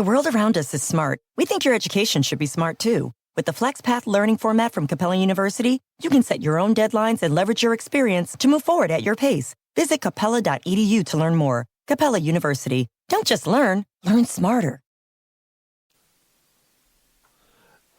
The world around us is smart. We think your education should be smart too. With the FlexPath learning format from Capella University, you can set your own deadlines and leverage your experience to move forward at your pace. Visit capella.edu to learn more. Capella University. Don't just learn smarter.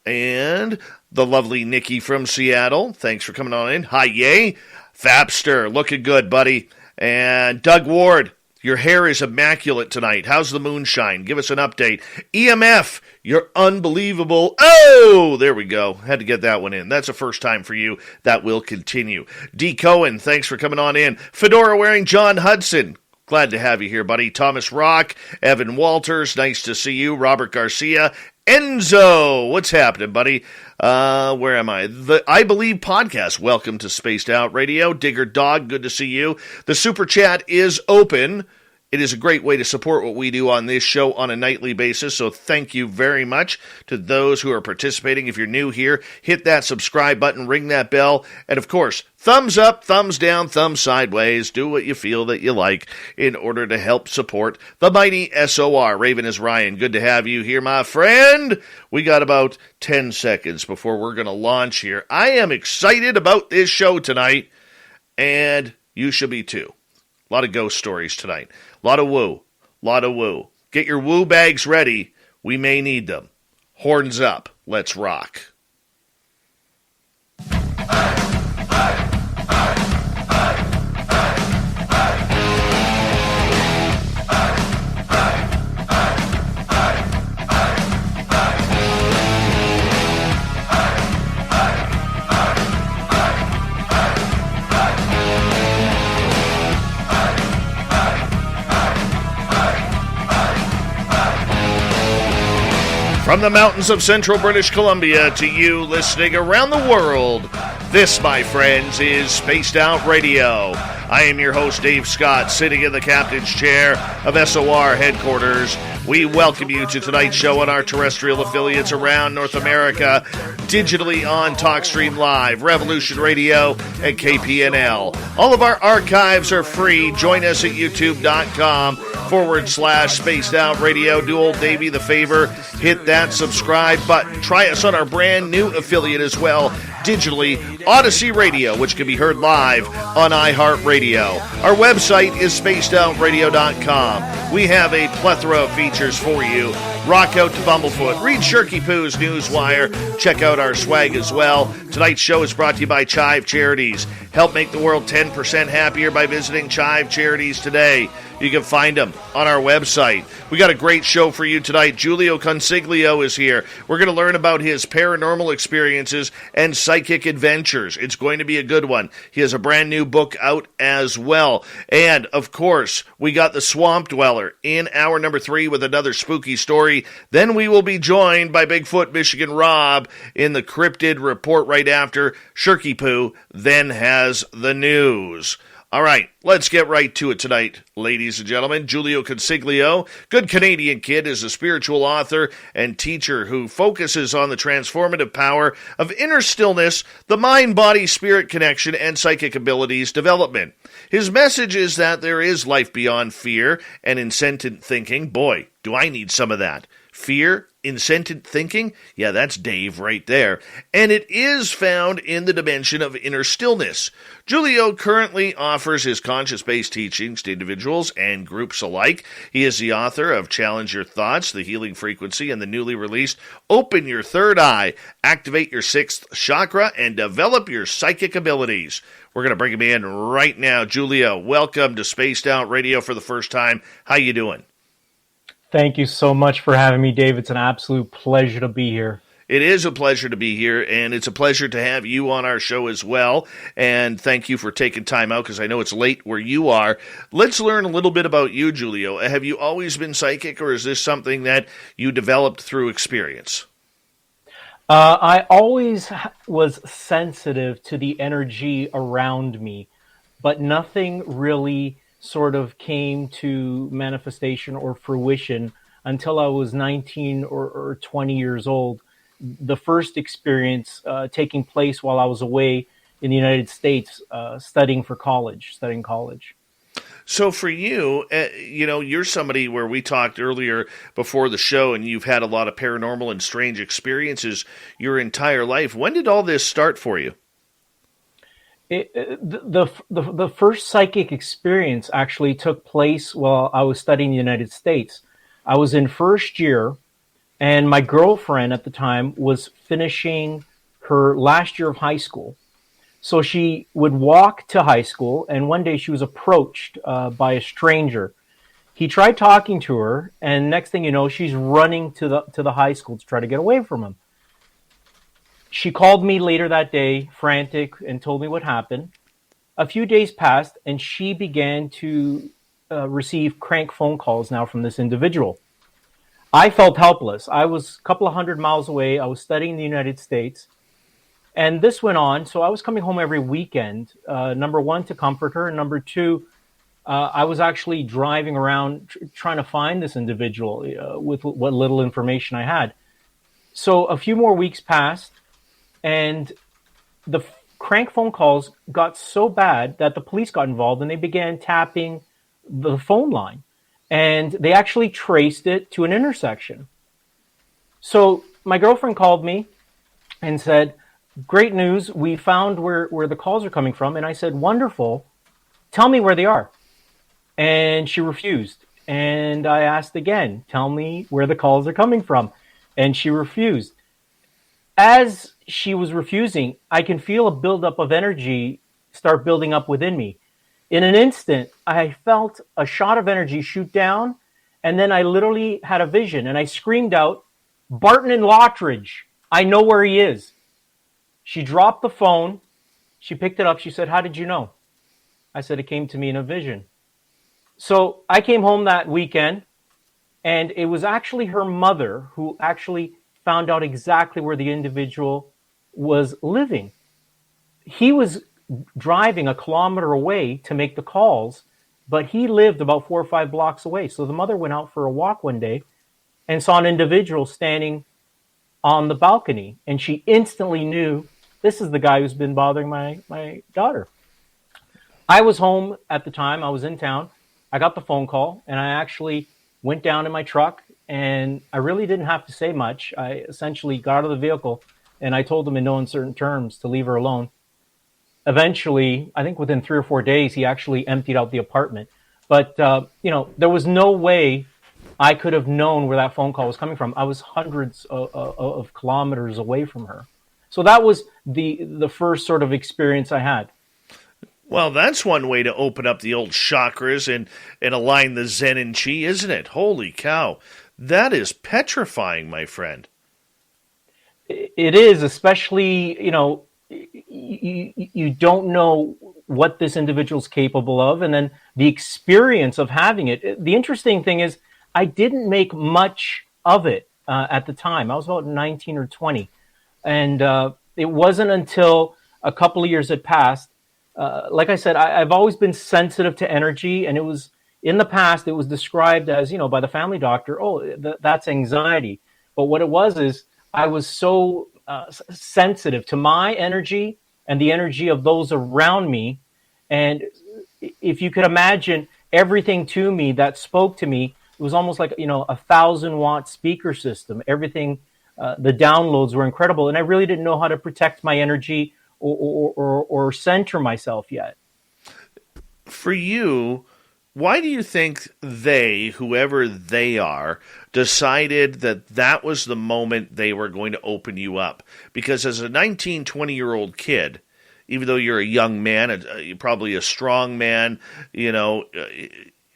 And the lovely Nikki from Seattle. Thanks for coming on in. Hi, yay. Fapster, looking good, buddy. And Doug Ward, your hair is immaculate tonight. How's the moonshine? Give us an update. EMF, you're unbelievable. Oh, there we go. Had to get that one in. That's a first time for you. That will continue. D. Cohen, thanks for coming on in. Fedora-wearing John Hudson. Glad to have you here, buddy. Thomas Rock, Evan Walters, nice to see you. Robert Garcia, Enzo, what's happening, buddy? Where am I? The I Believe podcast. Welcome to Spaced Out Radio. Digger Dog, good to see you. The super chat is open. It is a great way to support what we do on this show on a nightly basis, so thank you very much to those who are participating. If you're new here, hit that subscribe button, ring that bell, and of course, thumbs up, thumbs down, thumbs sideways. Do what you feel that you like in order to help support the mighty SOR. Raven is Ryan. Good to have you here, my friend. We got about 10 seconds before we're going to launch here. I am excited about this show tonight, and you should be too. A lot of ghost stories tonight. A lot of woo. Lot of woo. Get your woo bags ready. We may need them. Horns up. Let's rock. From the mountains of central British Columbia to you listening around the world, this, my friends, is Spaced Out Radio. I am your host, Dave Scott, sitting in the captain's chair of SOR headquarters. We welcome you to tonight's show on our terrestrial affiliates around North America, digitally on TalkStream Live, Revolution Radio, and KPNL. All of our archives are free. Join us at youtube.com/Spaced Out Radio. Do old Davey the favor, hit that subscribe button. Try us on our brand new affiliate as well, digitally, Odyssey Radio, which can be heard live on iHeartRadio. Our website is spacedoutradio.com. We have a plethora of features for you. Rock out to Bumblefoot. Read Shirky Poo's Newswire. Check out our swag as well. Tonight's show is brought to you by Chive Charities. Help make the world 10% happier by visiting Chive Charities today. You can find them on our website. We got a great show for you tonight. Jiulio Consiglio is here. We're going to learn about his paranormal experiences and psychic adventures. It's going to be a good one. He has a brand new book out as well. And, of course, we got the Swamp Dweller in hour number 3 with another spooky story. Then we will be joined by Bigfoot Michigan Rob in the Cryptid Report right after. Shirky Poo then has the news. All right, let's get right to it tonight, ladies and gentlemen. Jiulio Consiglio, good Canadian kid, is a spiritual author and teacher who focuses on the transformative power of inner stillness, the mind-body-spirit connection, and psychic abilities development. His message is that there is life beyond fear and insentient thinking. Boy, do I need some of that. Fear, insentient thinking? Yeah, that's Dave right there. And it is found in the dimension of inner stillness. Jiulio currently offers his conscious-based teachings to individuals and groups alike. He is the author of Challenge Your Thoughts, The Healing Frequency, and the newly released Open Your Third Eye, Activate Your Sixth Chakra, and Develop Your Psychic Abilities. We're going to bring him in right now. Jiulio, welcome to Spaced Out Radio for the first time. How you doing? Thank you so much for having me, Dave. It's an absolute pleasure to be here. It is a pleasure to be here, and it's a pleasure to have you on our show as well. And thank you for taking time out, because I know it's late where you are. Let's learn a little bit about you, Jiulio. Have you always been psychic, or is this something that you developed through experience? I always was sensitive to the energy around me, but nothing really sort of came to manifestation or fruition until I was 19 or 20 years old. The first experience taking place while I was away in the United States studying college. So for you, you're somebody where we talked earlier before the show, and you've had a lot of paranormal and strange experiences your entire life. When did all this start for you? The first psychic experience actually took place while I was studying in the United States. I was in first year, and my girlfriend at the time was finishing her last year of high school. So she would walk to high school, and one day she was approached by a stranger. He tried talking to her, and next thing you know, she's running to the high school to try to get away from him. She called me later that day, frantic, and told me what happened. A few days passed, and she began to receive crank phone calls now from this individual. I felt helpless. I was a couple of 100 miles away. I was studying in the United States. And this went on. So I was coming home every weekend, number one, to comfort her. And number two, I was actually driving around trying to find this individual with what little information I had. So a few more weeks passed, and the crank phone calls got so bad that the police got involved, and they began tapping the phone line. And they actually traced it to an intersection. So my girlfriend called me and said, "Great news, we found where the calls are coming from." And I said, "Wonderful, tell me where they are." And she refused. And I asked again, "Tell me where the calls are coming from." And she refused. As she was refusing, I can feel a buildup of energy start building up within me. In an instant, I felt a shot of energy shoot down, and then I literally had a vision, and I screamed out, "Barton and Lottridge, I know where he is." She dropped the phone. She picked it up. She said, "How did you know?" I said, "It came to me in a vision." So I came home that weekend, and it was actually her mother who actually found out exactly where the individual was living. He was driving a kilometer away to make the calls, but he lived about 4 or 5 blocks away. So the mother went out for a walk one day and saw an individual standing on the balcony, and she instantly knew, this is the guy who's been bothering my daughter. I was home at the time. I was in town. I got the phone call, and I actually went down in my truck, and I really didn't have to say much. I essentially got out of the vehicle, and I told him in no uncertain terms to leave her alone. Eventually, I think within 3 or 4 days, he actually emptied out the apartment. But, there was no way I could have known where that phone call was coming from. I was hundreds of kilometers away from her. So that was the first sort of experience I had. Well, that's one way to open up the old chakras and align the Zen and Chi, isn't it? Holy cow. That is petrifying, my friend. It is, especially, you don't know what this individual's capable of, and then the experience of having it. The interesting thing is, I didn't make much of it at the time. I was about 19 or 20. And it wasn't until a couple of years had passed. Like I said, I've always been sensitive to energy, and it was in the past, it was described as, by the family doctor, that's anxiety. But what it was is I was so sensitive to my energy and the energy of those around me. And if you could imagine everything to me that spoke to me, it was almost like, a 1,000-watt speaker system. Everything, the downloads were incredible. And I really didn't know how to protect my energy or center myself yet. For you, why do you think they, whoever they are, decided that was the moment they were going to open you up? Because as a 19, 20-year-old kid, even though you're a young man, you're probably a strong man,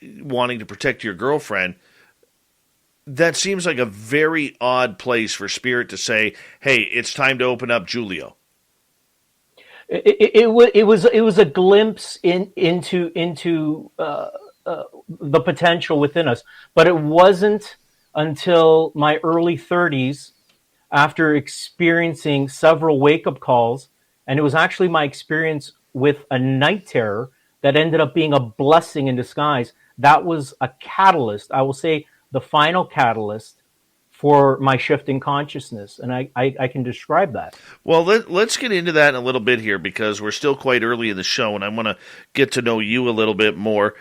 wanting to protect your girlfriend, that seems like a very odd place for Spirit to say, "Hey, it's time to open up Jiulio." It was a glimpse into the potential within us, but it wasn't until my early 30s, after experiencing several wake-up calls, and it was actually my experience with a night terror that ended up being a blessing in disguise. That was a catalyst, I will say the final catalyst for my shift in consciousness, and I can describe that. Well, let's get into that in a little bit here, because we're still quite early in the show, and I want to get to know you a little bit more.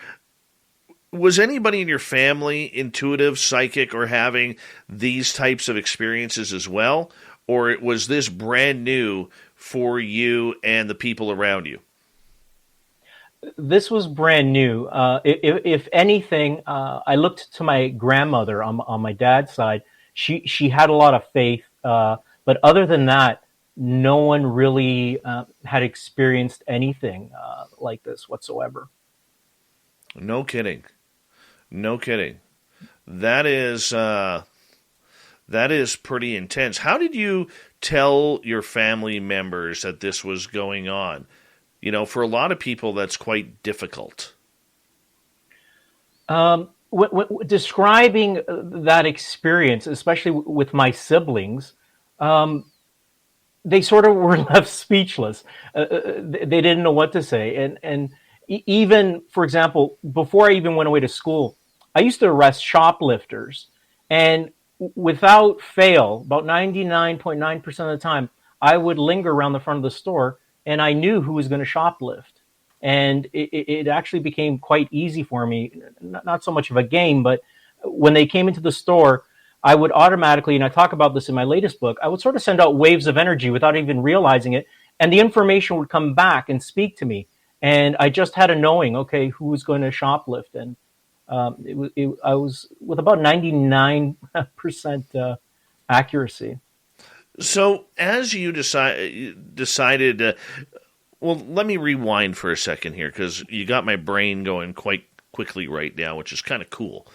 Was anybody in your family intuitive, psychic, or having these types of experiences as well? Or was this brand new for you and the people around you? This was brand new. If anything, I looked to my grandmother on my dad's side. She had a lot of faith, but other than that, no one really had experienced anything like this whatsoever. No kidding. No kidding. That is pretty intense. How did you tell your family members that this was going on? You know, for a lot of people, that's quite difficult. Describing that experience, especially with my siblings, they sort of were left speechless. They didn't know what to say, and even, for example, before I even went away to school, I used to arrest shoplifters, and without fail, about 99.9% of the time, I would linger around the front of the store, and I knew who was going to shoplift. And it actually became quite easy for me, not so much of a game, but when they came into the store, I would automatically, and I talk about this in my latest book, I would sort of send out waves of energy without even realizing it, and the information would come back and speak to me. And I just had a knowing, okay, who was going to shoplift. And I was with about 99% accuracy. So as you decided, well, let me rewind for a second here, because you got my brain going quite quickly right now, which is kind of cool.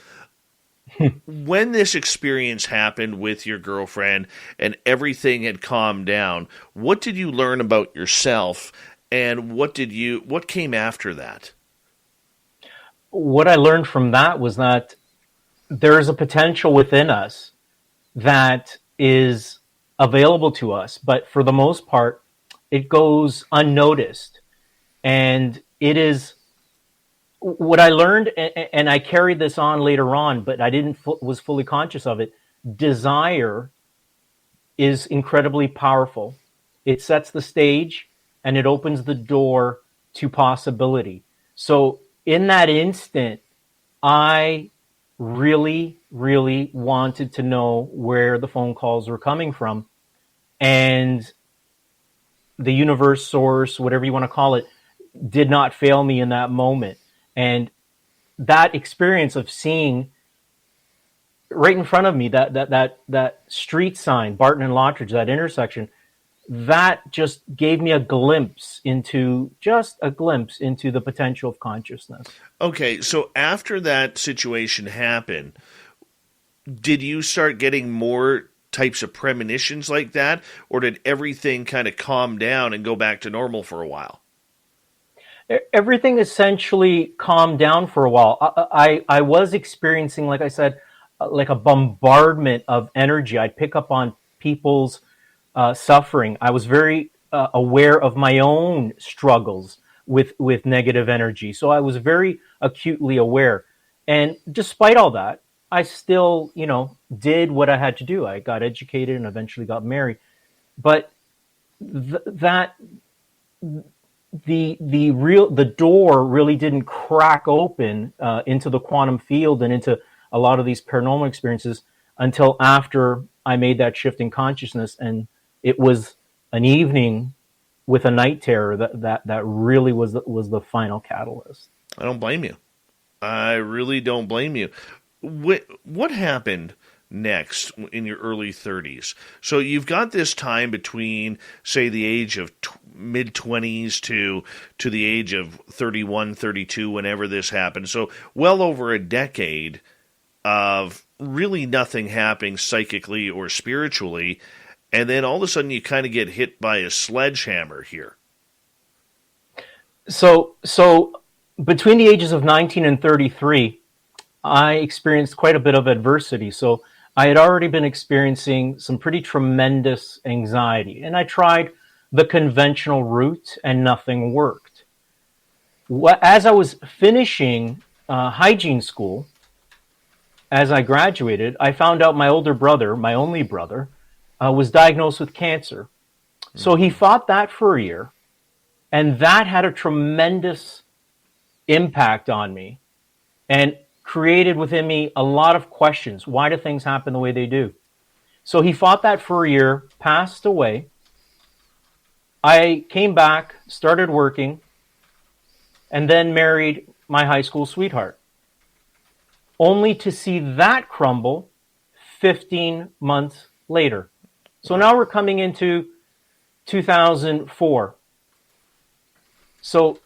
When this experience happened with your girlfriend and everything had calmed down, what did you learn about yourself, and what came after that? What I learned from that was that there is a potential within us that is available to us, but for the most part, it goes unnoticed. And it is what I learned, and I carried this on later on, but I was fully conscious of it. Desire is incredibly powerful. It sets the stage and it opens the door to possibility. So in that instant, I really, really wanted to know where the phone calls were coming from. And the universe, source, whatever you want to call it, did not fail me in that moment. And that experience of seeing right in front of me that street sign, Barton and Lottridge, that intersection, that just gave me a glimpse into the potential of consciousness. Okay, so after that situation happened, did you start getting more types of premonitions like that, or did everything kind of calm down and go back to normal for a while? Everything essentially calmed down for a while. I was experiencing, like I said, like a bombardment of energy. I'd pick up on people's suffering. I was very aware of my own struggles with negative energy. So I was very acutely aware. And despite all that, I still, did what I had to do. I got educated and eventually got married. But the door really didn't crack open into the quantum field and into a lot of these paranormal experiences until after I made that shift in consciousness. And it was an evening with a night terror that really was the final catalyst. I don't blame you. I really don't blame you. What happened next in your early 30s? So you've got this time between, say, the age of mid-20s to the age of 31, 32, whenever this happened. So well over a decade of really nothing happening psychically or spiritually, and then all of a sudden you kind of get hit by a sledgehammer here. So between the ages of 19 and 33, I experienced quite a bit of adversity. So I had already been experiencing some pretty tremendous anxiety, and I tried the conventional route and nothing worked. As I was finishing hygiene school, as I graduated, I found out my older brother, my only brother, was diagnosed with cancer. So he fought that for a year, and that had a tremendous impact on me. And created within me a lot of questions. Why do things happen the way they do? So he fought that for a year, passed away. I came back, started working, and then married my high school sweetheart, only to see that crumble 15 months later. So now we're coming into 2004. So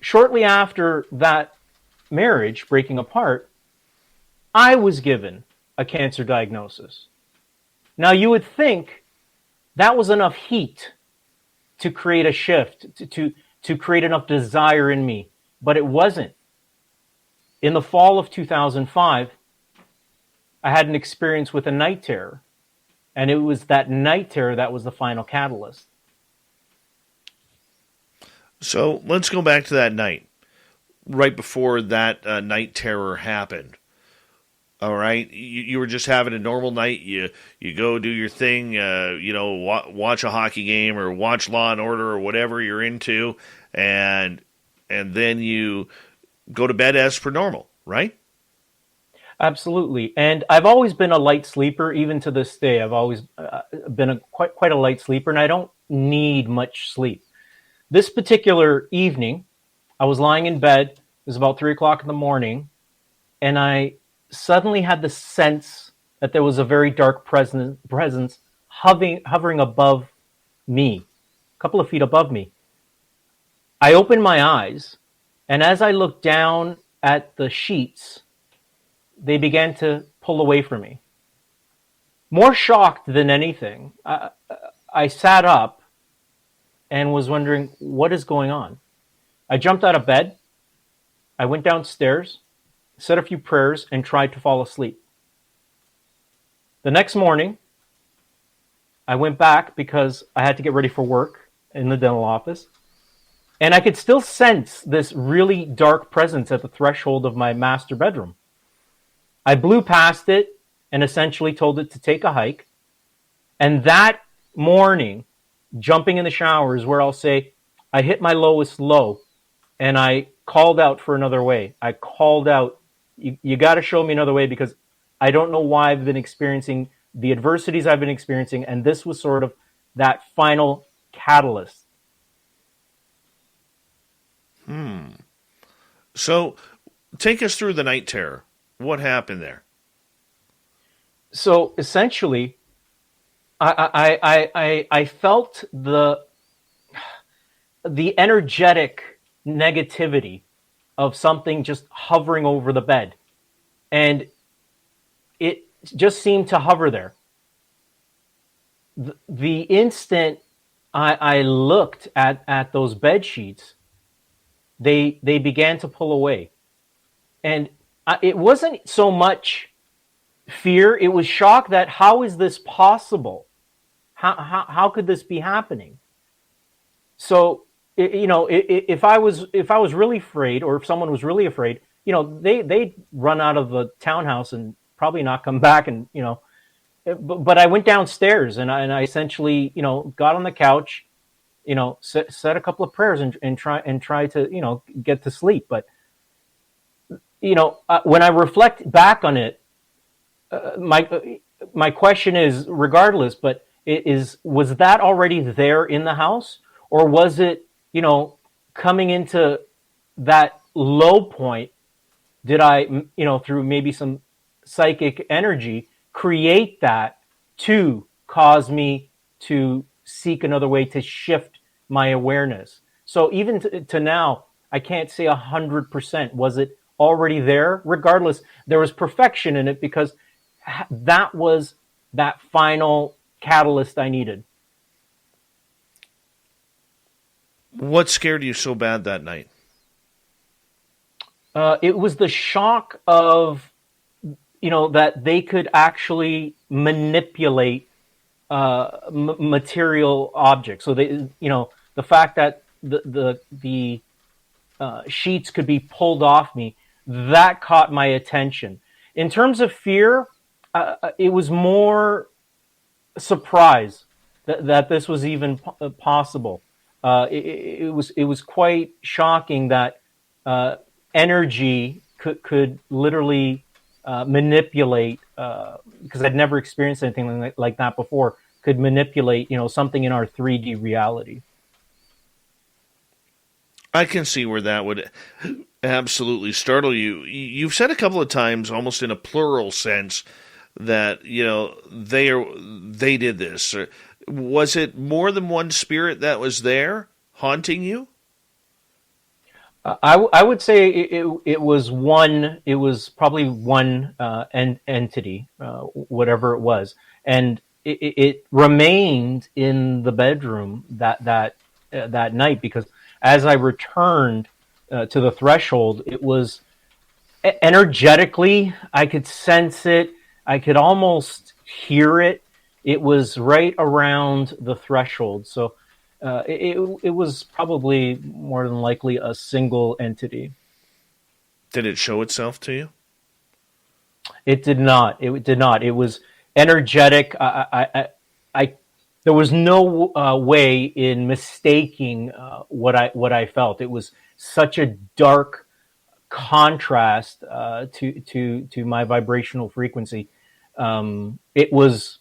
shortly after that marriage breaking apart, I was given a cancer diagnosis. Now you would think that was enough heat to create a shift, to create enough desire in me, but it wasn't. In the fall of 2005, I had an experience with a night terror, and it was that night terror that was the final catalyst. So let's go back to that night, right before that night terror happened. All right, you were just having a normal night. You go do your thing. Watch a hockey game or watch Law and Order or whatever you're into, and then you go to bed as per normal, right? Absolutely, and I've always been a light sleeper, even to this day. I've always been quite a light sleeper, and I don't need much sleep. This particular evening, I was lying in bed. It was about 3:00 in the morning, and I suddenly had the sense that there was a very dark presence hovering above me, a couple of feet above me. I opened my eyes, and as I looked down at the sheets, they began to pull away from me. More shocked than anything, I sat up and was wondering, what is going on? I jumped out of bed. I went downstairs, said a few prayers, and tried to fall asleep. The next morning, I went back because I had to get ready for work in the dental office. And I could still sense this really dark presence at the threshold of my master bedroom. I blew past it and essentially told it to take a hike. And that morning, jumping in the shower is where I'll say I hit my lowest low, and I called out for another way. I called out, you got to show me another way, because I don't know why I've been experiencing the adversities I've been experiencing, and this was sort of that final catalyst. So take us through the night terror. What happened there? So essentially, I felt the energetic negativity of something just hovering over the bed, and it just seemed to hover there. The instant I looked at those bed sheets, they began to pull away, and it wasn't so much fear; it was shock that how is this possible? How could this be happening? So, if I was really afraid, or if someone was really afraid, they'd run out of the townhouse and probably not come back. And but I went downstairs and I essentially got on the couch, said a couple of prayers and try to get to sleep. But when I reflect back on it, my question is, regardless, but was that already there in the house, or was it coming into that low point? Did I through maybe some psychic energy create that to cause me to seek another way to shift my awareness? So even to now, I can't say 100%. Was it already there? Regardless, there was perfection in it, because that was that final catalyst I needed. What scared you so bad that night? It was the shock of, that they could actually manipulate material objects. So they, the fact that the sheets could be pulled off me, that caught my attention. In terms of fear, it was more surprise that this was even possible. It was quite shocking that energy could literally manipulate, because I'd never experienced anything like that before, could manipulate, something in our 3D reality. I can see where that would absolutely startle you. You've said a couple of times, almost in a plural sense, that they did this. Was it more than one spirit that was there haunting you? I would say it was one. It was probably one entity, whatever it was, and it remained in the bedroom that night, because as I returned to the threshold, it was energetically, I could sense it. I could almost hear it. It was right around the threshold. So it was probably more than likely a single entity. Did it show itself to you? It did not. It did not. It was energetic. There was no way in mistaking what I felt. It was such a dark contrast to my vibrational frequency. It was,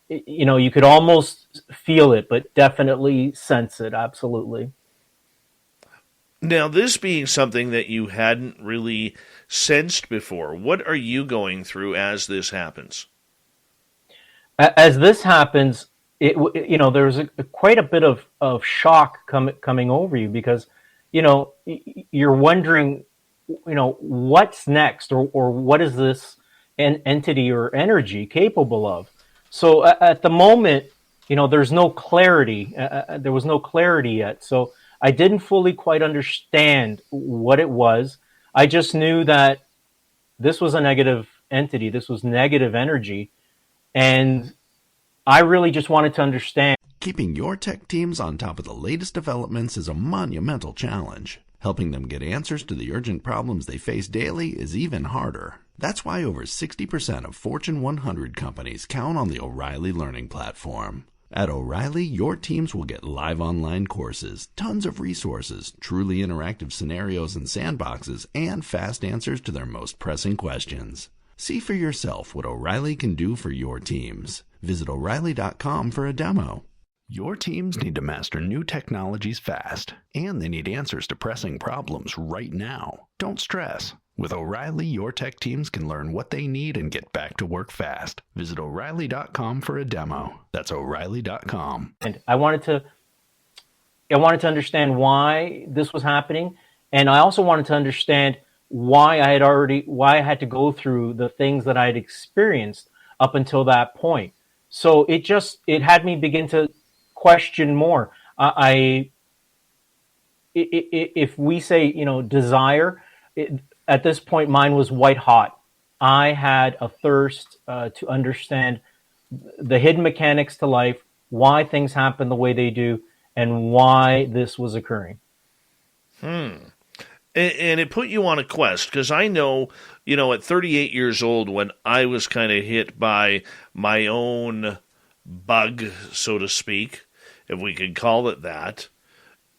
you could almost feel it, but definitely sense it. Absolutely. Now, this being something that you hadn't really sensed before, what are you going through as this happens? As this happens, there's quite a bit of shock coming over you, because, you're wondering, what's next, or what is this entity or energy capable of? So at the moment, there's no clarity. There was no clarity yet. So I didn't fully quite understand what it was. I just knew that this was a negative entity. This was negative energy. And I really just wanted to understand. Keeping your tech teams on top of the latest developments is a monumental challenge. Helping them get answers to the urgent problems they face daily is even harder. That's why over 60% of Fortune 100 companies count on the O'Reilly Learning Platform. At O'Reilly, your teams will get live online courses, tons of resources, truly interactive scenarios and sandboxes, and fast answers to their most pressing questions. See for yourself what O'Reilly can do for your teams. Visit O'Reilly.com for a demo. Your teams need to master new technologies fast, and they need answers to pressing problems right now. Don't stress. With O'Reilly, your tech teams can learn what they need and get back to work fast. Visit O'Reilly.com for a demo. That's O'Reilly.com. And I wanted to understand why this was happening, and I also wanted to understand why I had to go through the things that I had experienced up until that point. So it had me begin to question more. If we say, desire, at this point, mine was white hot. I had a thirst to understand the hidden mechanics to life, why things happen the way they do, and why this was occurring. And it put you on a quest, because I know, at 38 years old, when I was kind of hit by my own bug, so to speak, if we could call it that,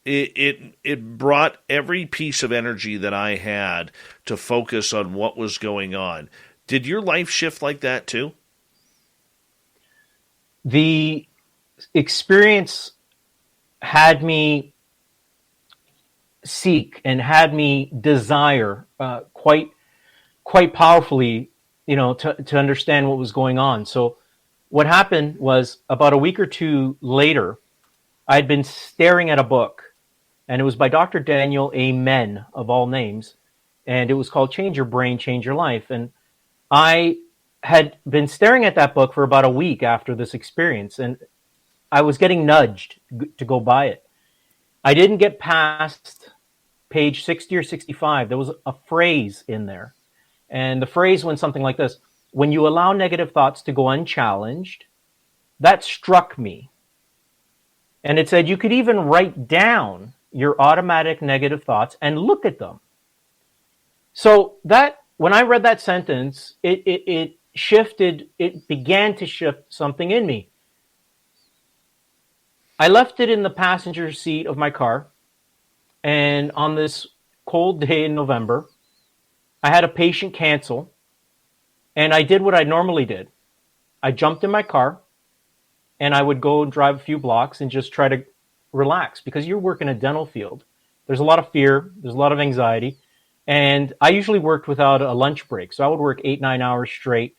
it brought every piece of energy that I had to focus on what was going on. Did your life shift like that too? The experience had me seek and had me desire quite powerfully, to understand what was going on. So what happened was, about a week or two later, I'd been staring at a book, and it was by Dr. Daniel Amen, of all names, and it was called Change Your Brain, Change Your Life. And I had been staring at that book for about a week after this experience, and I was getting nudged to go buy it. I didn't get past page 60 or 65. There was a phrase in there, and the phrase went something like this: when you allow negative thoughts to go unchallenged. That struck me. And it said you could even write down your automatic negative thoughts and look at them. So that, when I read that sentence, it shifted, it began to shift something in me. I left it in the passenger seat of my car, and on this cold day in November, I had a patient cancel, and I did what I normally did. I jumped in my car, and I would go and drive a few blocks and just try to relax, because you're working a dental field. There's a lot of fear. There's a lot of anxiety. And I usually worked without a lunch break. So I would work 8, 9 hours straight,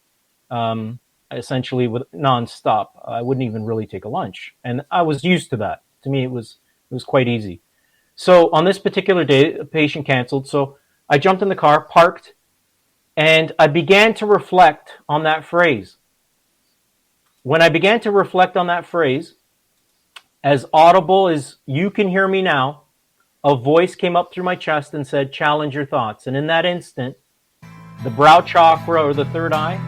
essentially with nonstop. I wouldn't even really take a lunch. And I was used to that. To me, it was quite easy. So on this particular day, a patient canceled. So I jumped in the car, parked, and I began to reflect on that phrase. When I began to reflect on that phrase, as audible as you can hear me now, a voice came up through my chest and said, challenge your thoughts. And in that instant, the brow chakra, or the third eye,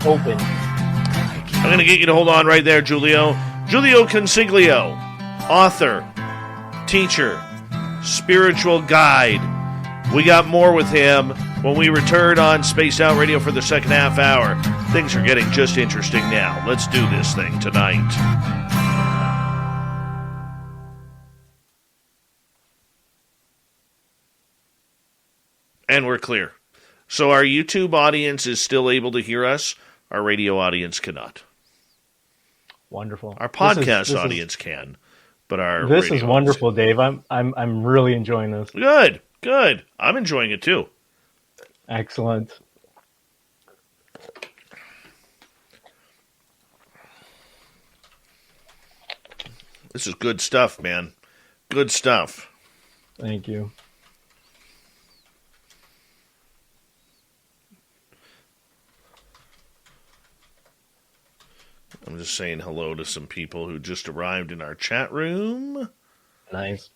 opened. I'm going to get you to hold on right there, Jiulio. Jiulio Consiglio, author, teacher, spiritual guide. We got more with him when we return on Spaced Out Radio for the second half hour. Things are getting just interesting now. Let's do this thing tonight. And we're clear. So our YouTube audience is still able to hear us. Our radio audience cannot. Wonderful. Our podcast audience can, but our this radio is wonderful, Dave. I'm really enjoying this. Good. I'm enjoying it too. Excellent. This is good stuff, man. Good stuff. Thank you. I'm just saying hello to some people who just arrived in our chat room. Nice.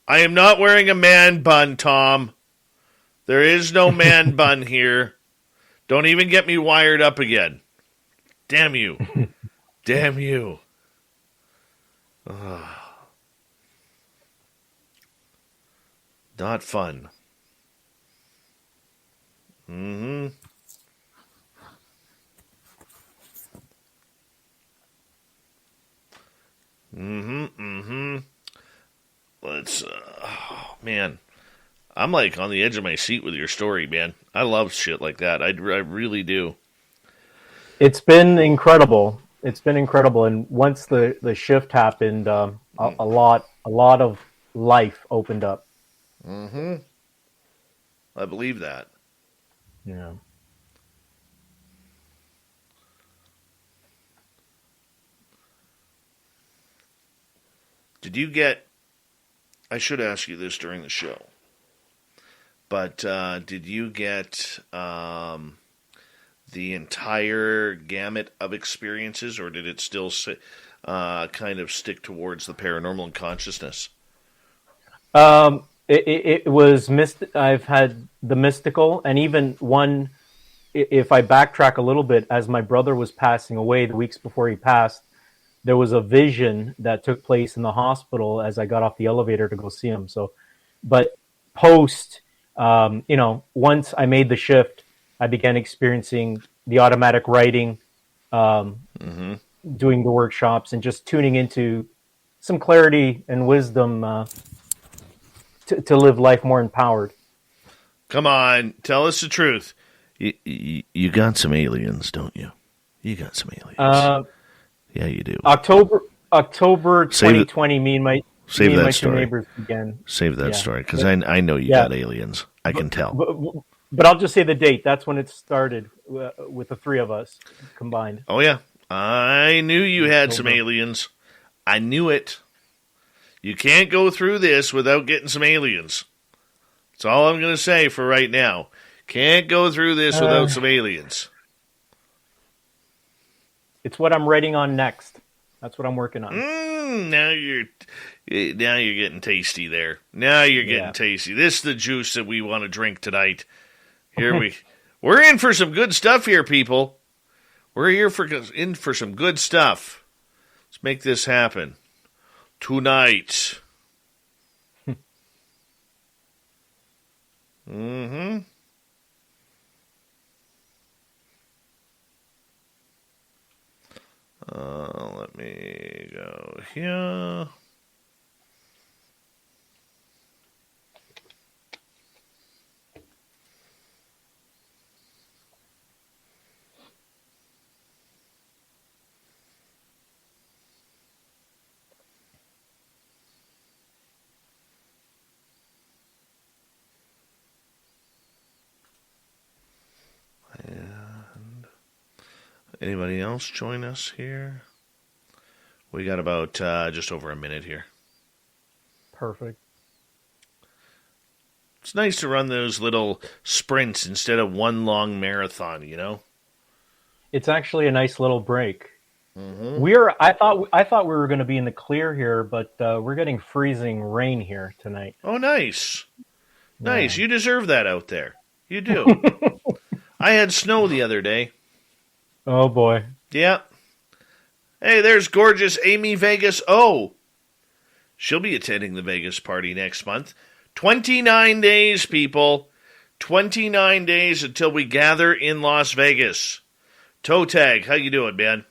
I am not wearing a man bun, Tom. There is no man bun here. Don't even get me wired up again. Damn you. Damn you. Not fun. Mm-hmm. Let's, man, I'm like on the edge of my seat with your story, man. I love shit like that. I really do. It's been incredible. And once the shift happened, a lot of life opened up. Mm-hmm. I believe that. Yeah. Did you get, I should ask you this during the show, but did you get the entire gamut of experiences, or did it still kind of stick towards the paranormal and consciousness? It was I've had the mystical, and even one, if I backtrack a little bit, as my brother was passing away, the weeks before he passed, there was a vision that took place in the hospital as I got off the elevator to go see him. So, but post, once I made the shift, I began experiencing the automatic writing, doing the workshops, and just tuning into some clarity and wisdom to live life more empowered. Come on, tell us the truth. You got some aliens, don't you? You got some aliens. Yeah, you do. October 2020, me and my two neighbors began. Save that story, because I know you got aliens. I can tell. But I'll just say the date. That's when it started with the three of us combined. Oh, yeah. I knew you had some aliens. I knew it. You can't go through this without getting some aliens. That's all I'm going to say for right now. Can't go through this without some aliens. It's what I'm writing on next. That's what I'm working on. Now you're getting tasty there. Now you're getting tasty. This is the juice that we want to drink tonight. We're in for some good stuff here, people. We're in for some good stuff. Let's make this happen tonight. Let me go here. Anybody else join us here? We got about just over a minute here. Perfect. It's nice to run those little sprints instead of one long marathon, you know? It's actually a nice little break. Mm-hmm. I thought we were going to be in the clear here, but we're getting freezing rain here tonight. Oh, nice. Nice. Yeah. You deserve that out there. You do. I had snow the other day. Oh, boy. Yeah. Hey, there's gorgeous Amy Vegas. Oh, she'll be attending the Vegas party next month. 29 days, people. 29 days until we gather in Las Vegas. Toe Tag, how you doing, man?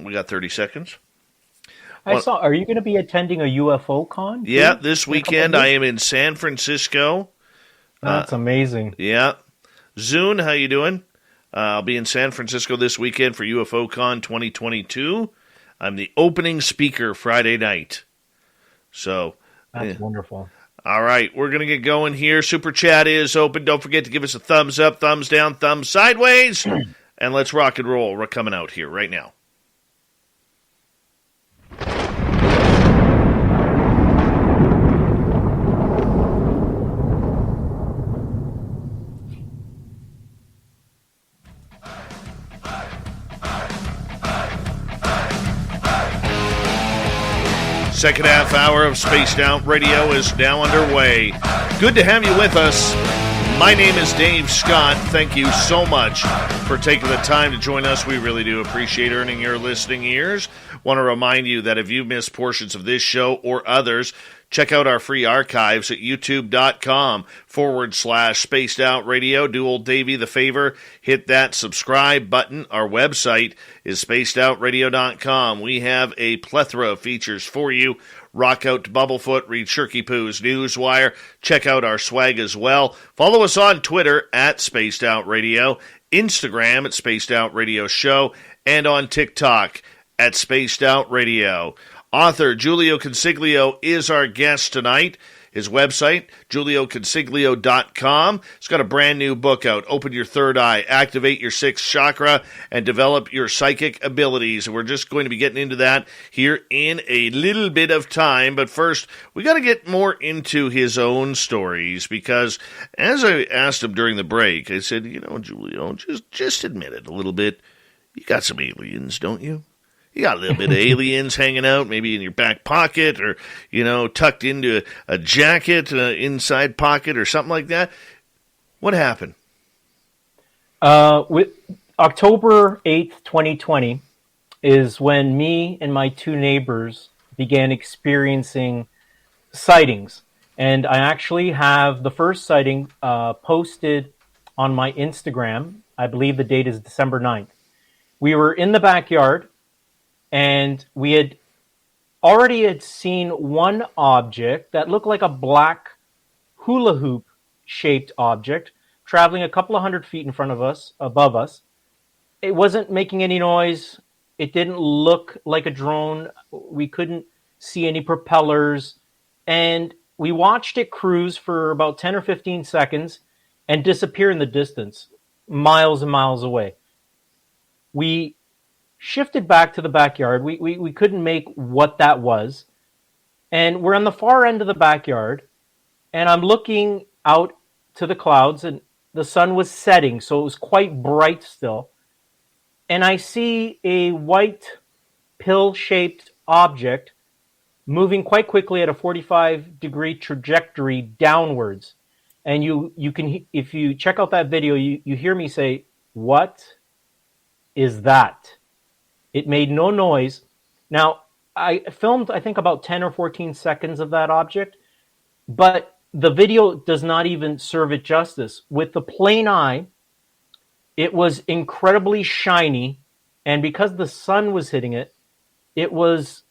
We got 30 seconds. Are you going to be attending a UFO con? Yeah, this weekend I am in San Francisco. That's amazing. Yeah. Zune, how you doing? I'll be in San Francisco this weekend for UFO Con 2022. I'm the opening speaker Friday night. So that's wonderful. All right, we're going to get going here. Super Chat is open. Don't forget to give us a thumbs up, thumbs down, thumbs sideways. And let's rock and roll. We're coming out here right now. Second half hour of Spaced Out Radio is now underway. Good to have you with us. My name is Dave Scott. Thank you so much for taking the time to join us. We really do appreciate earning your listening ears. Want to remind you that if you missed portions of this show or others, check out our free archives at youtube.com/Spaced Out Radio. Do old Davey the favor. Hit that subscribe button. Our website is spacedoutradio.com. We have a plethora of features for you. Rock out to Bubblefoot, read Shirky Poo's Newswire. Check out our swag as well. Follow us on Twitter at Spaced Out Radio, Instagram at Spaced Out Radio Show, and on TikTok at Spaced Out Radio. Author Jiulio Consiglio is our guest tonight. His website, JiulioConsiglio.com. He's got a brand new book out, Open Your Third Eye, Activate Your Sixth Chakra, and Develop Your Psychic Abilities. And we're just going to be getting into that here in a little bit of time. But first, we got to get more into his own stories, because as I asked him during the break, I said, you know, Jiulio, just admit it a little bit. You got some aliens, don't you? You got a little bit of aliens hanging out, maybe in your back pocket, or, you know, tucked into a jacket, inside pocket, or something like that. What happened? With October 8th, 2020, is when me and my two neighbors began experiencing sightings. And I actually have the first sighting posted on my Instagram. I believe the date is December 9th. We were in the backyard, and we had already seen one object that looked like a black hula hoop shaped object traveling a couple of 100 feet in front of us, above us. It wasn't making any noise. It didn't look like a drone. We couldn't see any propellers. And we watched it cruise for about 10 or 15 seconds and disappear in the distance, miles and miles away. We shifted back to the backyard. We couldn't make what that was. And we're on the far end of the backyard, and I'm looking out to the clouds, and the sun was setting, so it was quite bright still. And I see a white pill-shaped object moving quite quickly at a 45-degree trajectory downwards. And you can, if you check out that video, you hear me say, "What is that?" It made no noise. Now, I filmed, I think, about 10 or 14 seconds of that object, but the video does not even serve it justice. With the plain eye, it was incredibly shiny, and because the sun was hitting it, it was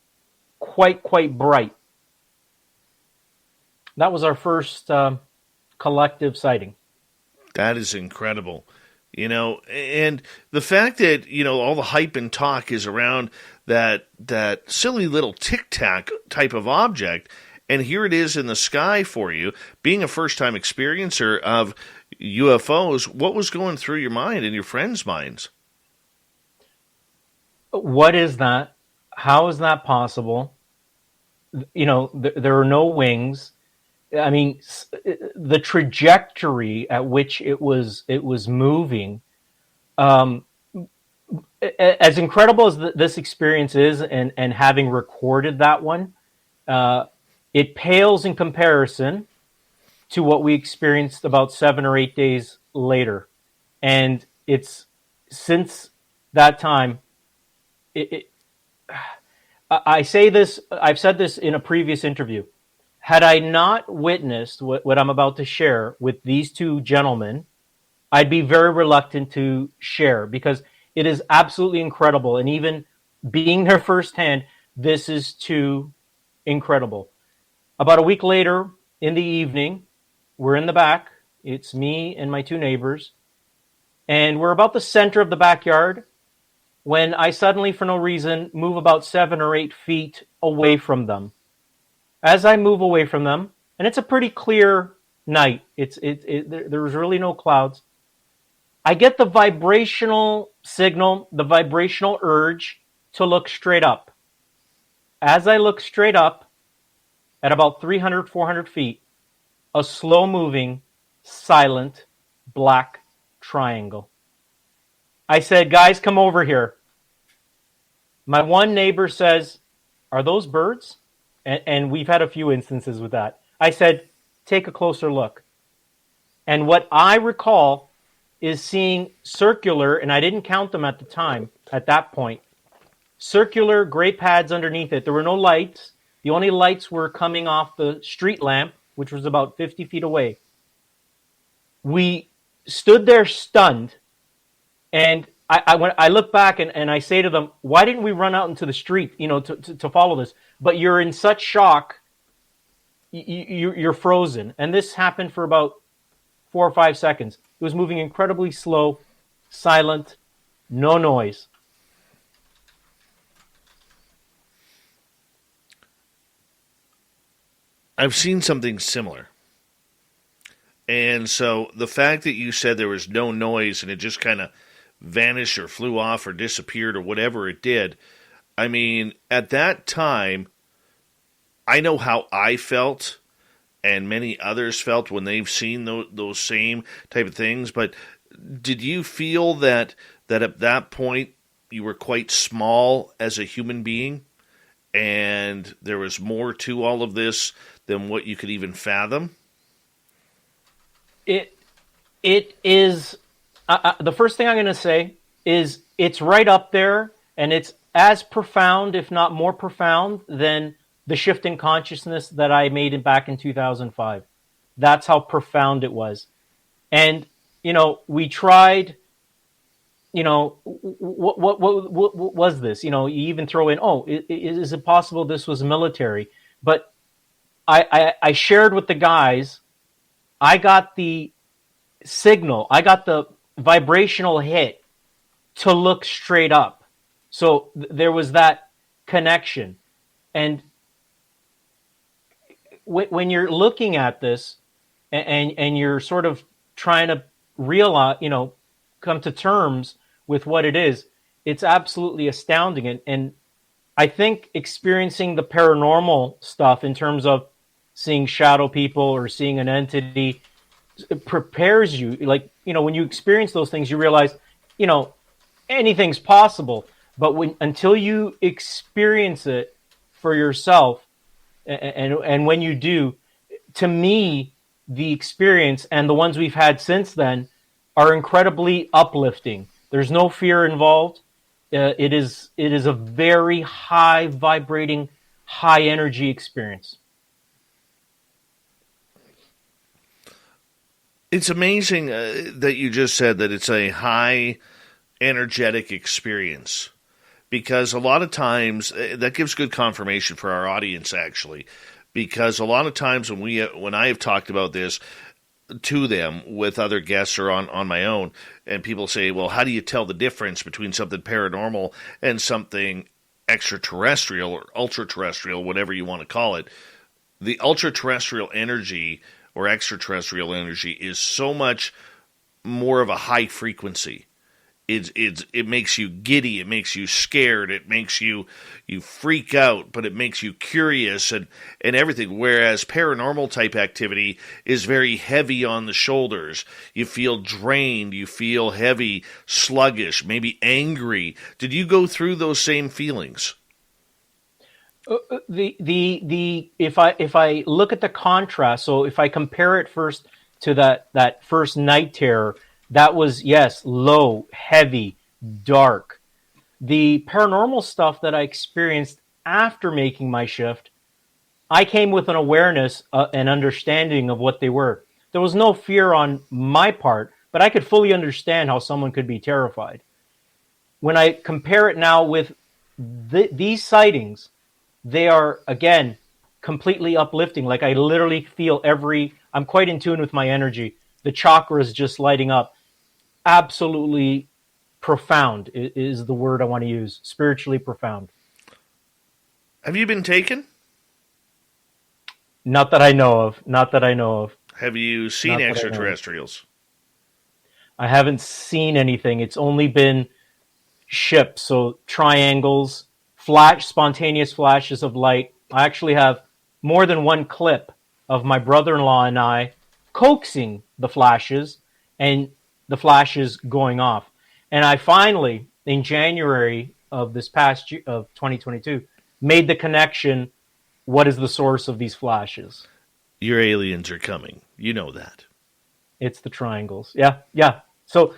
quite bright. That was our first collective sighting. That is incredible. You know, and the fact that, you know, all the hype and talk is around that silly little tic-tac type of object, and here it is in the sky for you. Being a first-time experiencer of UFOs, what was going through your mind and your friends' minds? What is that? How is that possible? There are no wings. I mean, the trajectory at which it was moving, as incredible as this experience is, and having recorded that one, it pales in comparison to what we experienced about 7 or 8 days later. And it's since that time, I say this, I've said this in a previous interview. Had I not witnessed what I'm about to share with these two gentlemen, I'd be very reluctant to share, because it is absolutely incredible. And even being there firsthand, this is too incredible. About a week later, in the evening, we're in the back. It's me and my two neighbors. And we're about the center of the backyard when I suddenly, for no reason, move about 7 or 8 feet away from them. As I move away from them, and it's a pretty clear night, there's really no clouds, I get the vibrational signal, the vibrational urge to look straight up. As I look straight up, at about 300, 400 feet, a slow-moving, silent, black triangle. I said, guys, come over here. My one neighbor says, are those birds? And we've had a few instances with that. I said, take a closer look. And what I recall is seeing circular, and I didn't count them at the time, at that point, circular gray pads underneath it. There were no lights. The only lights were coming off the street lamp, which was about 50 feet away. We stood there stunned, and I look back and I say to them, why didn't we run out into the street, to follow this? But you're in such shock, you're frozen. And this happened for about 4 or 5 seconds. It was moving incredibly slow, silent, no noise. I've seen something similar. And so the fact that you said there was no noise and it just kind of vanished or flew off or disappeared or whatever it did, I mean, at that time, I know how I felt and many others felt when they've seen those same type of things. But did you feel that at that point you were quite small as a human being and there was more to all of this than what you could even fathom? It is, the first thing I'm going to say is it's right up there, and it's as profound, if not more profound, than the shift in consciousness that I made back in 2005. That's how profound it was. And, we tried, what was this? You even throw in, is it possible this was military? But I shared with the guys, I got the signal, I got the vibrational hit to look straight up. So there was that connection. And when you're looking at this and you're sort of trying to realize, come to terms with what it is, it's absolutely astounding. And I think experiencing the paranormal stuff in terms of seeing shadow people or seeing an entity, it prepares you. Like, when you experience those things, you realize, anything's possible. But until you experience it for yourself, and when you do, to me, the experience and the ones we've had since then are incredibly uplifting. There's no fear involved. It is a very high vibrating, high energy experience. It's amazing that you just said that it's a high energetic experience, because a lot of times that gives good confirmation for our audience, actually, because a lot of times when I have talked about this to them with other guests or on my own, and people say, well, how do you tell the difference between something paranormal and something extraterrestrial or ultra-terrestrial, whatever you want to call it? the ultra-terrestrial energy or extraterrestrial energy is so much more of a high frequency. It makes you giddy, it makes you scared, it makes you freak out, but it makes you curious and everything. Whereas paranormal type activity is very heavy on the shoulders. You feel drained, you feel heavy, sluggish, maybe angry. Did you go through those same feelings? If I look at the contrast, so if I compare it first to that first night terror, that was, yes, low, heavy, dark. The paranormal stuff that I experienced after making my shift, I came with an awareness and understanding of what they were. There was no fear on my part, but I could fully understand how someone could be terrified. When I compare it now with these sightings, they are, again, completely uplifting. Like I literally feel I'm quite in tune with my energy. The chakras just lighting up. Absolutely profound is the word I want to use. Spiritually profound. Have you been taken? Not that I know of. Have you seen extraterrestrials? I haven't seen anything. It's only been ships, so triangles, spontaneous flashes of light. I actually have more than one clip of my brother-in-law and I coaxing the flashes and the flashes going off. And I finally, in January of this past year, of 2022, made the connection, what is the source of these flashes? Your aliens are coming. You know that. It's the triangles. Yeah. So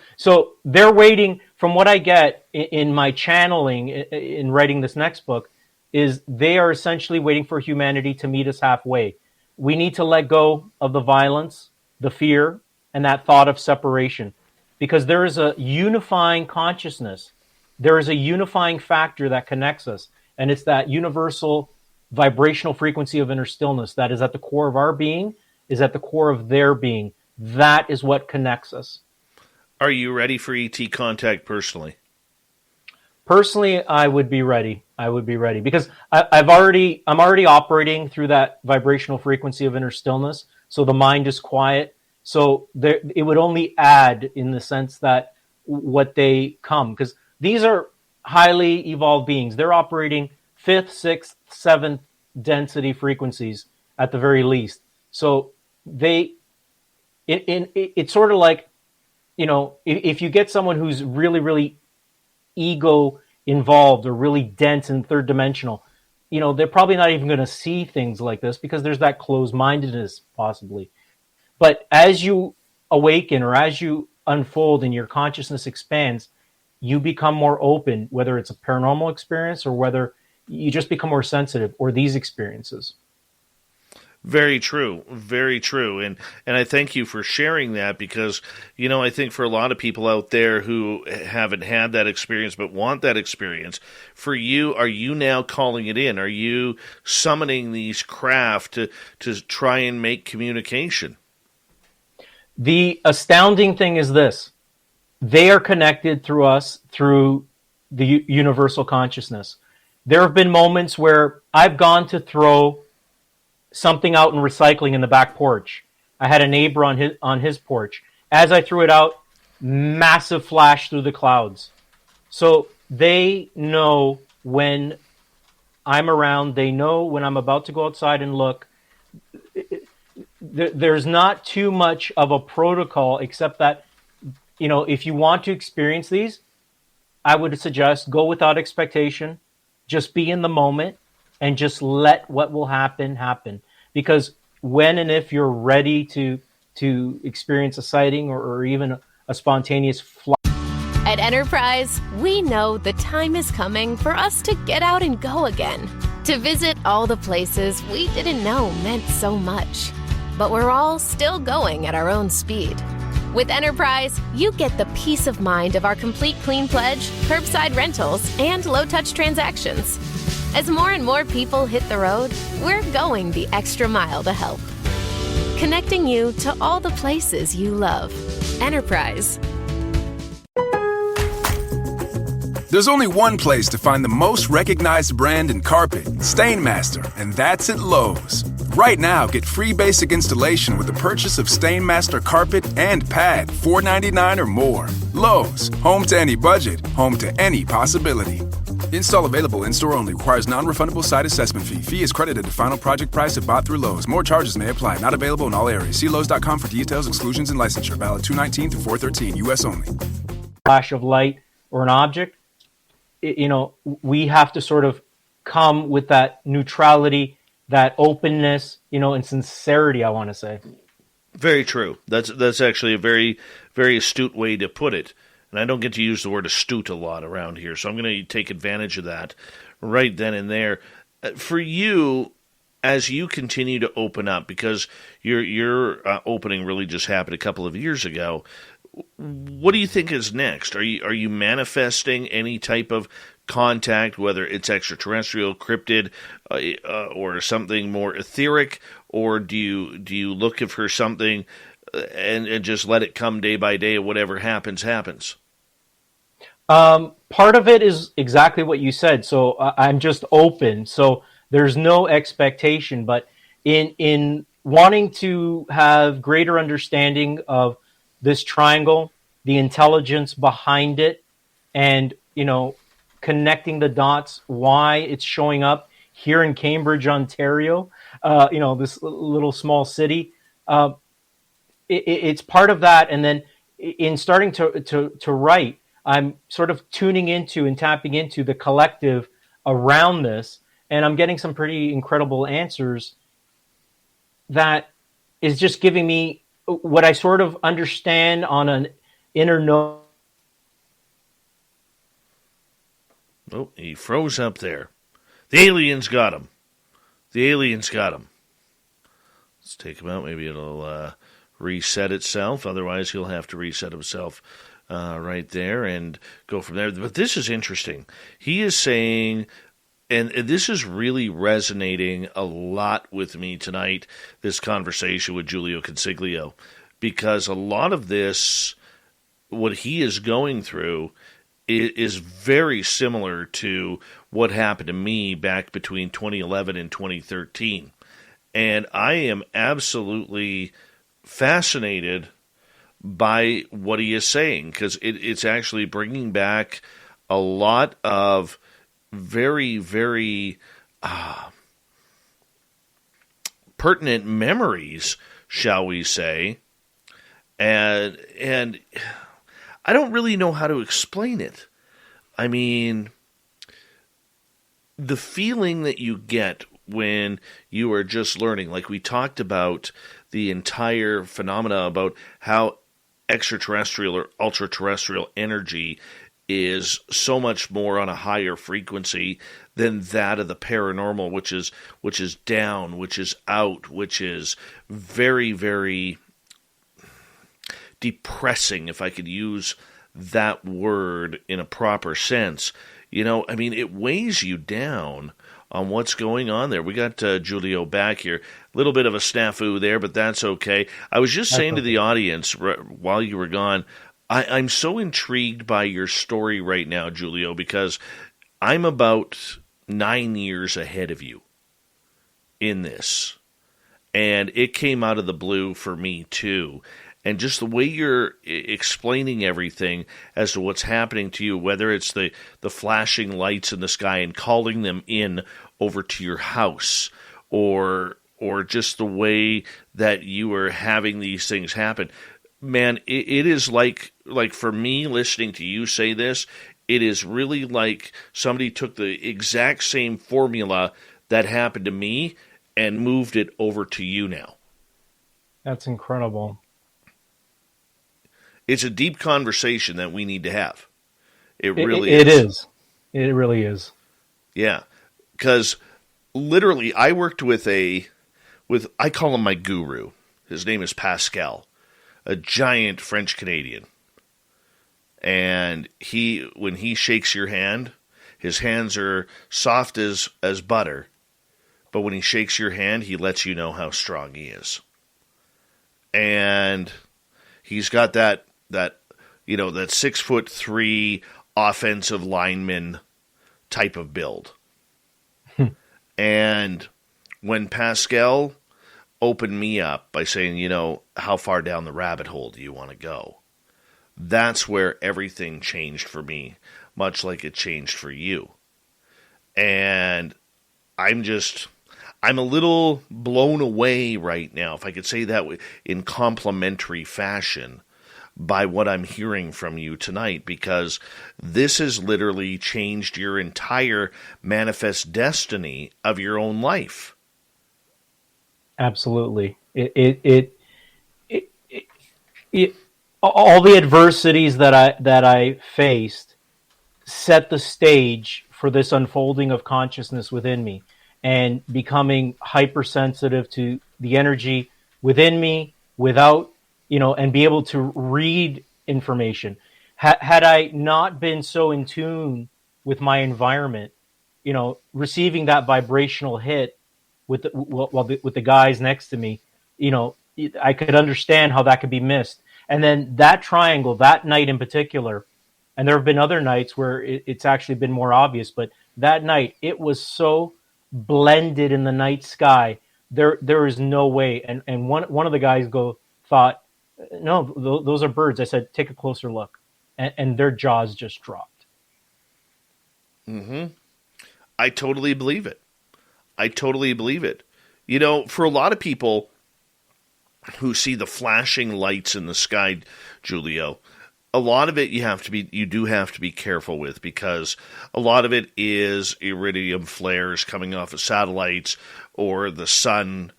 they're waiting, from what I get in my channeling in writing this next book, is they are essentially waiting for humanity to meet us halfway. We need to let go of the violence, the fear, and that thought of separation, because there is a unifying consciousness. There is a unifying factor that connects us, and it's that universal vibrational frequency of inner stillness that is at the core of our being, is at the core of their being. That is what connects us. Are you ready for ET contact personally? Personally, I would be ready. Because I'm already operating through that vibrational frequency of inner stillness. So the mind is quiet. So it would only add in the sense that what they come, because these are highly evolved beings. They're operating 5th, 6th, 7th density frequencies at the very least. So it's sort of like, if you get someone who's really, really ego involved or really dense and third dimensional, they're probably not even going to see things like this because there's that closed-mindedness possibly. But as you awaken or as you unfold and your consciousness expands, you become more open, whether it's a paranormal experience or whether you just become more sensitive, or these experiences. Very true. Very true. And I thank you for sharing that because, I think for a lot of people out there who haven't had that experience but want that experience, for you, are you now calling it in? Are you summoning these craft to try and make communication? The astounding thing is this. They are connected through us, through the universal consciousness. There have been moments where I've gone to throw something out in recycling in the back porch. I had a neighbor on his porch. As I threw it out, massive flash through the clouds. So they know when I'm around. They know when I'm about to go outside and look. There's not too much of a protocol except that, if you want to experience these, I would suggest go without expectation. Just be in the moment and just let what will happen. Because when and if you're ready to experience a sighting or even a spontaneous flight. At Enterprise, we know the time is coming for us to get out and go again. To visit all the places we didn't know meant so much. But we're all still going at our own speed. With Enterprise, you get the peace of mind of our complete clean pledge, curbside rentals, and low-touch transactions. As more and more people hit the road, we're going the extra mile to help. Connecting you to all the places you love. Enterprise. There's only one place to find the most recognized brand in carpet, Stainmaster, and that's at Lowe's. Right now, get free basic installation with the purchase of Stainmaster carpet and pad, $4.99 or more. Lowe's, home to any budget, home to any possibility. Install available in-store only. Requires non-refundable site assessment fee. Fee is credited to final project price if bought through Lowe's. More charges may apply. Not available in all areas. See Lowe's.com for details, exclusions, and licensure. Valid 2/19 through 4/13. U.S. only. Flash of light or an object, we have to sort of come with that neutrality, that openness, and sincerity, I want to say. Very true. That's actually a very, very astute way to put it. And I don't get to use the word astute a lot around here, so I'm going to take advantage of that right then and there. For you, as you continue to open up, because your opening really just happened a couple of years ago, what do you think is next? Are you manifesting any type of contact, whether it's extraterrestrial, cryptid, or something more etheric, or do you look for something and just let it come day by day? Whatever happens, happens. Part of it is exactly what you said. So I'm just open. So there's no expectation, but in wanting to have greater understanding of this triangle, the intelligence behind it, and connecting the dots, why it's showing up here in Cambridge, Ontario, this little small city. It's part of that. And then in starting to write, I'm sort of tuning into and tapping into the collective around this, and I'm getting some pretty incredible answers that is just giving me what I sort of understand on an inner note. Oh, he froze up there. The aliens got him. Let's take him out. Maybe it'll reset itself. Otherwise, he'll have to reset himself right there and go from there. But this is interesting. He is saying, and this is really resonating a lot with me tonight, this conversation with Jiulio Consiglio, because a lot of this, what he is going through, is very similar to what happened to me back between 2011 and 2013. And I am absolutely fascinated by what he is saying, because it's actually bringing back a lot of very, very pertinent memories, shall we say. And I don't really know how to explain it. I mean, the feeling that you get when you are just learning, like we talked about the entire phenomena about how extraterrestrial or ultra-terrestrial energy is so much more on a higher frequency than that of the paranormal, which is down, which is out, which is very, very depressing, if I could use that word in a proper sense. I mean, it weighs you down on what's going on there. We got Jiulio back here. A little bit of a snafu there, but that's okay. I was just saying to the audience while you were gone, I'm so intrigued by your story right now, Jiulio, because I'm about 9 years ahead of you in this. And it came out of the blue for me, too. And just the way you're explaining everything as to what's happening to you, whether it's the flashing lights in the sky and calling them in over to your house, or just the way that you are having these things happen. Man, it is like for me, listening to you say this, it is really like somebody took the exact same formula that happened to me and moved it over to you now. That's incredible. It's a deep conversation that we need to have. It really is. It is. It really is. Yeah. Because literally, I worked with I call him my guru. His name is Pascal, a giant French Canadian. And when he shakes your hand, his hands are soft as butter. But when he shakes your hand, he lets you know how strong he is. And he's got that 6'3" offensive lineman type of build. And when Pascal opened me up by saying, how far down the rabbit hole do you want to go? That's where everything changed for me, much like it changed for you. And I'm a little blown away right now, if I could say that in complimentary fashion, by what I'm hearing from you tonight, because this has literally changed your entire manifest destiny of your own life. Absolutely. All the adversities that I faced set the stage for this unfolding of consciousness within me, and becoming hypersensitive to the energy within me without, and be able to read information. Had I not been so in tune with my environment, receiving that vibrational hit with the guys next to me, I could understand how that could be missed. And then that triangle, that night in particular, and there have been other nights where it's actually been more obvious, but that night it was so blended in the night sky. There is no way. And one of the guys thought, no, those are birds. I said, take a closer look, and their jaws just dropped. Mm-hmm. I totally believe it. For a lot of people who see the flashing lights in the sky, Jiulio, a lot of it you do have to be careful with, because a lot of it is iridium flares coming off of satellites or the sun.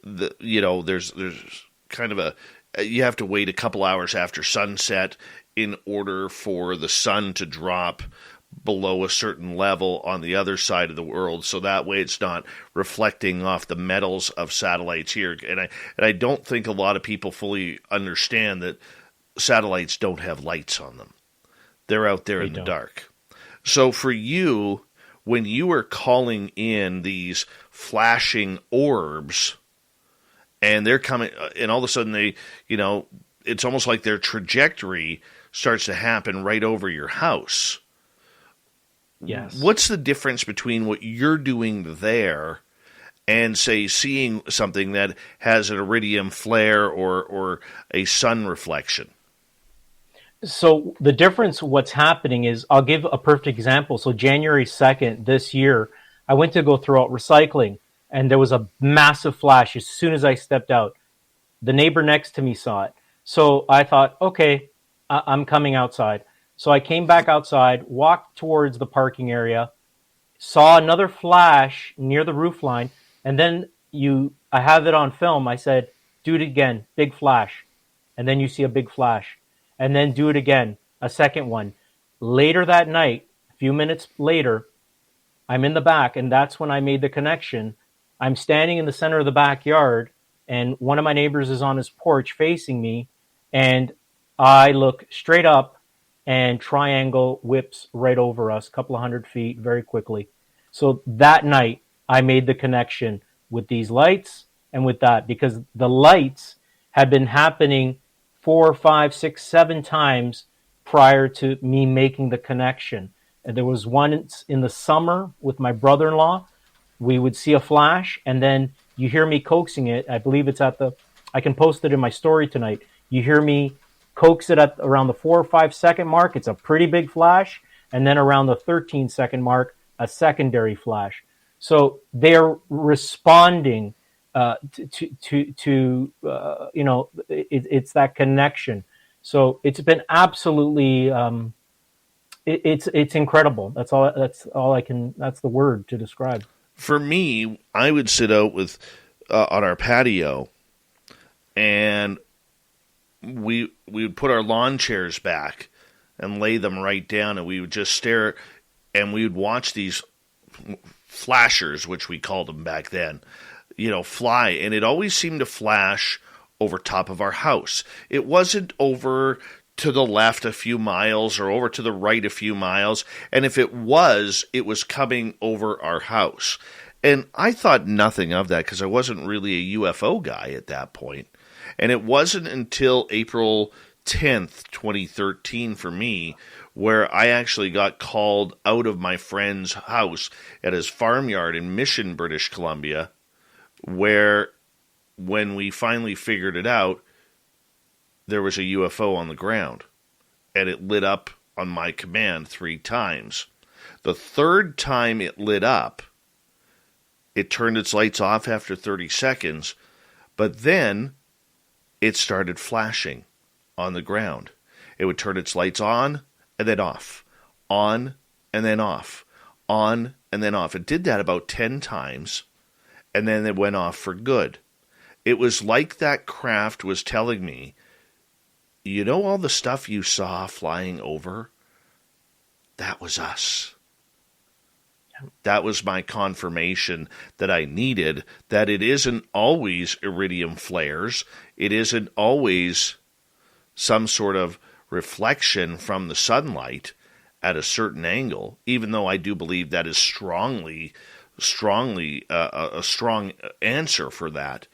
There's kind of you have to wait a couple hours after sunset in order for the sun to drop below a certain level on the other side of the world, so that way it's not reflecting off the metals of satellites here. And I don't think a lot of people fully understand that satellites don't have lights on them. They're out there in the dark. So for you, when you are calling in these flashing orbs, and they're coming, and all of a sudden they, it's almost like their trajectory starts to happen right over your house. Yes. What's the difference between what you're doing there and, say, seeing something that has an iridium flare or a sun reflection? So the difference, what's happening is, I'll give a perfect example. So January 2nd this year, I went to go throw out recycling, and there was a massive flash as soon as I stepped out. The neighbor next to me saw it. So I thought, okay, I'm coming outside. So I came back outside, walked towards the parking area, saw another flash near the roof line, and then I have it on film. I said, do it again, big flash. And then you see a big flash. And then do it again, a second one. Later that night, a few minutes later, I'm in the back, and that's when I made the connection. I'm standing in the center of the backyard, and one of my neighbors is on his porch facing me, and I look straight up, and triangle whips right over us, a couple of 100 feet, very quickly. So that night, I made the connection with these lights and with that, because the lights had been happening 4, 5, 6, 7 times prior to me making the connection. And there was one in the summer with my brother-in-law. We would see a flash, and then you hear me coaxing it. I believe it's I can post it in my story tonight. You hear me coax it at around the 4 or 5 second mark. It's a pretty big flash. And then around the 13-second mark, a secondary flash. So they're responding it's that connection. So it's been absolutely, it's incredible. That's all I can, that's the word to describe. For me, I would sit out with, on our patio, and we would put our lawn chairs back and lay them right down, and we would just stare, and we would watch these flashers, which we called them back then, fly, and it always seemed to flash over top of our house. It wasn't over to the left a few miles or over to the right a few miles, and if it was coming over our house. And I thought nothing of that because I wasn't really a UFO guy at that point. And it wasn't until April 10th, 2013 for me, where I actually got called out of my friend's house at his farmyard in Mission, British Columbia, where when we finally figured it out, there was a UFO on the ground, and it lit up on my command 3 times. The third time it lit up, it turned its lights off after 30 seconds, but then it started flashing on the ground. It would turn its lights on and then off, on and then off, on and then off. It did that about 10 times, and then it went off for good. It was like that craft was telling me, you know all the stuff you saw flying over? That was us. That was my confirmation that I needed, that it isn't always iridium flares. It isn't always some sort of reflection from the sunlight at a certain angle, even though I do believe that is strongly a strong answer for that.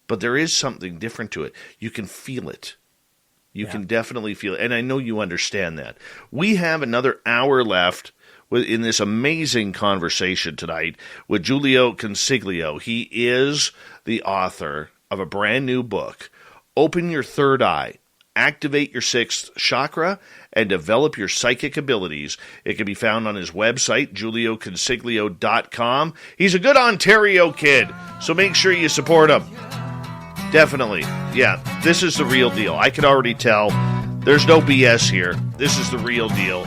But there is something different to it. You can feel it. You can definitely feel it. And I know you understand that. We have another hour left in this amazing conversation tonight with Jiulio Consiglio. He is the author of a brand new book, Open Your Third Eye, Activate Your Sixth Chakra, and Develop Your Psychic Abilities. It can be found on his website, JiulioConsiglio.com. He's a good Ontario kid, so make sure you support him. Definitely. Yeah, this is the real deal. I can already tell. There's no BS here. This is the real deal.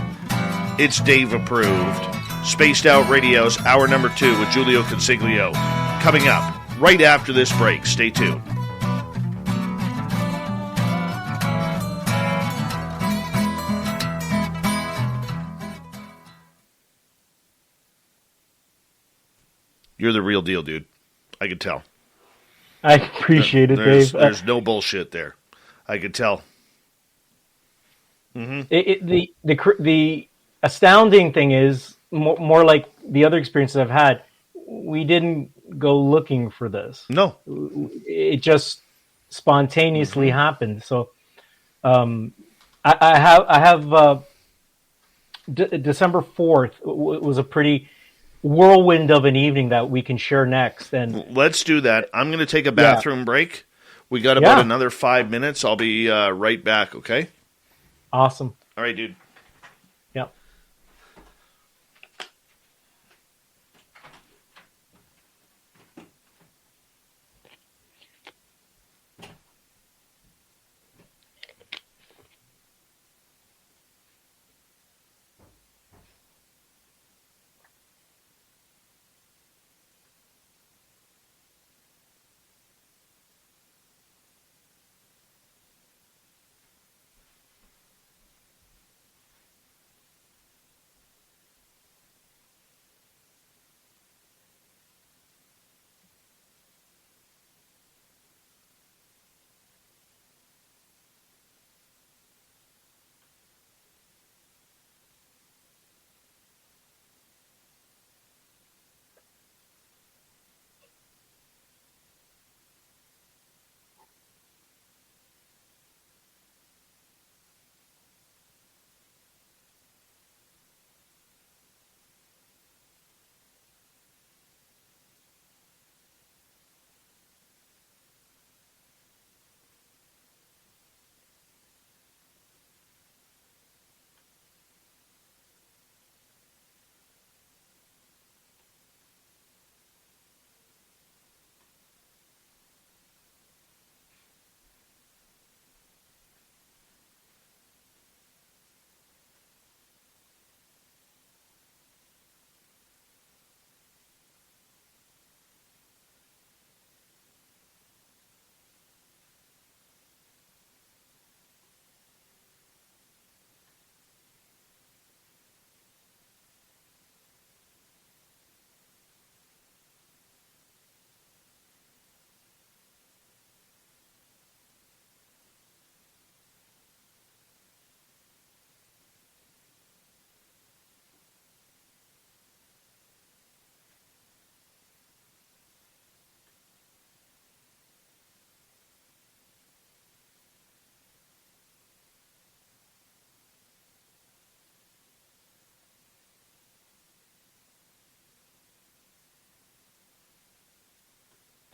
It's Dave approved. Spaced Out Radio's hour number 2 with Jiulio Consiglio. Coming up right after this break. Stay tuned. You're the real deal, dude. I can tell. I appreciate it, Dave. There's no bullshit there. I could tell. The astounding thing is, more like the other experiences I've had, we didn't go looking for this. No. It just spontaneously happened. So I have December 4th was a pretty whirlwind of an evening that we can share next. And let's do that. I'm going to take a bathroom break. We got about another 5 minutes. I'll be right back, okay? Awesome. All right, dude. Yep.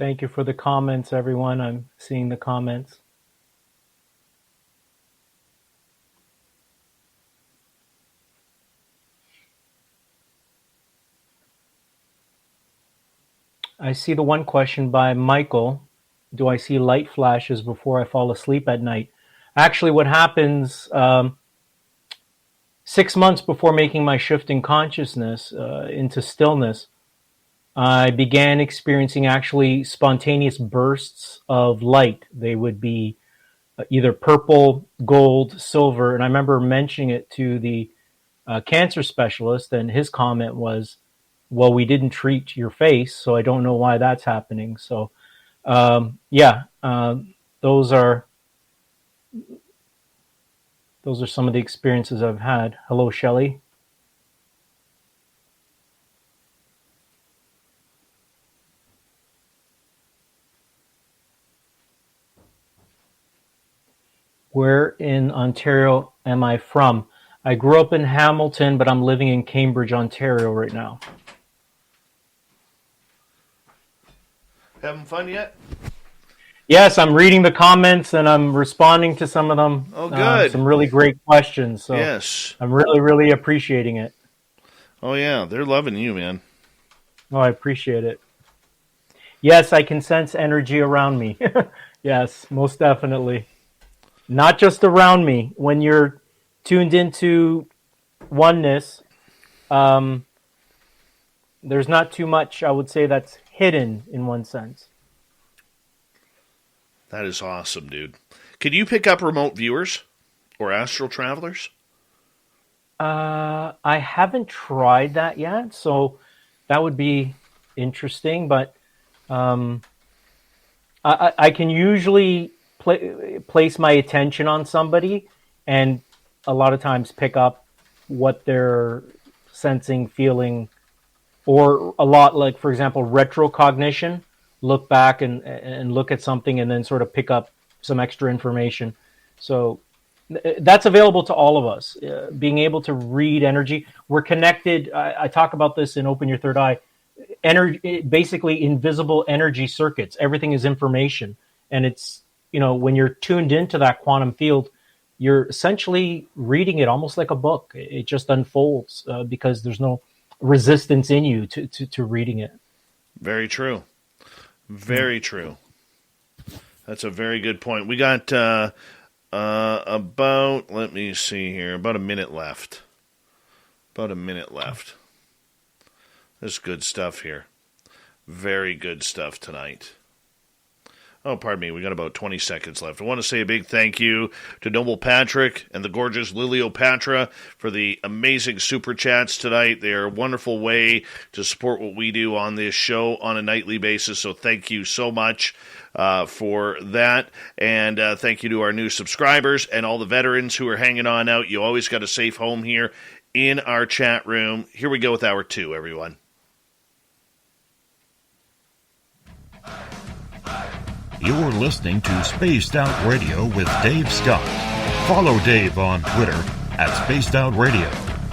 Thank you for the comments, everyone. I'm seeing the comments. I see the one question by Michael. Do I see light flashes before I fall asleep at night? Actually, what happens 6 months before making my shift in consciousness into stillness, I began experiencing actually spontaneous bursts of light. They would be either purple, gold, silver. And I remember mentioning it to the cancer specialist, and his comment was, well, we didn't treat your face, so I don't know why that's happening. So, those are some of the experiences I've had. Hello, Shelley. Where in Ontario am I from? I grew up in Hamilton, but I'm living in Cambridge, Ontario right now. Having fun yet? Yes, I'm reading the comments and I'm responding to some of them. Oh, good. Some really great questions. So yes. I'm really, really appreciating it. Oh, yeah. They're loving you, man. Oh, I appreciate it. Yes, I can sense energy around me. Yes, most definitely. Not just around me. When you're tuned into oneness, there's not too much, I would say, that's hidden in one sense. That is awesome, dude. Can you pick up remote viewers or astral travelers? I haven't tried that yet, so that would be interesting. But I can usually place my attention on somebody and a lot of times pick up what they're sensing, feeling, or a lot like, for example, retrocognition. Look back and look at something and then sort of pick up some extra information. So that's available to all of us, being able to read energy. We're connected. I talk about this in Open Your Third Eye. Energy, basically invisible energy circuits. Everything is information. And it's, when you're tuned into that quantum field, you're essentially reading it almost like a book. It just unfolds because there's no resistance in you to reading it. Very true. Very true. That's a very good point. We got about, let me see here, about a minute left. There's good stuff here. Very good stuff tonight. Oh, pardon me. We got about 20 seconds left. I want to say a big thank you to Noble Patrick and the gorgeous Liliopatra for the amazing super chats tonight. They are a wonderful way to support what we do on this show on a nightly basis. So thank you so much for that. And thank you to our new subscribers and all the veterans who are hanging on out. You always got a safe home here in our chat room. Here we go with hour 2, everyone. You're listening to Spaced Out Radio with Dave Scott. Follow Dave on Twitter at Spaced Out Radio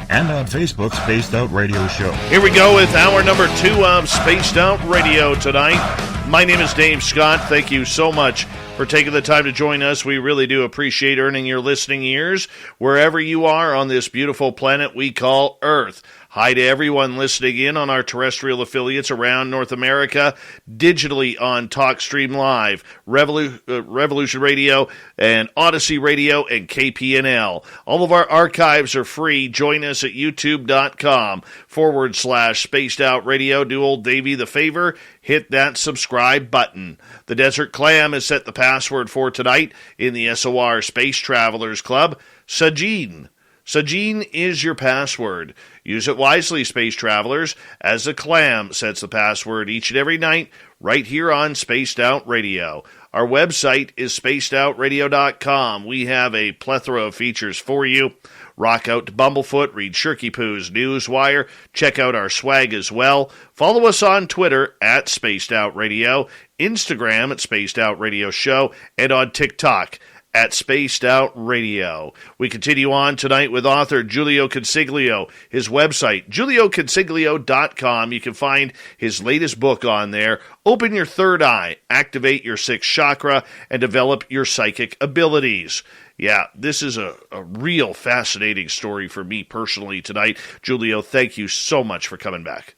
and on Facebook, Spaced Out Radio Show. Here we go with hour number 2 of Spaced Out Radio tonight. My name is Dave Scott. Thank you so much for taking the time to join us. We really do appreciate earning your listening ears wherever you are on this beautiful planet we call Earth. Hi to everyone listening in on our terrestrial affiliates around North America, digitally on TalkStream Live, Revolution Radio, and Odyssey Radio, and KPNL. All of our archives are free. Join us at youtube.com/Spaced Out Radio. Do old Davey the favor. Hit that subscribe button. The Desert Clam has set the password for tonight in the SOR Space Travelers Club. Sajin. Sajin is your password. Use it wisely, space travelers, as the Clam sets the password each and every night right here on Spaced Out Radio. Our website is spacedoutradio.com. We have a plethora of features for you. Rock out to Bumblefoot, read Shirky Poo's Newswire, check out our swag as well. Follow us on Twitter at Spaced Out Radio, Instagram at Spaced Out Radio Show, and on TikTok at Spaced Out Radio. We continue on tonight with author Jiulio Consiglio. His website, JiulioConsiglio.com. You can find his latest book on there, Open Your Third Eye, Activate Your Sixth Chakra, and Develop Your Psychic Abilities. Yeah, this is a real fascinating story for me personally tonight. Jiulio, thank you so much for coming back.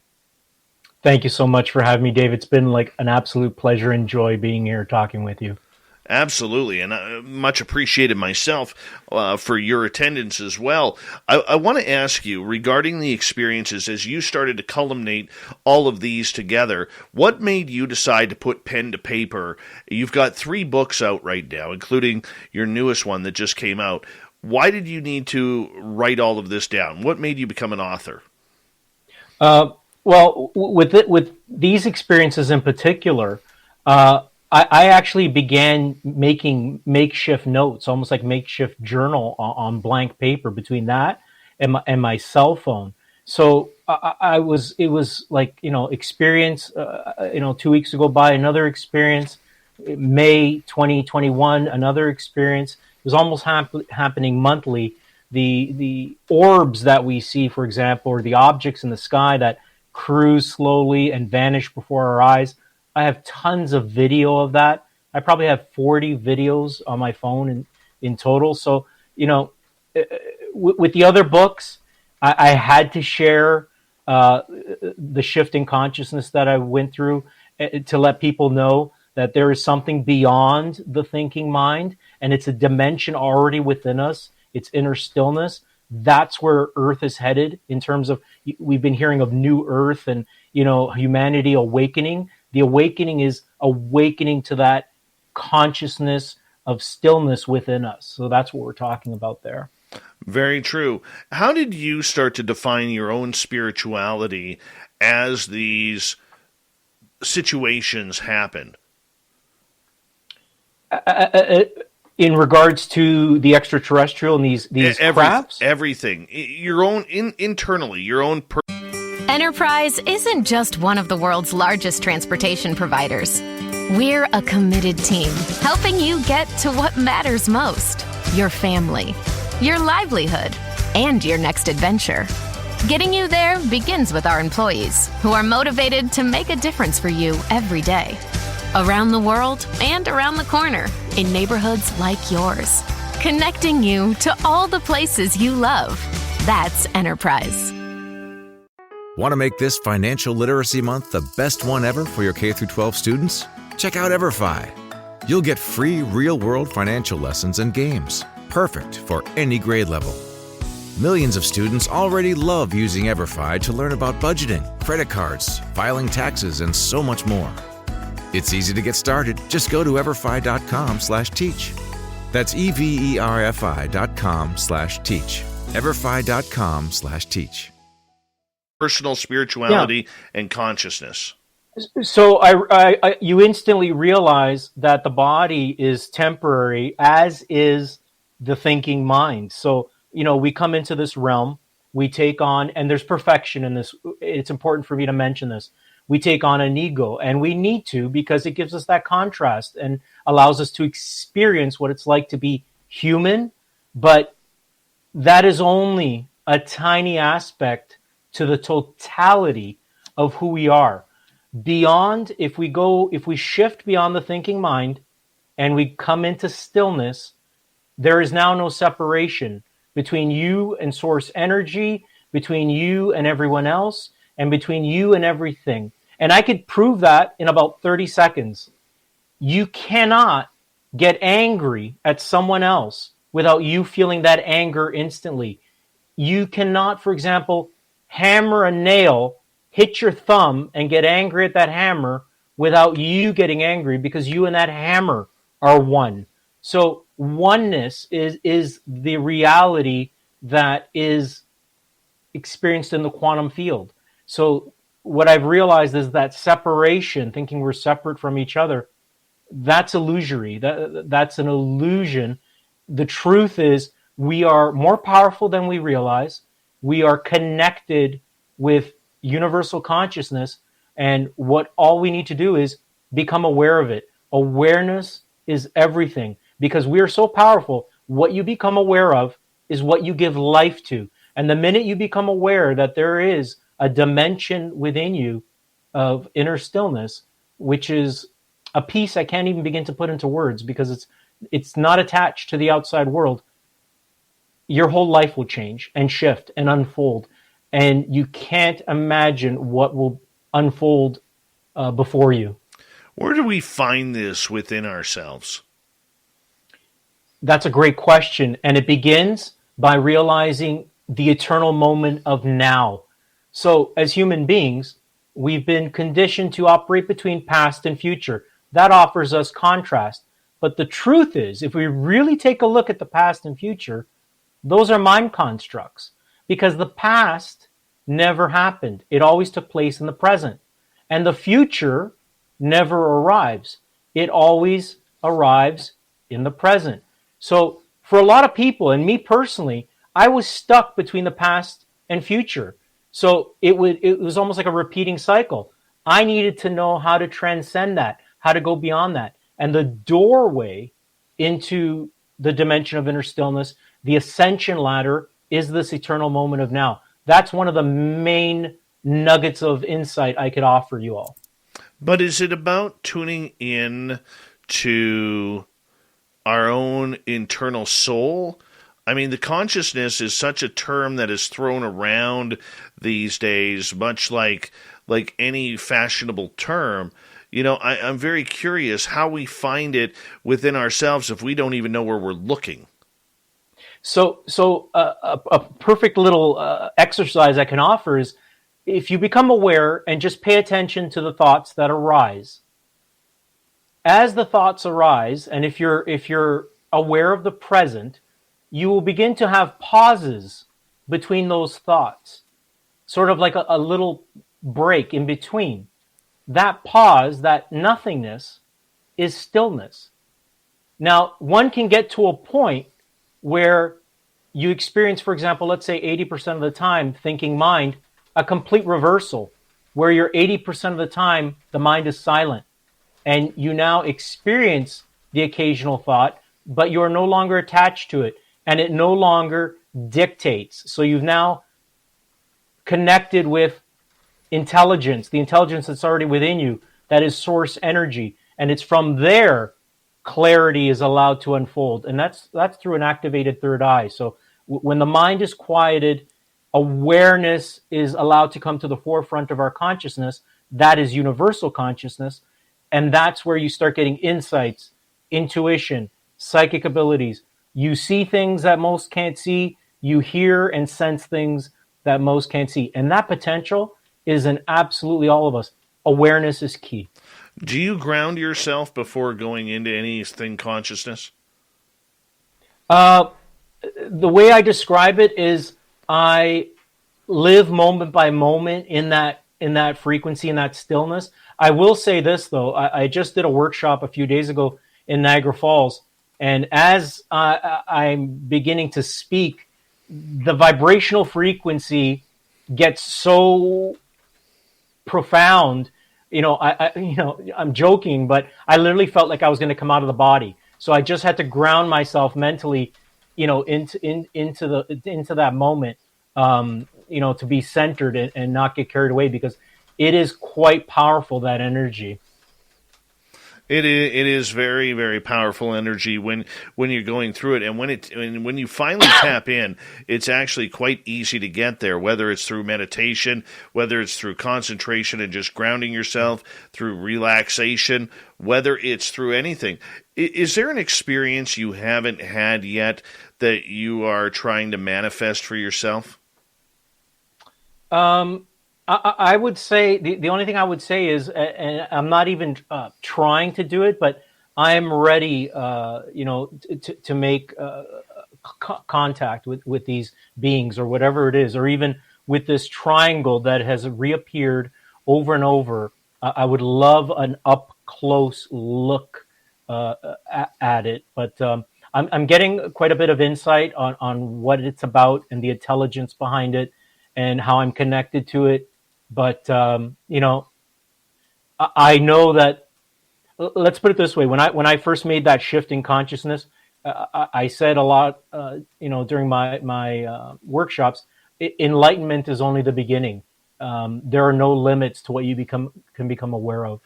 Thank you so much for having me, Dave. It's been like an absolute pleasure and joy being here talking with you. Absolutely, and much appreciated myself for your attendance as well. I want to ask you, regarding the experiences as you started to culminate all of these together, what made you decide to put pen to paper? You've got 3 books out right now, including your newest one that just came out. Why did you need to write all of this down? What made you become an author? Well, with these experiences in particular, I actually began making makeshift notes, almost like makeshift journal on blank paper between that and my cell phone. So it was like, experience, 2 weeks ago by another experience, May 2021, another experience. It was almost happening monthly. The orbs that we see, for example, or the objects in the sky that cruise slowly and vanish before our eyes. I have tons of video of that. I probably have 40 videos on my phone in total. So, with the other books, I had to share the shift in consciousness that I went through to let people know that there is something beyond the thinking mind, and it's a dimension already within us. It's inner stillness. That's where Earth is headed in terms of, we've been hearing of new Earth and, humanity awakening. The awakening is awakening to that consciousness of stillness within us. So that's what we're talking about there. Very true. How did you start to define your own spirituality as these situations happened? In regards to the extraterrestrial and these crafts? Everything. Your own, internally, your own... Enterprise isn't just one of the world's largest transportation providers. We're a committed team, helping you get to what matters most: your family, your livelihood, and your next adventure. Getting you there begins with our employees, who are motivated to make a difference for you every day. Around the world and around the corner, in neighborhoods like yours. Connecting you to all the places you love. That's Enterprise. Want to make this Financial Literacy Month the best one ever for your K-12 students? Check out EverFi. You'll get free real-world financial lessons and games, perfect for any grade level. Millions of students already love using EverFi to learn about budgeting, credit cards, filing taxes, and so much more. It's easy to get started. Just go to everfi.com/teach. That's everfi.com/teach. everfi.com/teach. Personal spirituality and consciousness. So you instantly realize that the body is temporary, as is the thinking mind. So, we come into this realm, we take on, and there's perfection in this. It's important for me to mention this. We take on an ego, and we need to, because it gives us that contrast and allows us to experience what it's like to be human. But that is only a tiny aspect to the totality of who we are. Beyond, if we shift beyond the thinking mind and we come into stillness, there is now no separation between you and source energy, between you and everyone else, and between you and everything. And I could prove that in about 30 seconds. You cannot get angry at someone else without you feeling that anger instantly. You cannot, for example, hammer a nail, hit your thumb, and get angry at that hammer without you getting angry, because you and that hammer are one. So oneness is the reality that is experienced in the quantum field. So what I've realized is that separation, thinking we're separate from each other, that's illusory. That's an illusion. The truth is we are more powerful than we realize. We are connected with universal consciousness, and all we need to do is become aware of it. Awareness is everything, because we are so powerful. What you become aware of is what you give life to. And the minute you become aware that there is a dimension within you of inner stillness, which is a piece I can't even begin to put into words because it's not attached to the outside world, your whole life will change and shift and unfold. And you can't imagine what will unfold before you. Where do we find this within ourselves? That's a great question. And it begins by realizing the eternal moment of now. So as human beings, we've been conditioned to operate between past and future. That offers us contrast. But the truth is, if we really take a look at the past and future, those are mind constructs, because the past never happened. It always took place in the present. And the future never arrives. It always arrives in the present. So for a lot of people, and me personally, I was stuck between the past and future. So it was almost like a repeating cycle. I needed to know how to transcend that, how to go beyond that. And the doorway into the dimension of inner stillness, the ascension ladder, is this eternal moment of now. That's one of the main nuggets of insight I could offer you all. But is it about tuning in to our own internal soul? I mean, the consciousness is such a term that is thrown around these days, much like any fashionable term. You know, I'm very curious how we find it within ourselves if we don't even know where we're looking. So a perfect little exercise I can offer is, if you become aware and just pay attention to the thoughts that arise. As the thoughts arise, and if you're aware of the present, you will begin to have pauses between those thoughts, sort of like a little break in between. That pause, that nothingness, is stillness. Now, one can get to a point where you experience, for example, let's say 80% of the time, thinking mind, a complete reversal, where you're 80% of the time, the mind is silent. And you now experience the occasional thought, but you are no longer attached to it, and it no longer dictates. So you've now connected with intelligence, the intelligence that's already within you, that is source energy. And it's from there clarity is allowed to unfold. And that's through an activated third eye. So when the mind is quieted, awareness is allowed to come to the forefront of our consciousness. That is universal consciousness. And that's where you start getting insights, intuition, psychic abilities. You see things that most can't see. You hear and sense things that most can't see. And that potential is in absolutely all of us. Awareness is key. Do you ground yourself before going into anything consciousness? The way I describe it is I live moment by moment in that frequency, in that stillness. I will say this, though. I just did a workshop a few days ago in Niagara Falls, and as I'm beginning to speak, the vibrational frequency gets so profound. I'm joking, but I literally felt like I was going to come out of the body. So I just had to ground myself mentally, into that moment, to be centered and not get carried away, because it is quite powerful, that energy. It is very, very powerful energy when you're going through it, and when you finally tap in, it's actually quite easy to get there. Whether it's through meditation, whether it's through concentration and just grounding yourself, through relaxation, whether it's through anything. Is there an experience you haven't had yet that you are trying to manifest for yourself? I would say the only thing I would say is, and I'm not even trying to do it, but I am ready, to make contact with these beings or whatever it is, or even with this triangle that has reappeared over and over. I would love an up close look at it, but I'm getting quite a bit of insight on what it's about and the intelligence behind it and how I'm connected to it. But, I know that, let's put it this way. When I first made that shift in consciousness, I said a lot, during my workshops. Enlightenment is only the beginning. There are no limits to what you can become aware of.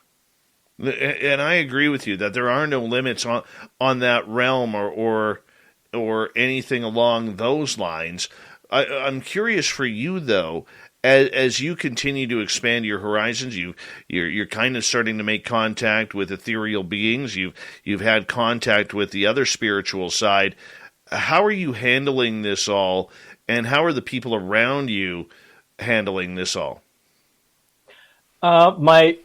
And I agree with you that there are no limits on that realm or anything along those lines. I'm curious for you though, as you continue to expand your horizons, you're kind of starting to make contact with ethereal beings. You've had contact with the other spiritual side. How are you handling this all, and how are the people around you handling this all? My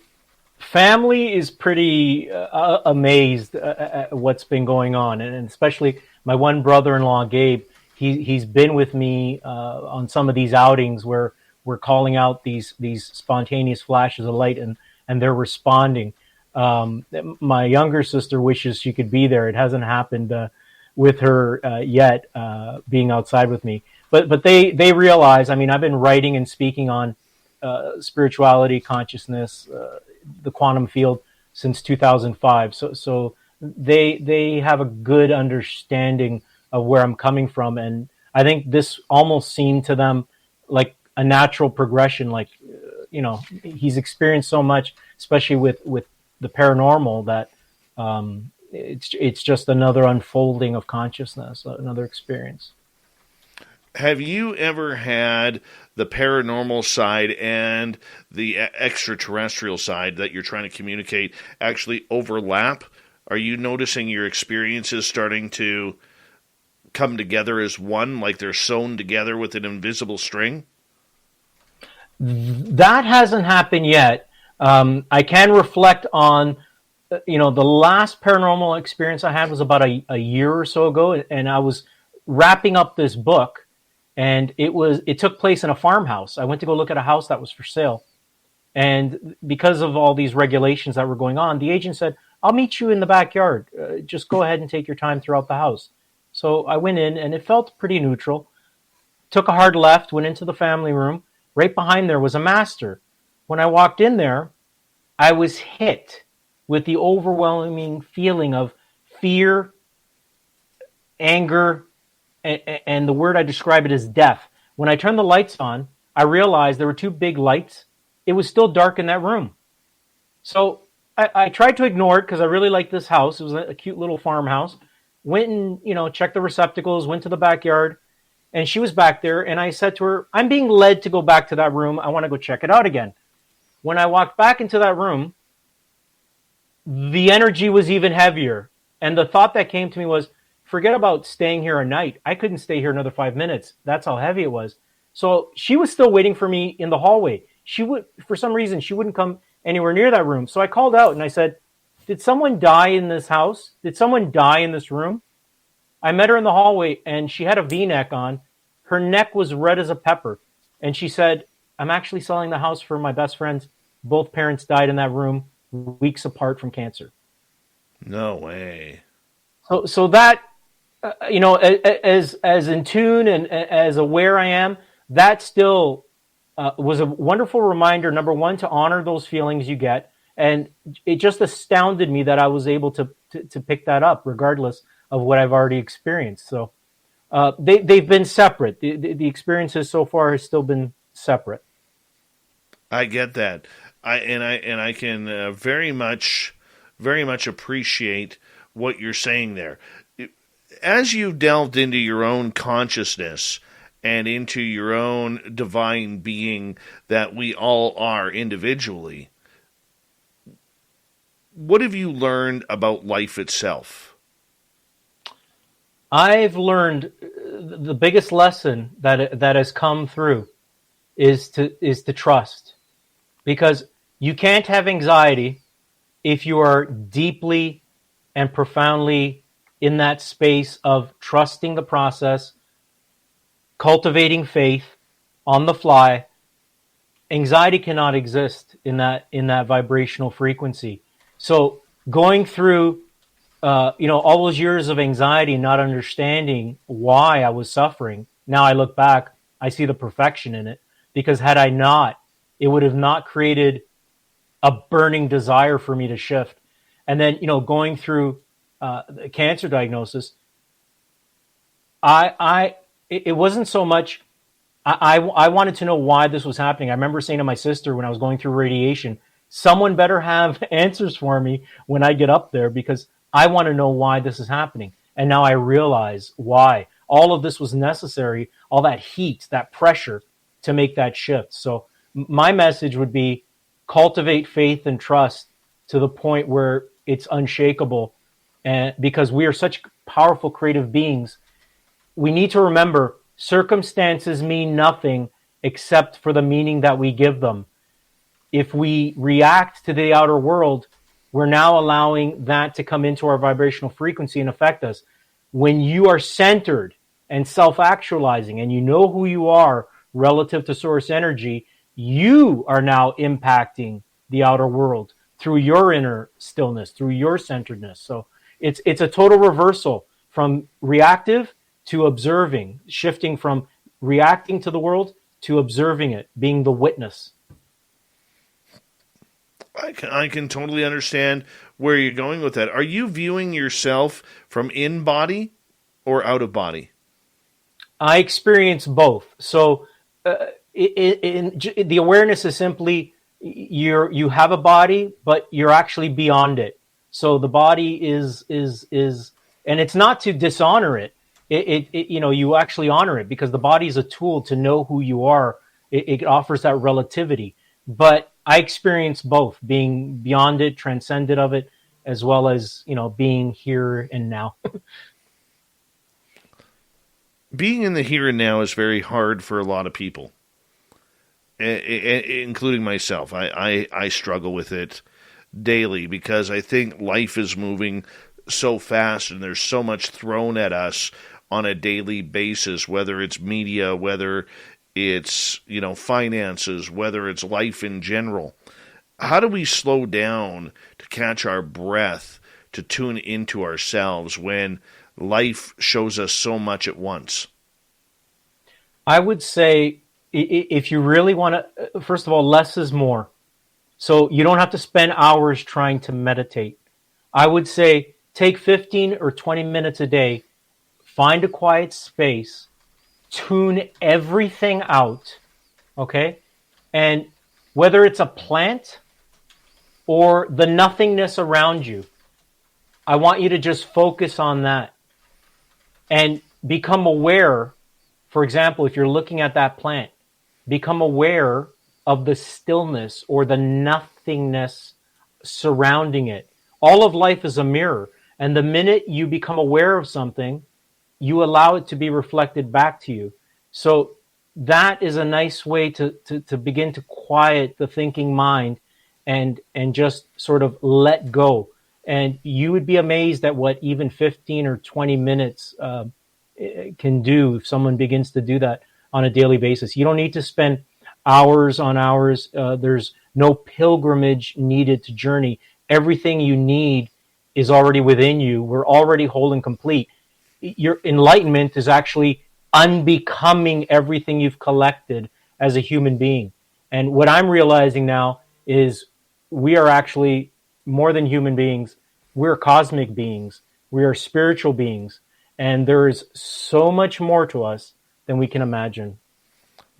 family is pretty amazed at what's been going on, and especially my one brother-in-law, Gabe. He's been with me on some of these outings where we're calling out these spontaneous flashes of light, and they're responding. My younger sister wishes she could be there. It hasn't happened with her yet, being outside with me. But they realize. I mean, I've been writing and speaking on spirituality, consciousness, the quantum field since 2005. So they have a good understanding of where I'm coming from, and I think this almost seemed to them like a natural progression. Like, he's experienced so much, especially with the paranormal, that it's just another unfolding of consciousness, another experience. Have you ever had the paranormal side and the extraterrestrial side that you're trying to communicate actually overlap? Are you noticing your experiences starting to come together as one, like they're sewn together with an invisible string? That hasn't happened yet. I can reflect on, the last paranormal experience I had was about a year or so ago, and I was wrapping up this book. And it took place in a farmhouse. I went to go look at a house that was for sale. And because of all these regulations that were going on, the agent said, "I'll meet you in the backyard. Just go ahead and take your time throughout the house." So I went in, and it felt pretty neutral. Took a hard left, went into the family room. Right behind there was a master. When I walked in there, I was hit with the overwhelming feeling of fear, anger, and the word I describe it as death. When I turned the lights on, I realized there were two big lights. It was still dark in that room. So I tried to ignore it because I really liked this house. It was a cute little farmhouse. Went and, checked the receptacles, went to the backyard, and she was back there. And I said to her, "I'm being led to go back to that room. I want to go check it out again." When I walked back into that room, the energy was even heavier. And the thought that came to me was, forget about staying here a night. I couldn't stay here another 5 minutes. That's how heavy it was. So she was still waiting for me in the hallway. For some reason, she wouldn't come anywhere near that room. So I called out and I said, "Did someone die in this house? Did someone die in this room?" I met her in the hallway, and she had a V-neck on. Her neck was red as a pepper. And she said, "I'm actually selling the house for my best friends. Both parents died in that room weeks apart from cancer." No way. So that, as in tune and as aware I am, that still was a wonderful reminder, number one, to honor those feelings you get. And it just astounded me that I was able to pick that up, regardless of what I've already experienced. So they've been separate. The experiences so far have still been separate. I get that. I can very much appreciate what you're saying there. As you've delved into your own consciousness and into your own divine being that we all are individually, what have you learned about life itself? I've learned the biggest lesson that has come through is to trust, because you can't have anxiety if you are deeply and profoundly in that space of trusting the process, cultivating faith on the fly. Anxiety cannot exist in that vibrational frequency. So going through, all those years of anxiety, not understanding why I was suffering. Now I look back, I see the perfection in it, because had I not, it would have not created a burning desire for me to shift. And then, going through the cancer diagnosis, It wasn't so much. I wanted to know why this was happening. I remember saying to my sister when I was going through radiation, someone better have answers for me when I get up there, because I want to know why this is happening. And now I realize why. All of this was necessary, all that heat, that pressure to make that shift. So my message would be cultivate faith and trust to the point where it's unshakable. And because we are such powerful creative beings, we need to remember circumstances mean nothing except for the meaning that we give them. If we react to the outer world, we're now allowing that to come into our vibrational frequency and affect us. When you are centered and self-actualizing and you know who you are relative to source energy, you are now impacting the outer world through your inner stillness, through your centeredness. So it's a total reversal from reactive to observing, shifting from reacting to the world to observing it, being the witness. I can totally understand where you're going with that. Are you viewing yourself from in body or out of body? I experience both. So the awareness is simply you have a body, but you're actually beyond it. So the body is, and it's not to dishonor it. You actually honor it because the body is a tool to know who you are. It offers that relativity. But I experience both, being beyond it, transcended of it, as well as, being here and now. Being in the here and now is very hard for a lot of people, including myself. I struggle with it daily because I think life is moving so fast and there's so much thrown at us on a daily basis, whether it's media, whether it's, finances, whether it's life in general. How do we slow down to catch our breath, to tune into ourselves when life shows us so much at once? I would say if you really want to, first of all, less is more. So you don't have to spend hours trying to meditate. I would say take 15 or 20 minutes a day, find a quiet space, tune everything out, okay? And whether it's a plant or the nothingness around you, I want you to just focus on that and become aware. For example, if you're looking at that plant, become aware of the stillness or the nothingness surrounding it. All of life is a mirror. And the minute you become aware of something, you allow it to be reflected back to you. So that is a nice way to begin to quiet the thinking mind and just sort of let go. And you would be amazed at what even 15 or 20 minutes can do if someone begins to do that on a daily basis. You don't need to spend hours on hours. There's no pilgrimage needed to journey. Everything you need is already within you. We're already whole and complete. Your enlightenment is actually unbecoming everything you've collected as a human being. And what I'm realizing now is we are actually more than human beings. We're cosmic beings. We are spiritual beings. And there is so much more to us than we can imagine.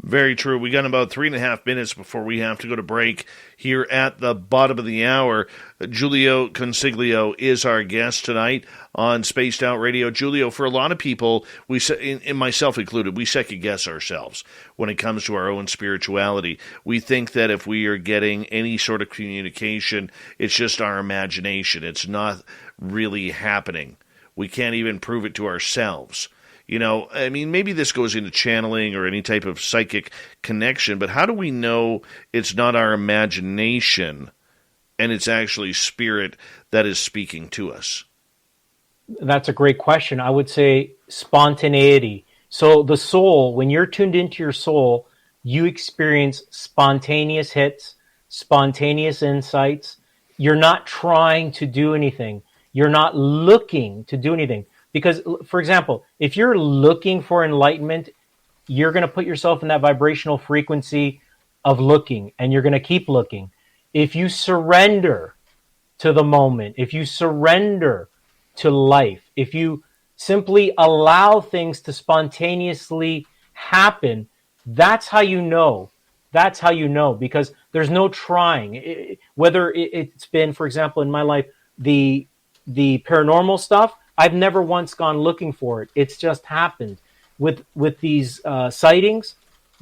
Very true. We got about 3.5 minutes before we have to go to break here at the bottom of the hour. Jiulio Consiglio is our guest tonight on Spaced Out Radio. Jiulio, for a lot of people, and myself included, we second guess ourselves when it comes to our own spirituality. We think that if we are getting any sort of communication, it's just our imagination. It's not really happening. We can't even prove it to ourselves. Maybe this goes into channeling or any type of psychic connection, but how do we know it's not our imagination and it's actually spirit that is speaking to us? That's a great question. I would say spontaneity. So the soul, when you're tuned into your soul, you experience spontaneous hits, spontaneous insights. You're not trying to do anything. You're not looking to do anything. Because, for example, if you're looking for enlightenment, you're going to put yourself in that vibrational frequency of looking, and you're going to keep looking. If you surrender to the moment, if you surrender to life, if you simply allow things to spontaneously happen, that's how you know. That's how you know, because there's no trying. Whether it's been, for example, in my life, the paranormal stuff, I've never once gone looking for it. It's just happened. With these sightings,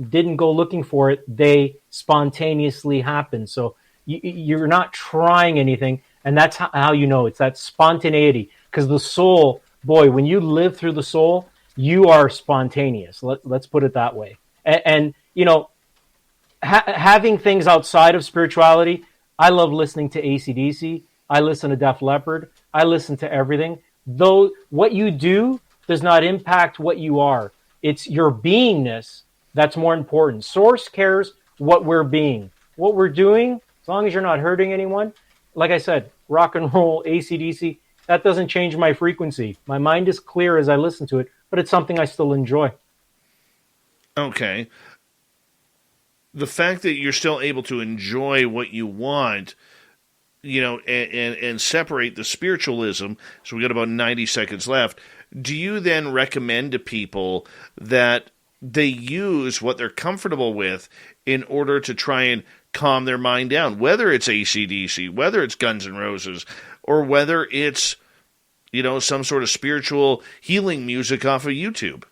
didn't go looking for it. They spontaneously happen. So you're not trying anything, and that's how you know. It's that spontaneity, because the soul, boy, when you live through the soul, you are spontaneous. Let's put it that way. And you know, having things outside of spirituality, I love listening to AC/DC. I listen to Def Leppard. I listen to everything. Though what you do does not impact what you are. It's your beingness that's more important. Source cares what we're being. What we're doing, as long as you're not hurting anyone, like I said, rock and roll, AC/DC, that doesn't change my frequency. My mind is clear as I listen to it, but it's something I still enjoy. Okay. The fact that you're still able to enjoy what you want, you know, and separate the spiritualism, so we got about 90 seconds left, do you then recommend to people that they use what they're comfortable with in order to try and calm their mind down, whether it's AC/DC, whether it's Guns N' Roses, or whether it's, you know, some sort of spiritual healing music off of YouTube?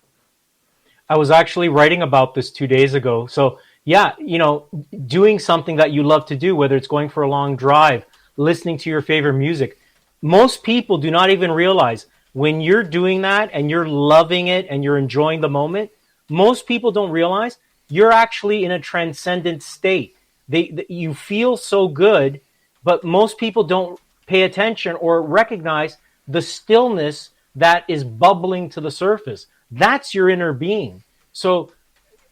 I was actually writing about this 2 days ago. So, yeah, you know, doing something that you love to do, whether it's going for a long drive, listening to your favorite music. Most people do not even realize when you're doing that and you're loving it and you're enjoying the moment, most people don't realize you're actually in a transcendent state. You feel so good, but most people don't pay attention or recognize the stillness that is bubbling to the surface. That's your inner being. So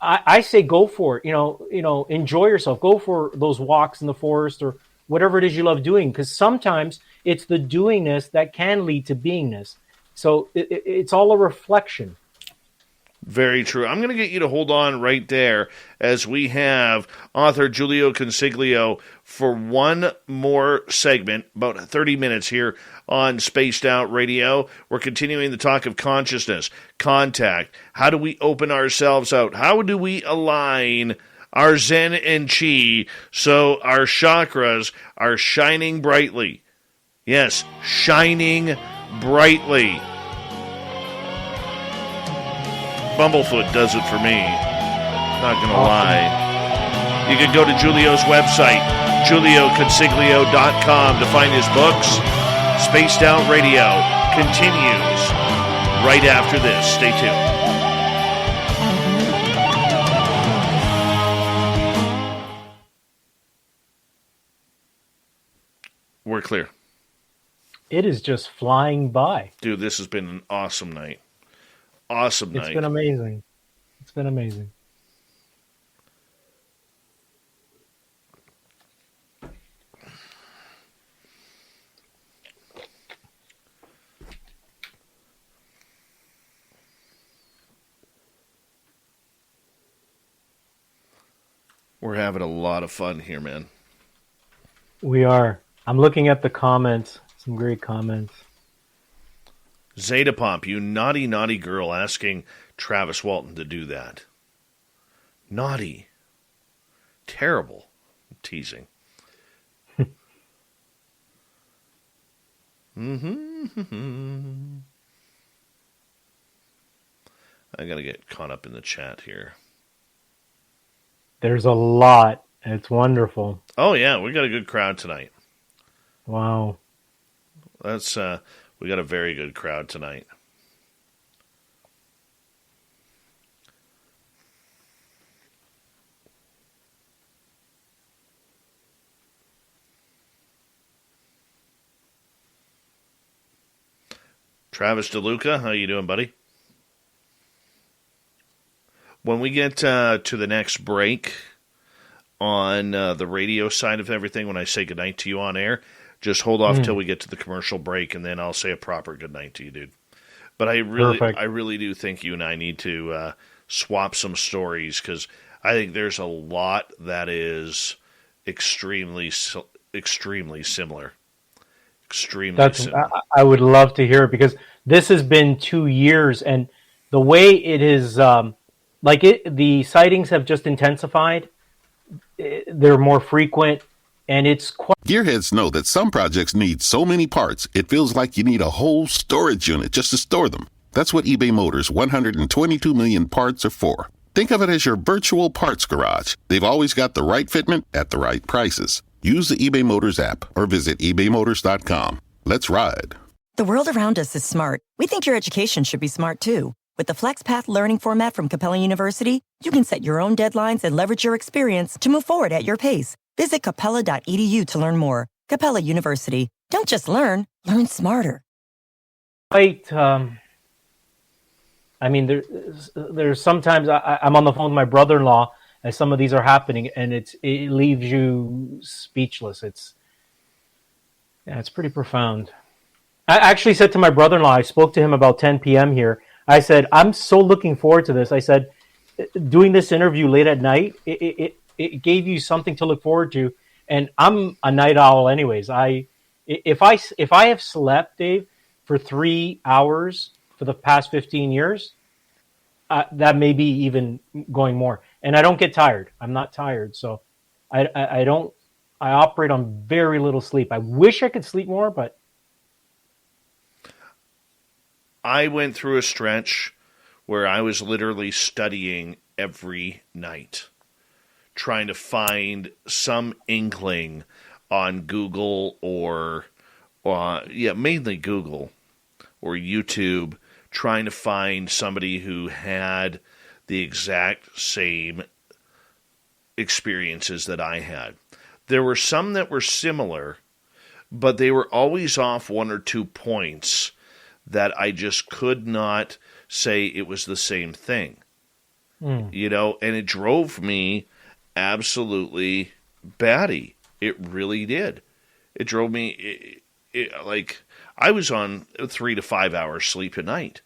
I say go for it. You know, enjoy yourself. Go for those walks in the forest or whatever it is you love doing, because sometimes it's the doingness that can lead to beingness. So it's all a reflection. Very true. I'm going to get you to hold on right there as we have author Jiulio Consiglio for one more segment, about 30 minutes here on Spaced Out Radio. We're continuing the talk of consciousness, contact. How do we open ourselves out? How do we align our Zen and Chi so our chakras are shining brightly? Yes, shining brightly. Bumblefoot does it for me. Not going to lie. You can go to Jiulio's website, JiulioConsiglio.com, to find his books. Spaced Out Radio continues right after this. Stay tuned. We're clear. It is just flying by. Dude, this has been an awesome night. Awesome night. It's been amazing. It's been amazing. We're having a lot of fun here, man. We are. I'm looking at the comments. Some great comments. Zeta Pomp, you naughty, naughty girl, asking Travis Walton to do that. Naughty. Terrible. I'm teasing. I gotta get caught up in the chat here. There's a lot. It's wonderful. Oh, yeah, we got a good crowd tonight. Wow. That's, we got a very good crowd tonight. Travis DeLuca, how you doing, buddy? When we get to the next break on the radio side of everything, when I say goodnight to you on air, just hold off till we get to the commercial break, and then I'll say a proper goodnight to you, dude. But I really do think you and I need to swap some stories, because I think there's a lot that is extremely similar. Extremely similar. I would love to hear it, because this has been 2 years, and the way it is, the sightings have just intensified. They're more frequent, and it's quite. Gearheads know that some projects need so many parts, it feels like you need a whole storage unit just to store them. That's what eBay Motors' 122 million parts are for. Think of it as your virtual parts garage. They've always got the right fitment at the right prices. Use the eBay Motors app or visit ebaymotors.com. Let's ride. The world around us is smart. We think your education should be smart too. With the FlexPath learning format from Capella University, you can set your own deadlines and leverage your experience to move forward at your pace. Visit capella.edu to learn more. Capella University. Don't just learn smarter. There's sometimes I'm on the phone with my brother-in-law as some of these are happening, and it leaves you speechless. It's pretty profound. I actually said to my brother-in-law, I spoke to him about 10 p.m. here. I said, I'm so looking forward to this. I said, doing this interview late at night, it gave you something to look forward to. And I'm a night owl anyways. If I have slept, Dave, for 3 hours for the past 15 years, that may be even going more. And I don't get tired. I'm not tired. So I operate on very little sleep. I wish I could sleep more, but. I went through a stretch where I was literally studying every night, trying to find some inkling on Google or mainly Google or YouTube, trying to find somebody who had the exact same experiences that I had. There were some that were similar, but they were always off 1 or 2 points that I just could not say it was the same thing. And it drove me absolutely batty. It really did. It drove me, like, I was on 3 to 5 hours sleep a night.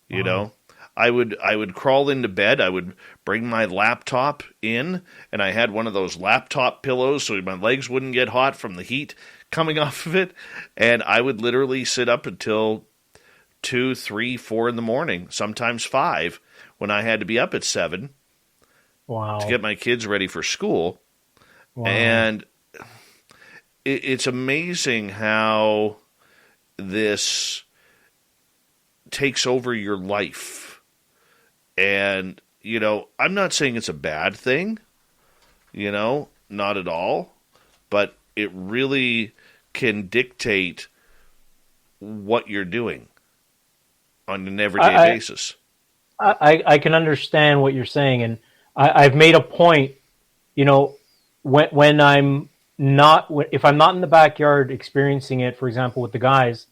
You know, I would crawl into bed. I would bring my laptop in, and I had one of those laptop pillows so my legs wouldn't get hot from the heat coming off of it. And I would literally sit up until 2, 3, 4 in the morning, sometimes 5, when I had to be up at 7 to get my kids ready for school. Wow. And it's amazing how this takes over your life. And, I'm not saying it's a bad thing, not at all, but it really can dictate what you're doing on an everyday basis. I can understand what you're saying, and I've made a point, when I'm not, if I'm not in the backyard experiencing it, for example, with the guys,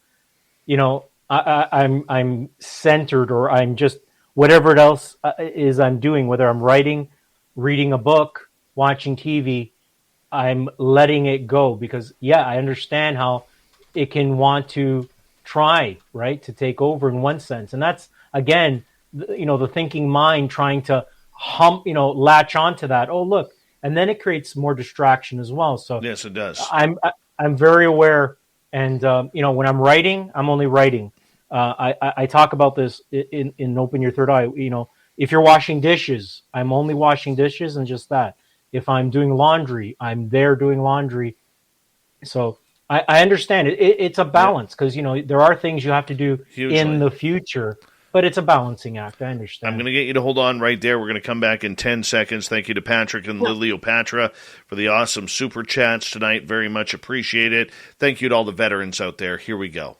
I'm centered, or I'm just whatever else is I'm doing, whether I'm writing, reading a book, watching TV, I'm letting it go because, I understand how it can want to try, right, to take over in one sense. And that's, again, the thinking mind trying to latch onto that. Oh, look. And then it creates more distraction as well. So yes, it does. I'm very aware. And, when I'm writing, I'm only writing. I talk about this in Open Your Third Eye. If you're washing dishes, I'm only washing dishes and just that. If I'm doing laundry, I'm there doing laundry. So I understand it. It's a balance because, there are things you have to do in the future, but it's a balancing act. I understand. I'm going to get you to hold on right there. We're going to come back in 10 seconds. Thank you to Patrick and Liliopatra for the awesome super chats tonight. Very much appreciate it. Thank you to all the veterans out there. Here we go.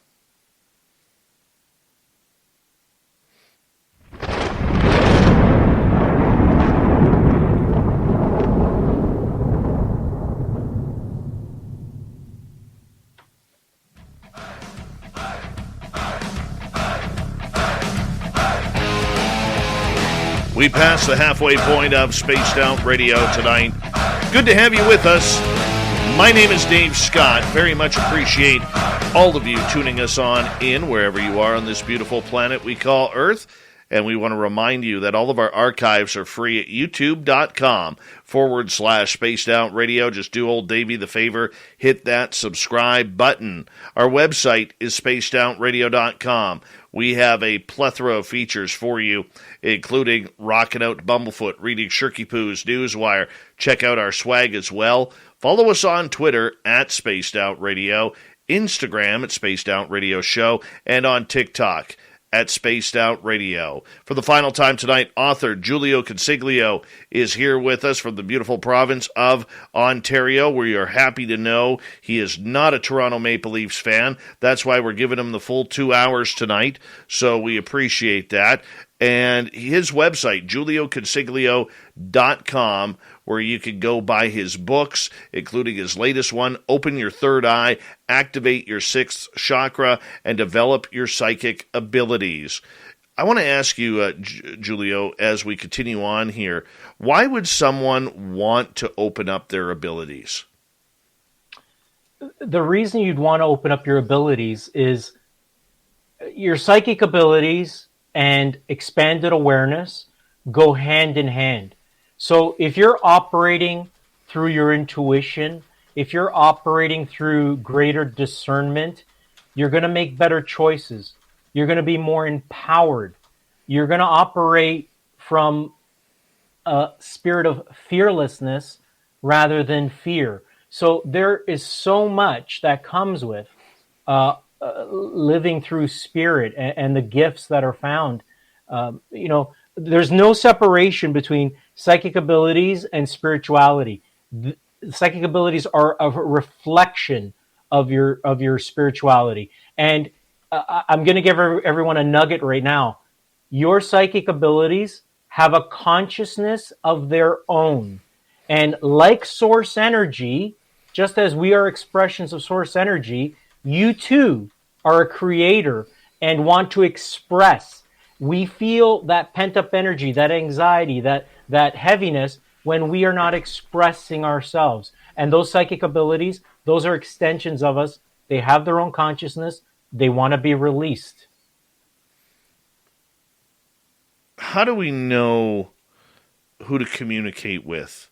We passed the halfway point of Spaced Out Radio tonight. Good to have you with us. My name is Dave Scott. Very much appreciate all of you tuning us on in wherever you are on this beautiful planet we call Earth. And we want to remind you that all of our archives are free at youtube.com/Spaced Out Radio. Just do old Davey the favor, hit that subscribe button. Our website is spacedoutradio.com. We have a plethora of features for you, including Rockin' Out Bumblefoot, reading Shirky Poo's Newswire. Check out our swag as well. Follow us on Twitter at Spaced Out Radio, Instagram at Spaced Out Radio Show, and on TikTok at Spaced Out Radio. For the final time tonight, author Jiulio Consiglio is here with us from the beautiful province of Ontario. We are happy to know he is not a Toronto Maple Leafs fan. That's why we're giving him the full 2 hours tonight, so we appreciate that. And his website, JiulioConsiglio.com, where you can go buy his books, including his latest one, Open Your Third Eye, Activate Your Sixth Chakra, and Develop Your Psychic Abilities. I want to ask you, Jiulio, as we continue on here, why would someone want to open up their abilities? The reason you'd want to open up your abilities is your psychic abilities and expanded awareness go hand in hand. So if you're operating through your intuition, if you're operating through greater discernment, you're going to make better choices. You're going to be more empowered. You're going to operate from a spirit of fearlessness rather than fear. So there is so much that comes with living through spirit and the gifts that are found. There's no separation between psychic abilities and spirituality. The psychic abilities are a reflection of your spirituality. And I'm going to give everyone a nugget right now. Your psychic abilities have a consciousness of their own. And like source energy, just as we are expressions of source energy, you too are a creator and want to express. We feel that pent-up energy, that anxiety, that heaviness when we are not expressing ourselves. And those psychic abilities, those are extensions of us. They have their own consciousness. They want to be released. How do we know who to communicate with?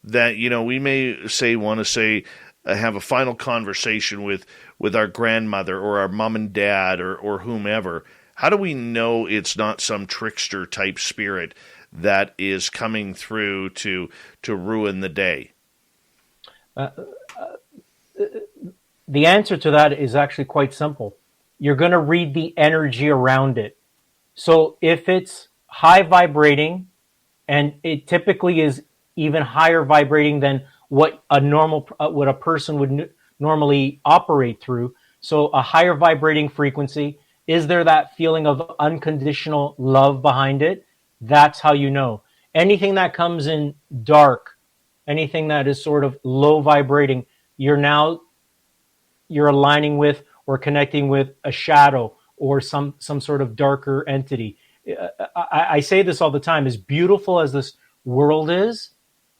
That, we may want to have a final conversation with our grandmother or our mom and dad or whomever. How do we know it's not some trickster type spirit that is coming through to ruin the day? The answer to that is actually quite simple. You're going to read the energy around it. So if it's high vibrating, and it typically is even higher vibrating than what a person would normally operate through. So a higher vibrating frequency. Is there that feeling of unconditional love behind it? That's how you know. Anything that comes in dark, anything that is sort of low vibrating, you're aligning with or connecting with a shadow or some sort of darker entity. I say this all the time. As beautiful as this world is,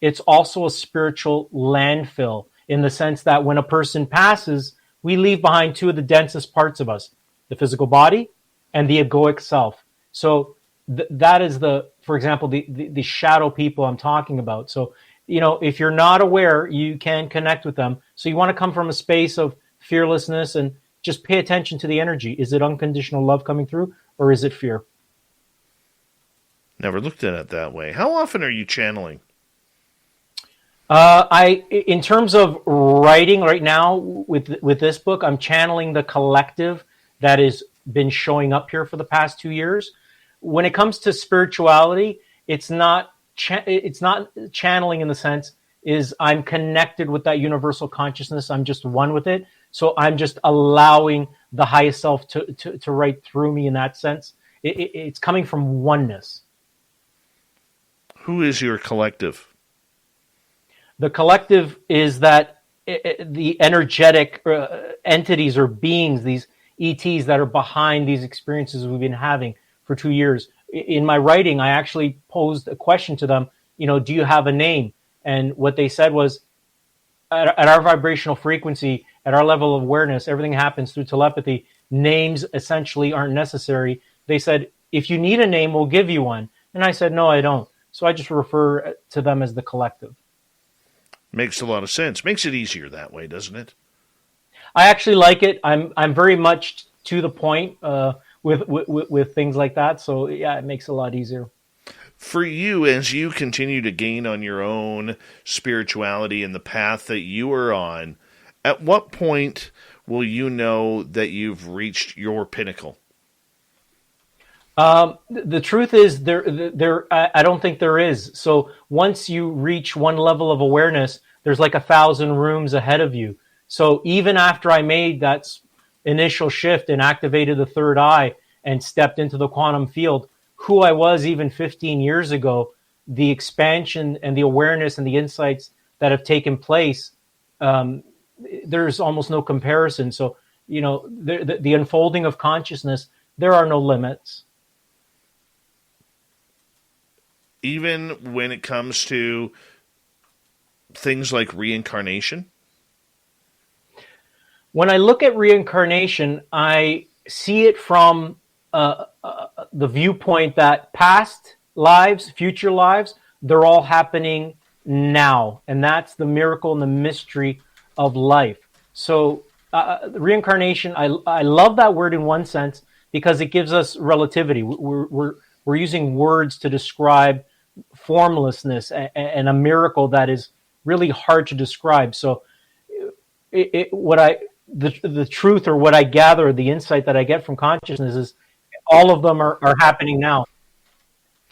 it's also a spiritual landfill in the sense that when a person passes, we leave behind two of the densest parts of us, the physical body and the egoic self. So that is for example, the shadow people I'm talking about. So, if you're not aware, you can connect with them. So you want to come from a space of fearlessness and just pay attention to the energy. Is it unconditional love coming through or is it fear? Never looked at it that way. How often are you channeling? In terms of writing right now with this book, I'm channeling the collective that has been showing up here for the past 2 years. When it comes to spirituality, it's not channeling in the sense is I'm connected with that universal consciousness. I'm just one with it. So I'm just allowing the highest self to write through me in that sense. It's coming from oneness. Who is your collective? The collective is that the energetic entities or beings, these ETs that are behind these experiences we've been having for 2 years. In my writing, I actually posed a question to them, do you have a name? And what they said was, at our vibrational frequency, at our level of awareness, everything happens through telepathy. Names essentially aren't necessary. They said, if you need a name, we'll give you one. And I said, no, I don't. So I just refer to them as the collective. Makes a lot of sense. Makes it easier that way, doesn't it? I actually like it. I'm very much to the point with things like that. So yeah, it makes it a lot easier. For you, as you continue to gain on your own spirituality and the path that you are on, at what point will you know that you've reached your pinnacle? The truth is, I don't think there is. So once you reach one level of awareness, there's like 1,000 rooms ahead of you. So even after I made that initial shift and activated the third eye and stepped into the quantum field, who I was even 15 years ago, the expansion and the awareness and the insights that have taken place, there's almost no comparison. So, the unfolding of consciousness, there are no limits. Even when it comes to things like reincarnation? When I look at reincarnation, I see it from the viewpoint that past lives, future lives, they're all happening now. And that's the miracle and the mystery of life. So reincarnation, I love that word in one sense because it gives us relativity. We're using words to describe formlessness and a miracle that is really hard to describe. So the truth, or what I gather, the insight that I get from consciousness is all of them are happening now.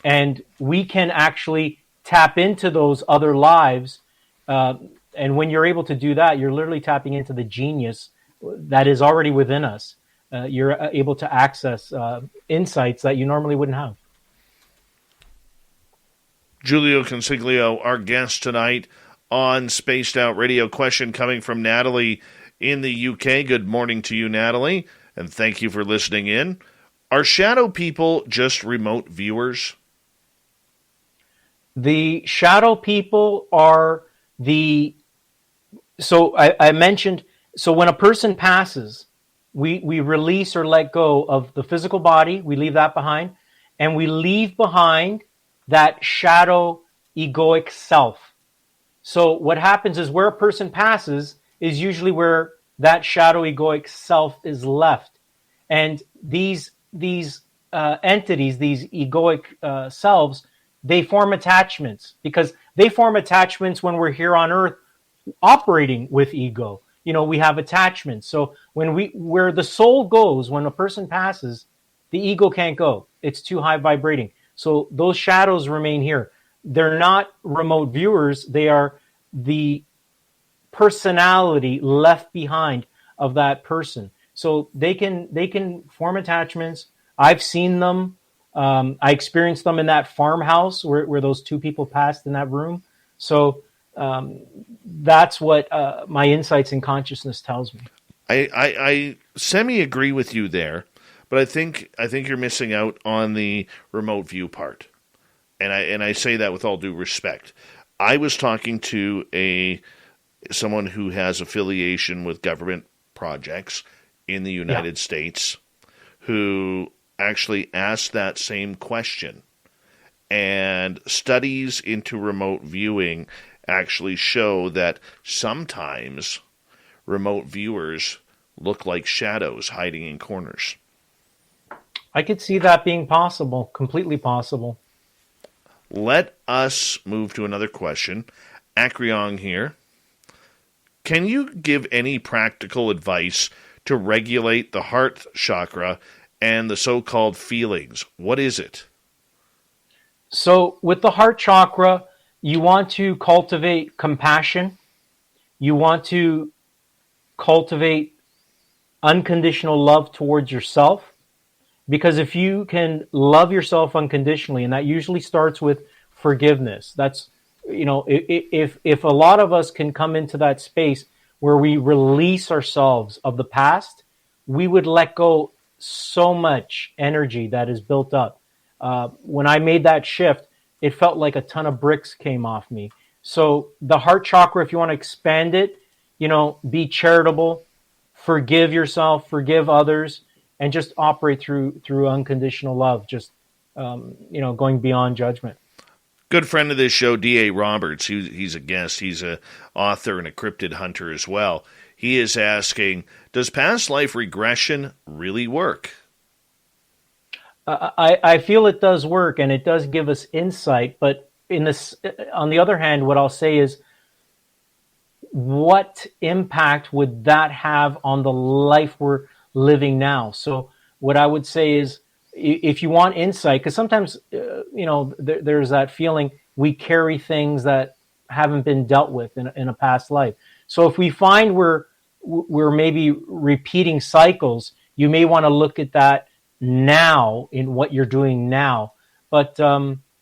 And we can actually tap into those other lives. And when you're able to do that, you're literally tapping into the genius that is already within us. You're able to access insights that you normally wouldn't have. Jiulio Consiglio, our guest tonight on Spaced Out Radio. Question coming from Natalie in the UK. Good morning to you, Natalie, and thank you for listening in. Are shadow people just remote viewers? The shadow people are so I mentioned, so when a person passes, we release or let go of the physical body, we leave that behind, and we leave behind that shadow egoic self. So what happens is where a person passes is usually where that shadow egoic self is left. And these entities, these egoic selves, they form attachments because they form attachments when we're here on Earth operating with ego. We have attachments. So where the soul goes, when a person passes, the ego can't go. It's too high vibrating. So those shadows remain here. They're not remote viewers. They are the personality left behind of that person. So they can form attachments. I've seen them. I experienced them in that farmhouse where those two people passed in that room. So that's what my insights in consciousness tells me. I semi-agree with you there, but I think you're missing out on the remote view part. And I say that with all due respect. I was talking to someone who has affiliation with government projects in the United States who actually asked that same question. And studies into remote viewing actually show that sometimes remote viewers look like shadows hiding in corners. I could see that being possible, completely possible. Let us move to another question. Akryong here. Can you give any practical advice to regulate the heart chakra and the so-called feelings? What is it? So with the heart chakra, you want to cultivate compassion. You want to cultivate unconditional love towards yourself. Because if you can love yourself unconditionally, and that usually starts with forgiveness, that's, if a lot of us can come into that space where we release ourselves of the past, we would let go so much energy that is built up. When I made that shift, it felt like a ton of bricks came off me. So the heart chakra, if you want to expand it, be charitable, forgive yourself, forgive others, and just operate through unconditional love, just going beyond judgment. Good friend of this show, D.A. Roberts. He's a guest. He's a author and a cryptid hunter as well. He is asking, does past life regression really work? I feel it does work, and it does give us insight. But on the other hand, what I'll say is, what impact would that have on the life we're living now? So what I would say is, if you want insight, because sometimes, there's that feeling we carry things that haven't been dealt with in a past life. So if we find we're maybe repeating cycles, you may want to look at that now in what you're doing now. But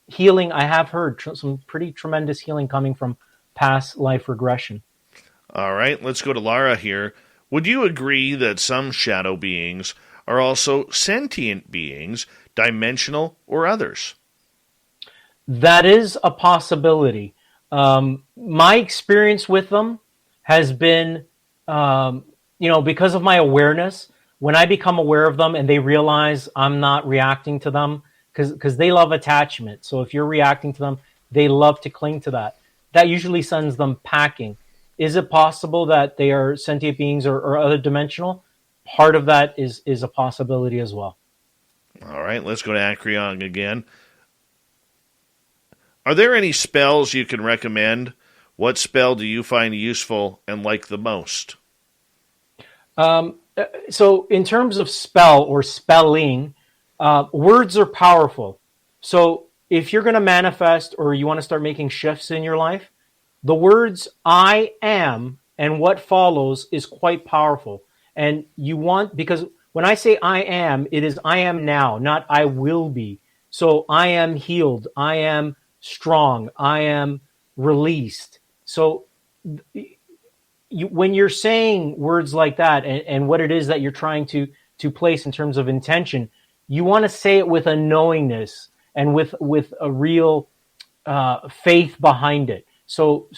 healing, I have heard some pretty tremendous healing coming from past life regression. All right, let's go to Lara here. Would you agree that some shadow beings are also sentient beings, dimensional or others? That is a possibility. My experience with them has been, because of my awareness, when I become aware of them and they realize I'm not reacting to them, because they love attachment. So if you're reacting to them, they love to cling to that. That usually sends them packing. Is it possible that they are sentient beings or other dimensional? Part of that is a possibility as well. All right, let's go to Acreon again. Are there any spells you can recommend? What spell do you find useful and like the most? So in terms of spell or spelling, words are powerful. So if you're going to manifest or you want to start making shifts in your life, the words I am and what follows is quite powerful. And because when I say I am, it is I am now, not I will be. So I am healed. I am strong. I am released. So when you're saying words like that and what it is that you're trying to place in terms of intention, you want to say it with a knowingness and with a real faith behind it. So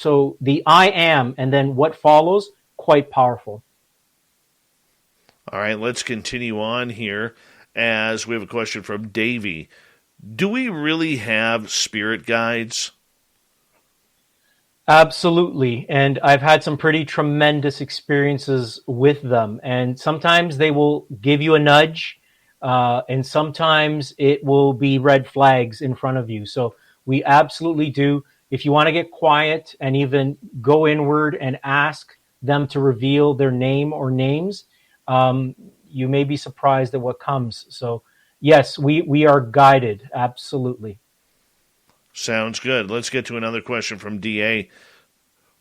the I am and then what follows, quite powerful. All right, let's continue on here as we have a question from Davey. Do we really have spirit guides? Absolutely. And I've had some pretty tremendous experiences with them. And sometimes they will give you a nudge, and sometimes it will be red flags in front of you. So we absolutely do. If you want to get quiet and even go inward and ask them to reveal their name or names, you may be surprised at what comes. So, yes, we are guided. Absolutely. Sounds good. Let's get to another question from DA.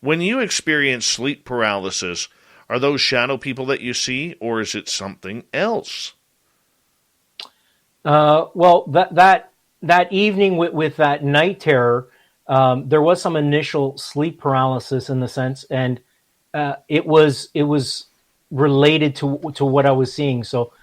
When you experience sleep paralysis, are those shadow people that you see, or is it something else? Well, that evening with that night terror, there was some initial sleep paralysis in the sense, and it was related to what I was seeing. So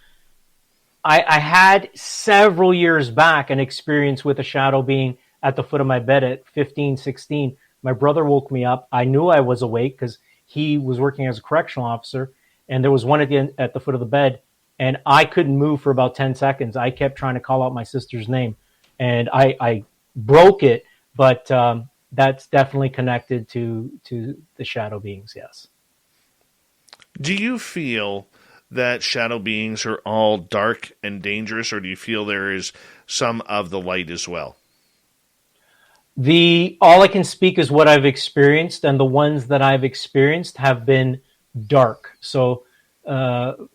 I had several years back an experience with a shadow being at the foot of my bed at 15, 16. My brother woke me up. I knew I was awake because he was working as a correctional officer, and there was one at the foot of the bed, and I couldn't move for about 10 seconds. I kept trying to call out my sister's name, and I broke it, but that's definitely connected to the shadow beings, yes. Do you feel that shadow beings are all dark and dangerous, or do you feel there is some of the light as well? All I can speak is what I've experienced, and the ones that I've experienced have been dark. So, one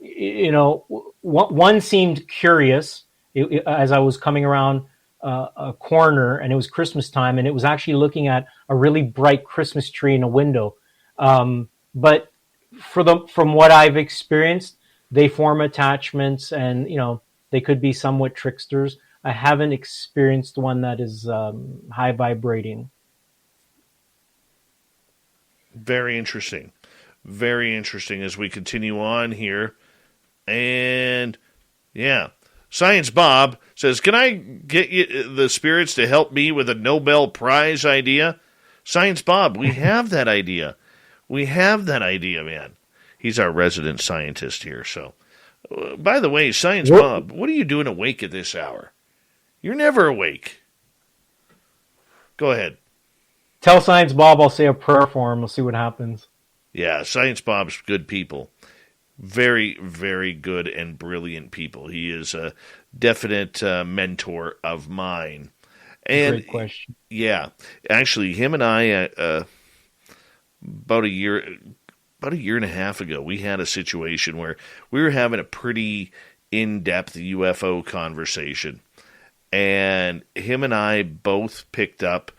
seemed curious as I was coming around a corner, and it was Christmas time, and it was actually looking at a really bright Christmas tree in a window. But from what I've experienced, they form attachments, and they could be somewhat tricksters. I haven't experienced one that is high vibrating. Very interesting. Very interesting as we continue on here. And, yeah. Science Bob says, can I get the spirits to help me with a Nobel Prize idea? Science Bob, we have that idea. We have that idea, man. He's our resident scientist here, so By the way, Science Bob, what are you doing awake at this hour? You're never awake. Go ahead. Tell Science Bob I'll say a prayer for him. We'll see what happens. Yeah, Science Bob's good people. Very, very good and brilliant people. He is a definite mentor of mine. And great question. Yeah, actually, him and I, about a year and a half ago, we had a situation where we were having a pretty in-depth UFO conversation, and him and I both picked up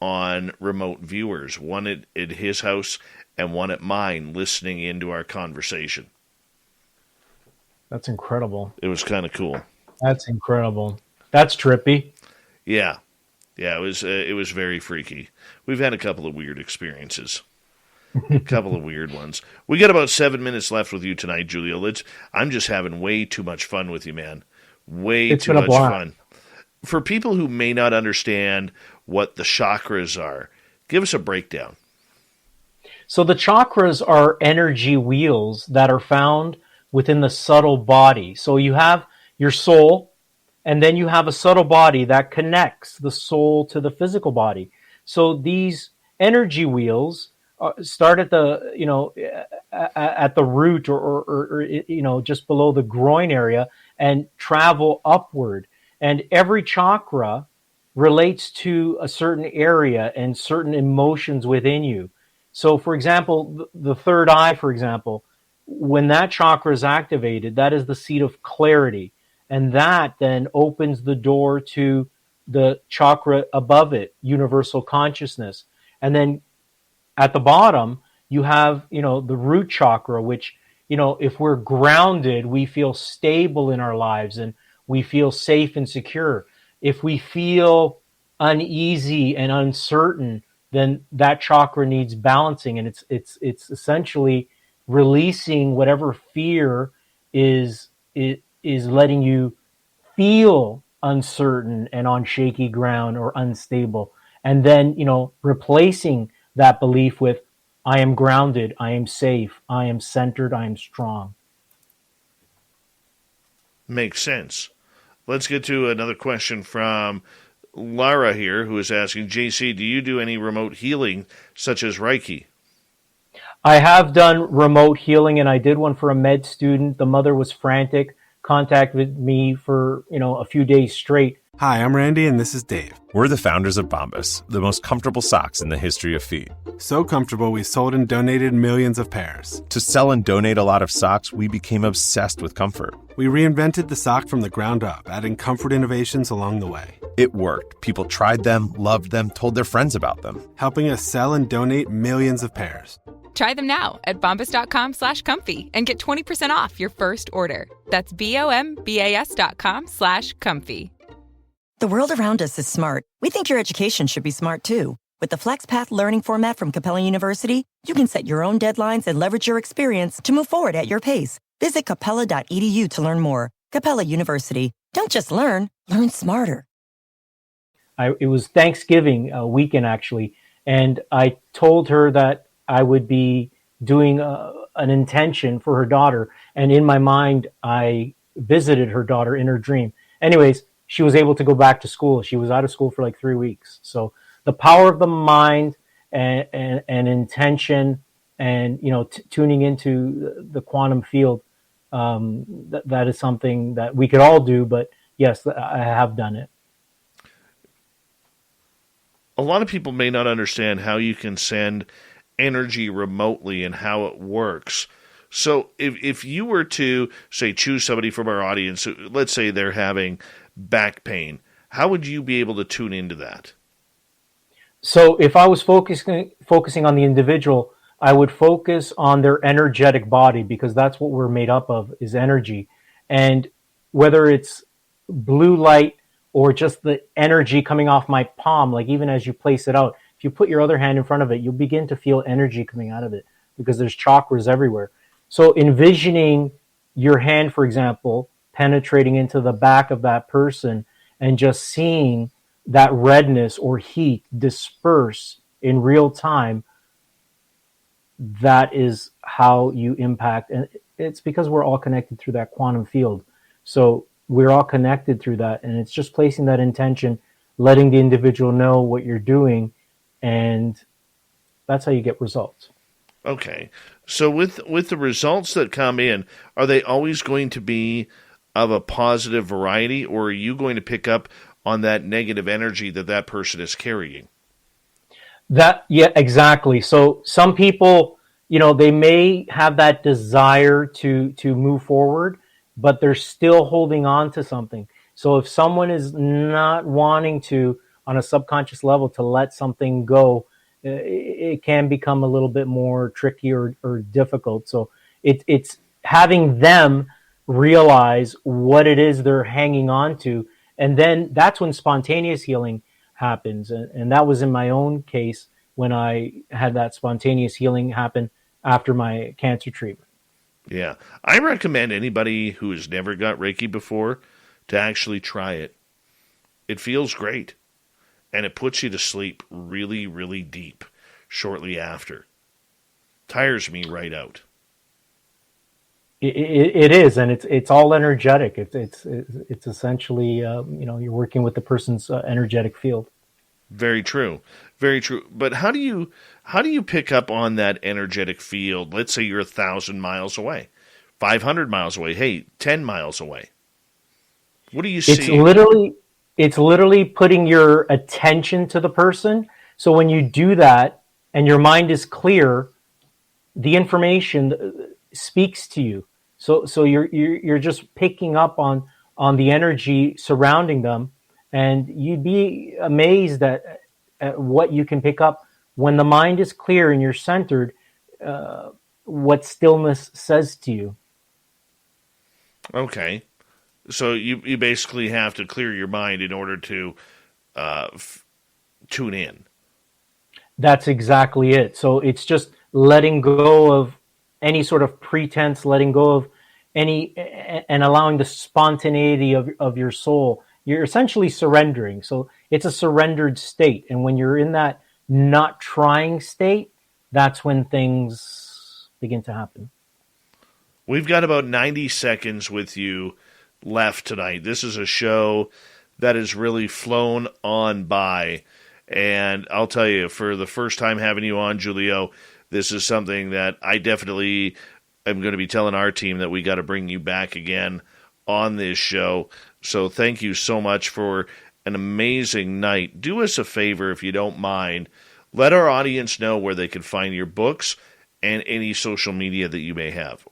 on remote viewers, one at his house and one at mine, listening into our conversation. That's incredible. It was kind of cool. That's incredible. That's trippy. Yeah, it was very freaky. We've had a couple of weird experiences. A couple of weird ones. We got about 7 minutes left with you tonight, Jiulio. I'm just having way too much fun with you, man. It's too much fun. For people who may not understand what the chakras are, give us a breakdown. So the chakras are energy wheels that are found within the subtle body. So you have your soul, and then you have a subtle body that connects the soul to the physical body. So these energy wheels start at the at the root or just below the groin area and travel upward. And every chakra relates to a certain area and certain emotions within you. So, for example, the third eye, for example, when that chakra is activated, that is the seat of clarity. And that then opens the door to the chakra above it, universal consciousness. And then at the bottom, you have, the root chakra, which, if we're grounded, we feel stable in our lives and we feel safe and secure. If we feel uneasy and uncertain, then that chakra needs balancing, and it's essentially releasing whatever fear is letting you feel uncertain and on shaky ground or unstable, and then replacing that belief with I am grounded, I am safe, I am centered, I am strong. Makes sense. Let's get to another question from Lara here, who is asking, JC, do you do any remote healing, such as Reiki? I have done remote healing, and I did one for a med student. The mother was frantic, contacted me for, a few days straight. Hi, I'm Randy, and this is Dave. We're the founders of Bombas, the most comfortable socks in the history of feet. So comfortable, we sold and donated millions of pairs. To sell and donate a lot of socks, we became obsessed with comfort. We reinvented the sock from the ground up, adding comfort innovations along the way. It worked. People tried them, loved them, told their friends about them, helping us sell and donate millions of pairs. Try them now at bombas.com/comfy and get 20% off your first order. That's BOMBAS.com/comfy. The world around us is smart. We think your education should be smart too. With the FlexPath learning format from Capella University, you can set your own deadlines and leverage your experience to move forward at your pace. Visit capella.edu to learn more. Capella University. Don't just learn smarter. It was Thanksgiving weekend, actually, and I told her that I would be doing an intention for her daughter, and in my mind, I visited her daughter in her dream. Anyways, she was able to go back to school. She was out of school for like 3 weeks. So the power of the mind and intention and, tuning into the quantum field, that is something that we could all do. But yes, I have done it. A lot of people may not understand how you can send energy remotely and how it works. So if you were to, say, choose somebody from our audience, let's say they're having back pain, how would you be able to tune into that? So if I was focusing on the individual, I would focus on their energetic body, because that's what we're made up of, is energy. And whether it's blue light or just the energy coming off my palm, like even as you place it out, if you put your other hand in front of it, you'll begin to feel energy coming out of it, because there's chakras everywhere. So envisioning your hand, for example, penetrating into the back of that person and just seeing that redness or heat disperse in real time, that is how you impact it's because we're all connected through that quantum field. So we're all connected through that, and it's just placing that intention, letting the individual know what you're doing, and that's how you get results. Okay. So with the results that come in, are they always going to be of a positive variety, or are you going to pick up on that negative energy that person is carrying? Yeah, exactly. So some people, they may have that desire to move forward, but they're still holding on to something. So if someone is not wanting to, on a subconscious level, to let something go, it can become a little bit more tricky or difficult. So it's having them realize what it is they're hanging on to. And then that's when spontaneous healing happens. And that was in my own case when I had that spontaneous healing happen after my cancer treatment. Yeah. I recommend anybody who has never got Reiki before to actually try it. It feels great. And it puts you to sleep really, really deep shortly after. Tires me right out. It is, and it's all energetic. It's essentially you're working with the person's energetic field. Very true, very true. But how do you pick up on that energetic field? Let's say you're 1,000 miles away, 500 miles away. Hey, 10 miles away. What do you see? It's literally putting your attention to the person. So when you do that and your mind is clear, the information speaks to you. So you're just picking up on the energy surrounding them, and you'd be amazed at what you can pick up when the mind is clear and you're centered. What stillness says to you. Okay. So you basically have to clear your mind in order to tune in. That's exactly it. So it's just letting go of any sort of pretense, letting go of and allowing the spontaneity of your soul. You're essentially surrendering. So it's a surrendered state. And when you're in that not trying state, that's when things begin to happen. We've got about 90 seconds with you left tonight. This is a show that has really flown on by. And I'll tell you, for the first time having you on, Jiulio, this is something that I definitely am going to be telling our team that we got to bring you back again on this show. So thank you so much for an amazing night. Do us a favor, if you don't mind. Let our audience know where they can find your books and any social media that you may have.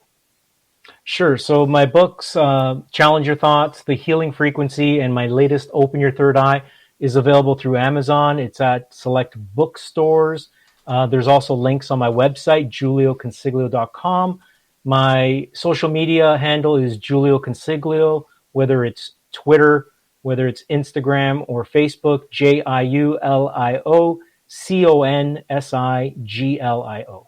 Sure. So my books, Challenge Your Thoughts, The Healing Frequency, and my latest, Open Your Third Eye, is available through Amazon. It's at select bookstores. There's also links on my website, JiulioConsiglio.com. My social media handle is Jiulio Consiglio, whether it's Twitter, whether it's Instagram or Facebook, JiulioConsiglio.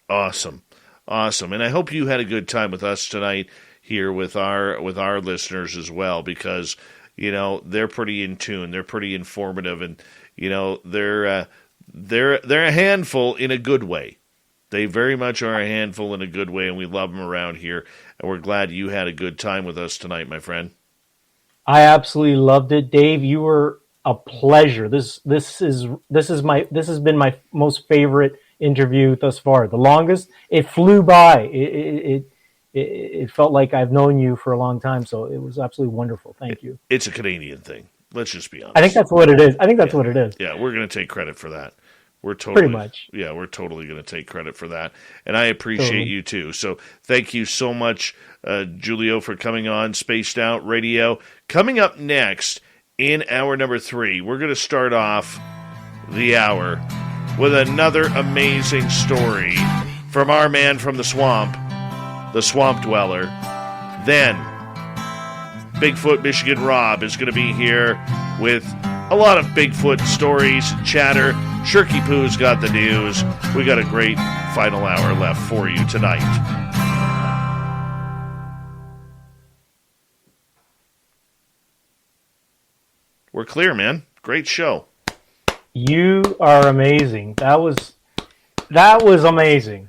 Awesome. Awesome. And I hope you had a good time with us tonight here with our listeners as well, because, they're pretty in tune. They're pretty informative, and, they're a handful in a good way. They very much are a handful in a good way, and we love them around here. And we're glad you had a good time with us tonight, my friend. I absolutely loved it, Dave. You were a pleasure. This has been my most favorite interview thus far. The longest. It flew by. It felt like I've known you for a long time, so it was absolutely wonderful. Thank you. It's a Canadian thing. Let's just be honest. I think that's what it is. What it is. Yeah, we're going to take credit for that. We're totally, pretty much. Yeah, we're totally going to take credit for that. And I appreciate you too. So thank you so much, Jiulio, for coming on Spaced Out Radio. Coming up next in hour number 3, we're going to start off the hour with another amazing story from our man from the swamp dweller. Then Bigfoot Michigan Rob is going to be here with a lot of Bigfoot stories, chatter. Shirky Poo's got the news. We got a great final hour left for you tonight. We're clear, man. Great show. You are amazing. That was amazing.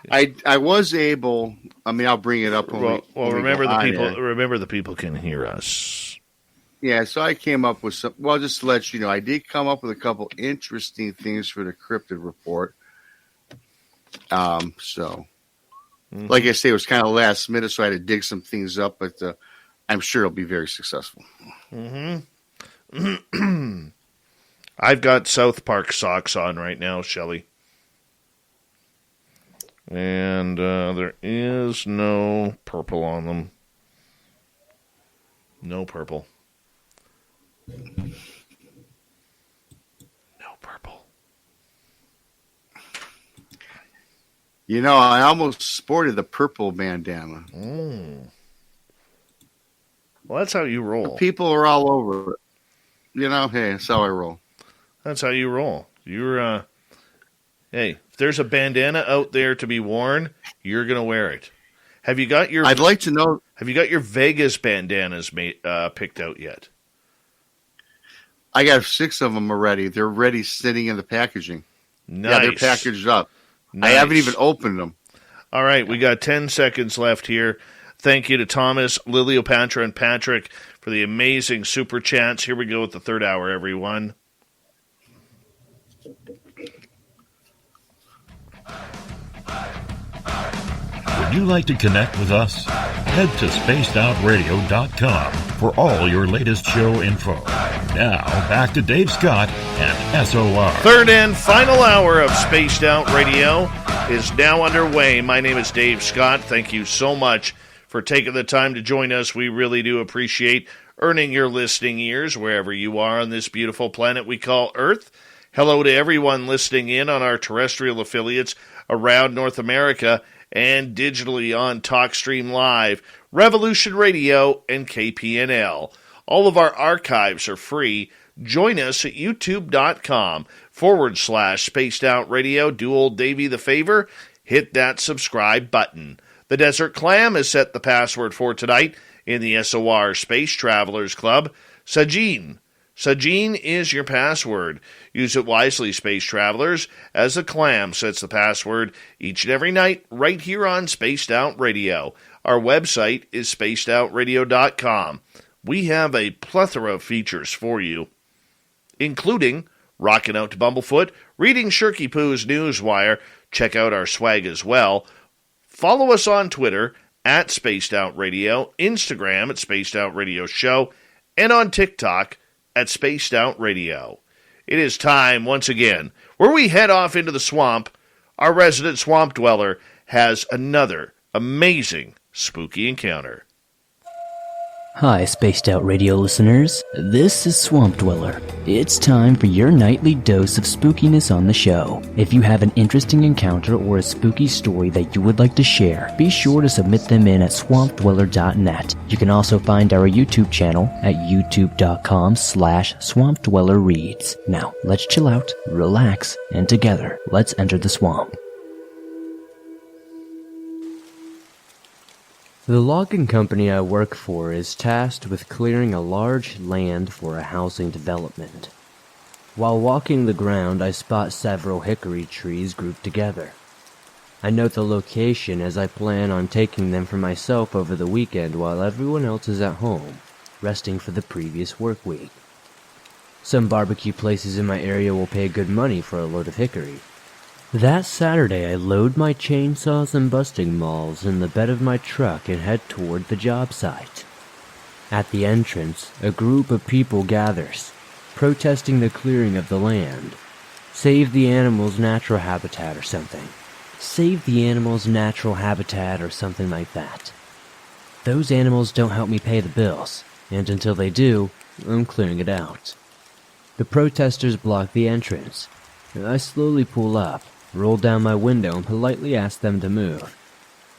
I was able. I mean, I'll bring it up. Remember the people can hear us. Yeah, so I came up with some. Well, just to let you know, I did come up with a couple interesting things for the cryptid report. Like I say, it was kind of last minute, so I had to dig some things up, but I'm sure it'll be very successful. Mm-hmm. I've got South Park socks on right now, Shelley. And there is no purple on them. No purple. No purple. You know, I almost sported the purple bandana. Well, that's how you roll. People are all over it. You know, hey, that's how I roll. That's how you roll. You're, hey, if there's a bandana out there to be worn, you're going to wear it. Have you got your... I'd like to know... Have you got your Vegas bandanas picked out yet? I got 6 of them already. They're ready, sitting in the packaging. Nice. Yeah, they're packaged up. Nice. I haven't even opened them. All right, we got 10 seconds left here. Thank you to Thomas, Liliopatra, and Patrick for the amazing super chats. Here we go with the third hour, everyone. Would you like to connect with us? Head to spacedoutradio.com for all your latest show info. Now, back to Dave Scott and SOR. Third and final hour of Spaced Out Radio is now underway. My name is Dave Scott. Thank you so much for taking the time to join us. We really do appreciate earning your listening ears wherever you are on this beautiful planet we call Earth. Hello to everyone listening in on our terrestrial affiliates around North America and digitally on TalkStream Live, Revolution Radio, and KPNL. All of our archives are free. Join us at youtube.com/Spaced Out Radio. Do old Davey the favor. Hit that subscribe button. The Desert Clam has set the password for tonight in the SOR Space Travelers Club. Sajin. Sajin is your password. Use it wisely, Space Travelers, as the Clam sets the password each and every night right here on Spaced Out Radio. Our website is spacedoutradio.com. We have a plethora of features for you, including rocking out to Bumblefoot, reading Shirky Poo's Newswire. Check out our swag as well. Follow us on Twitter at Spaced Out Radio, Instagram at Spaced Out Radio Show, and on TikTok at Spaced Out Radio. It is time, once again, where we head off into the swamp. Our resident swamp dweller has another amazing spooky encounter. Hi, Spaced Out Radio listeners. This is Swamp Dweller. It's time for your nightly dose of spookiness on the show. If you have an interesting encounter or a spooky story that you would like to share, be sure to submit them in at swampdweller.net. You can also find our YouTube channel at youtube.com/swampdwellerreads. Now, let's chill out, relax, and together, let's enter the swamp. The logging company I work for is tasked with clearing a large land for a housing development. While walking the ground, I spot several hickory trees grouped together. I note the location as I plan on taking them for myself over the weekend while everyone else is at home, resting for the previous work week. Some barbecue places in my area will pay good money for a load of hickory. That Saturday, I load my chainsaws and busting mauls in the bed of my truck and head toward the job site. At the entrance, a group of people gathers, protesting the clearing of the land. Save the animals' natural habitat or something. Save the animals' natural habitat or something like that. Those animals don't help me pay the bills, and until they do, I'm clearing it out. The protesters block the entrance. I slowly pull up, roll down my window, and politely ask them to move.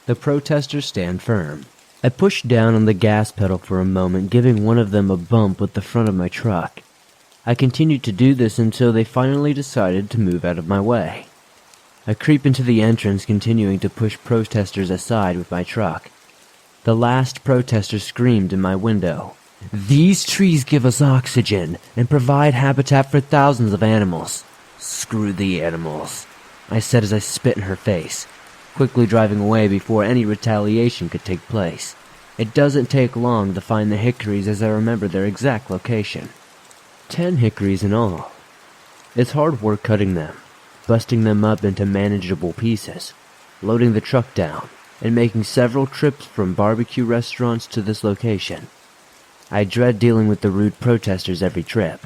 The protesters stand firm. I push down on the gas pedal for a moment, giving one of them a bump with the front of my truck. I continued to do this until they finally decided to move out of my way. I creep into the entrance, continuing to push protesters aside with my truck. The last protester screamed in my window, "These trees give us oxygen and provide habitat for thousands of animals." "Screw the animals," I said as I spit in her face. quickly driving away before any retaliation could take place. It doesn't take long to find the hickories as I remember their exact location. 10 hickories in all. It's hard work cutting them, busting them up into manageable pieces, loading the truck down, and making several trips from barbecue restaurants to this location. I dread dealing with the rude protesters every trip,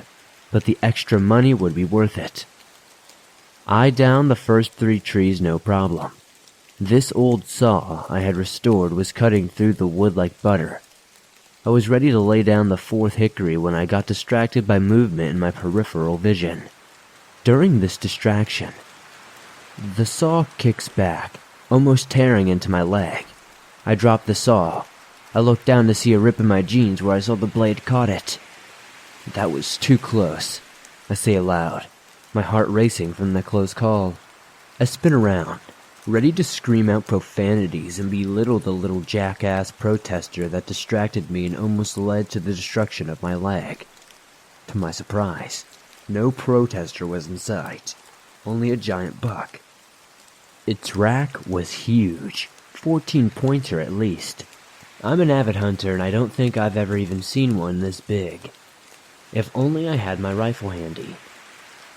but the extra money would be worth it. I downed the first 3 trees no problem. This old saw I had restored was cutting through the wood like butter. I was ready to lay down the 4th hickory when I got distracted by movement in my peripheral vision. During this distraction, the saw kicks back, almost tearing into my leg. I dropped the saw. I looked down to see a rip in my jeans where I saw the blade caught it. That was too close, I say aloud, my heart racing from the close call. I spin around, ready to scream out profanities and belittle the little jackass protester that distracted me and almost led to the destruction of my leg. To my surprise, no protester was in sight, only a giant buck. Its rack was huge, 14-pointer at least. I'm an avid hunter and I don't think I've ever even seen one this big. If only I had my rifle handy.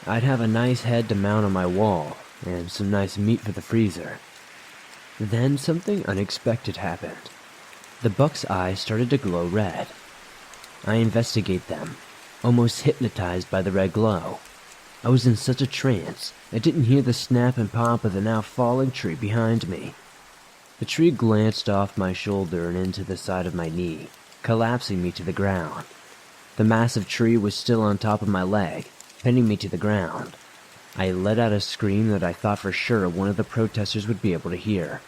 I'd have a nice head to mount on my wall, and some nice meat for the freezer. Then something unexpected happened. The buck's eyes started to glow red. I investigate them, almost hypnotized by the red glow. I was in such a trance, I didn't hear the snap and pop of the now falling tree behind me. The tree glanced off my shoulder and into the side of my knee, collapsing me to the ground. The massive tree was still on top of my leg, pinning me to the ground. I let out a scream that I thought for sure one of the protesters would be able to hear.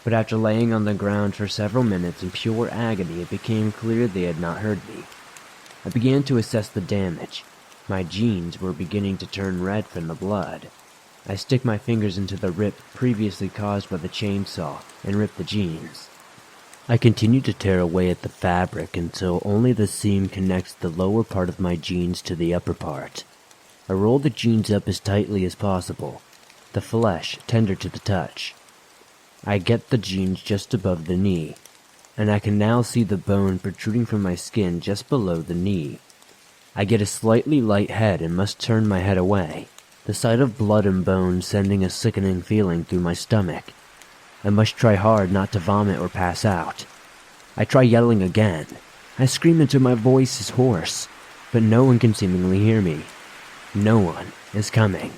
But after laying on the ground for several minutes in pure agony, it became clear they had not heard me. I began to assess the damage. My jeans were beginning to turn red from the blood. I stick my fingers into the rip previously caused by the chainsaw and rip the jeans. I continue to tear away at the fabric until only the seam connects the lower part of my jeans to the upper part. I roll the jeans up as tightly as possible, the flesh tender to the touch. I get the jeans just above the knee, and I can now see the bone protruding from my skin just below the knee. I get a slightly light head and must turn my head away, the sight of blood and bone sending a sickening feeling through my stomach. I must try hard not to vomit or pass out. I try yelling again. I scream until my voice is hoarse, but no one can seemingly hear me. No one is coming.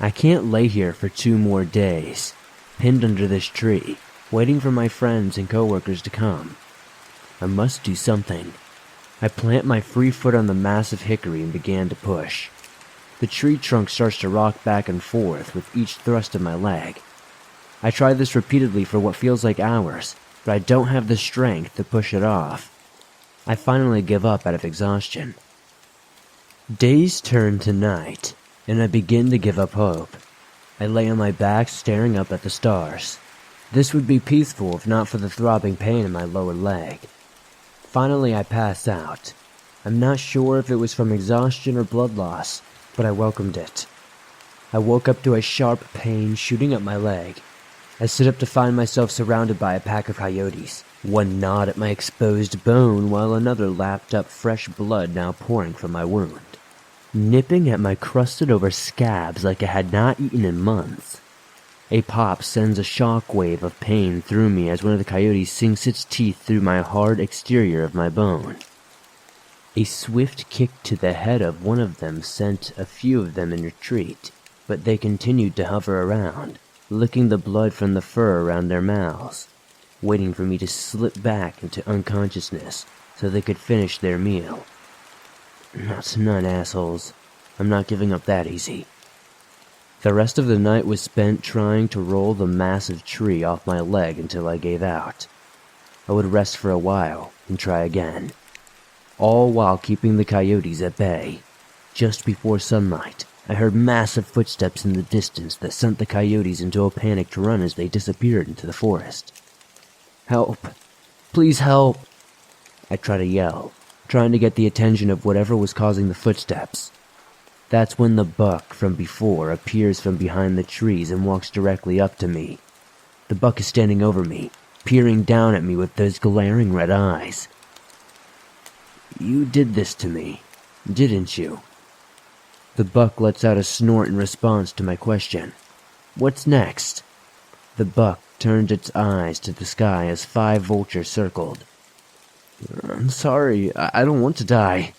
I can't lay here for 2 more days, pinned under this tree, waiting for my friends and coworkers to come. I must do something. I plant my free foot on the massive hickory and began to push. The tree trunk starts to rock back and forth with each thrust of my leg. I try this repeatedly for what feels like hours, but I don't have the strength to push it off. I finally give up out of exhaustion. Days turn to night, and I begin to give up hope. I lay on my back staring up at the stars. This would be peaceful if not for the throbbing pain in my lower leg. Finally I pass out. I'm not sure if it was from exhaustion or blood loss, but I welcomed it. I woke up to a sharp pain shooting up my leg. I sit up to find myself surrounded by a pack of coyotes. One gnawed at my exposed bone while another lapped up fresh blood now pouring from my wound, nipping at my crusted over scabs like I had not eaten in months. A pop sends a shock wave of pain through me as one of the coyotes sinks its teeth through my hard exterior of my bone. A swift kick to the head of one of them sent a few of them in retreat, but they continued to hover around, licking the blood from the fur around their mouths, waiting for me to slip back into unconsciousness so they could finish their meal. Not tonight, assholes. I'm not giving up that easy. The rest of the night was spent trying to roll the massive tree off my leg until I gave out. I would rest for a while and try again, all while keeping the coyotes at bay. Just before sunlight, I heard massive footsteps in the distance that sent the coyotes into a panicked run as they disappeared into the forest. Help! Please help! I try to yell, trying to get the attention of whatever was causing the footsteps. That's when the buck from before appears from behind the trees and walks directly up to me, The buck is standing over me, peering down at me with those glaring red eyes. You did this to me, didn't you? The buck lets out a snort in response to my question. What's next? The buck turned its eyes to the sky as 5 vultures circled. I'm sorry, I don't want to die.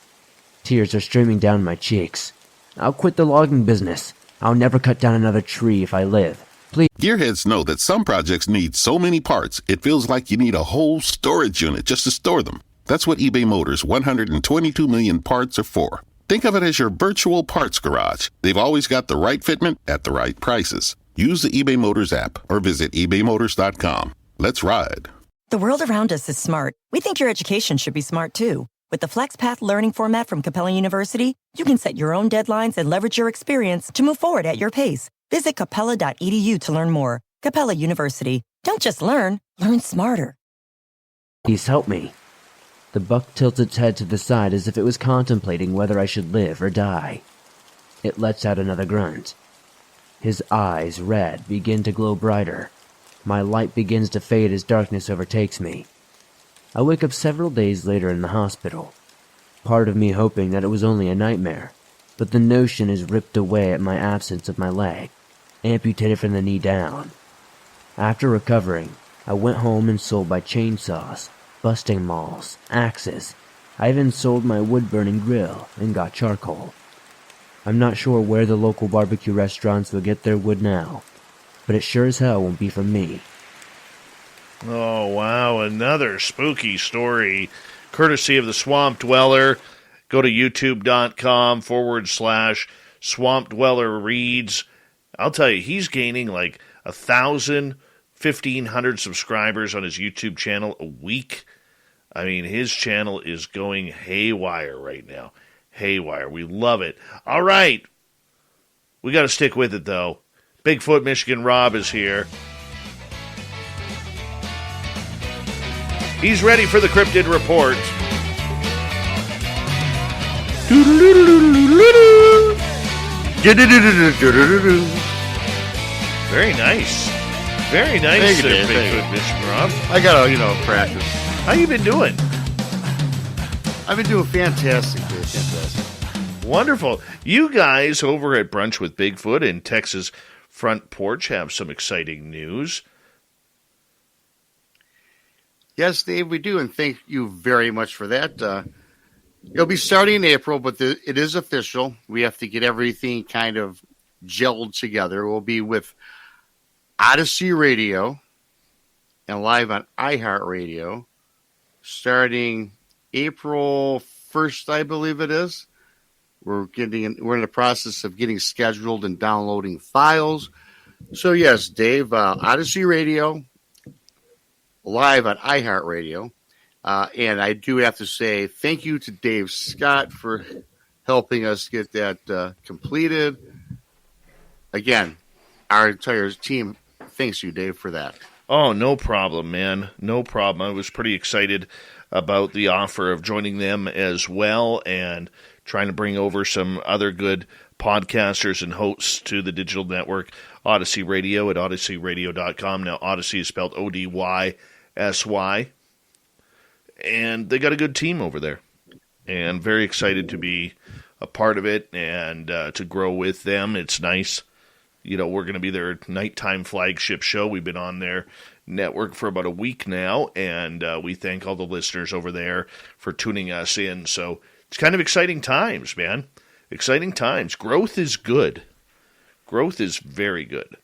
Tears are streaming down my cheeks. I'll quit the logging business. I'll never cut down another tree if I live. Please. Gearheads know that some projects need so many parts, it feels like you need a whole storage unit just to store them. That's what eBay Motors' 122 million parts are for. Think of it as your virtual parts garage. They've always got the right fitment at the right prices. Use the eBay Motors app or visit ebaymotors.com. Let's ride. The world around us is smart. We think your education should be smart too. With the FlexPath learning format from Capella University, you can set your own deadlines and leverage your experience to move forward at your pace. Visit capella.edu to learn more. Capella University. Don't just learn smarter. Please help me. The buck tilts its head to the side as if it was contemplating whether I should live or die. It lets out another grunt. His eyes, red, begin to glow brighter. My light begins to fade as darkness overtakes me. I wake up several days later in the hospital. Part of me hoping that it was only a nightmare, but the notion is ripped away at my absence of my leg, amputated from the knee down. After recovering, I went home and sold my chainsaws, busting mauls, axes. I even sold my wood-burning grill and got charcoal. I'm not sure where the local barbecue restaurants will get their wood now, but it sure as hell won't be from me. Oh, wow. Another spooky story, courtesy of the Swamp Dweller. Go to youtube.com/Swamp Dweller Reads. I'll tell you, he's gaining like 1,000, 1,500 subscribers on his YouTube channel a week. I mean, his channel is going haywire right now. Haywire. We love it. All right. We got to stick with it, though. Bigfoot Michigan Rob is here. He's ready for the Cryptid Report. Very nice. Very nice, Bigfoot Michigan Rob. I gotta, practice. How you been doing? I've been doing fantastic, dude. Fantastic. Wonderful. You guys over at Brunch with Bigfoot in Texas Front Porch have some exciting news. Yes, Dave, we do, and thank you very much for that. It'll be starting in April, but it is official. We have to get everything kind of gelled together. We'll be with Odyssey Radio and live on iHeartRadio starting April 1st, I believe it is. We're in the process of getting scheduled and downloading files. So yes, Dave, Odyssey Radio, live on iHeartRadio. And I do have to say thank you to Dave Scott for helping us get that completed. Again, our entire team thanks you, Dave, for that. Oh, no problem, man. No problem. I was pretty excited about the offer of joining them as well and trying to bring over some other good podcasters and hosts to the digital network, Odyssey Radio at odysseyradio.com. Now, Odyssey is spelled Odysy. And they got a good team over there. And very excited to be a part of it and to grow with them. It's nice. We're going to be their nighttime flagship show. We've been on their network for about a week now, and we thank all the listeners over there for tuning us in. So it's kind of exciting times, man. Exciting times. Growth is good. Growth is very good.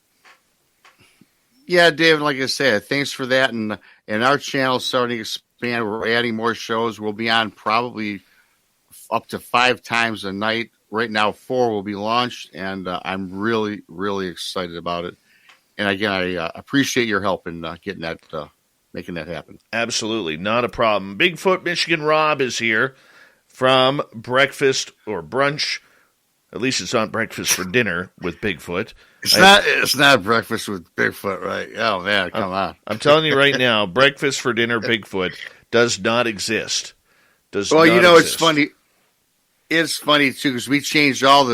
Yeah, David, like I said, thanks for that. And our channel's starting to expand. We're adding more shows. We'll be on probably up to 5 times a night. Right now, 4 will be launched, and I'm really, really excited about it. And again, I appreciate your help in getting that, making that happen. Absolutely, not a problem. Bigfoot Michigan Rob is here from Breakfast or Brunch. At least it's not breakfast for dinner with Bigfoot. It's not breakfast with Bigfoot, right? Oh man, come on! I'm telling you right now, breakfast for dinner Bigfoot does not exist. Well, it's funny. It's funny too because we changed all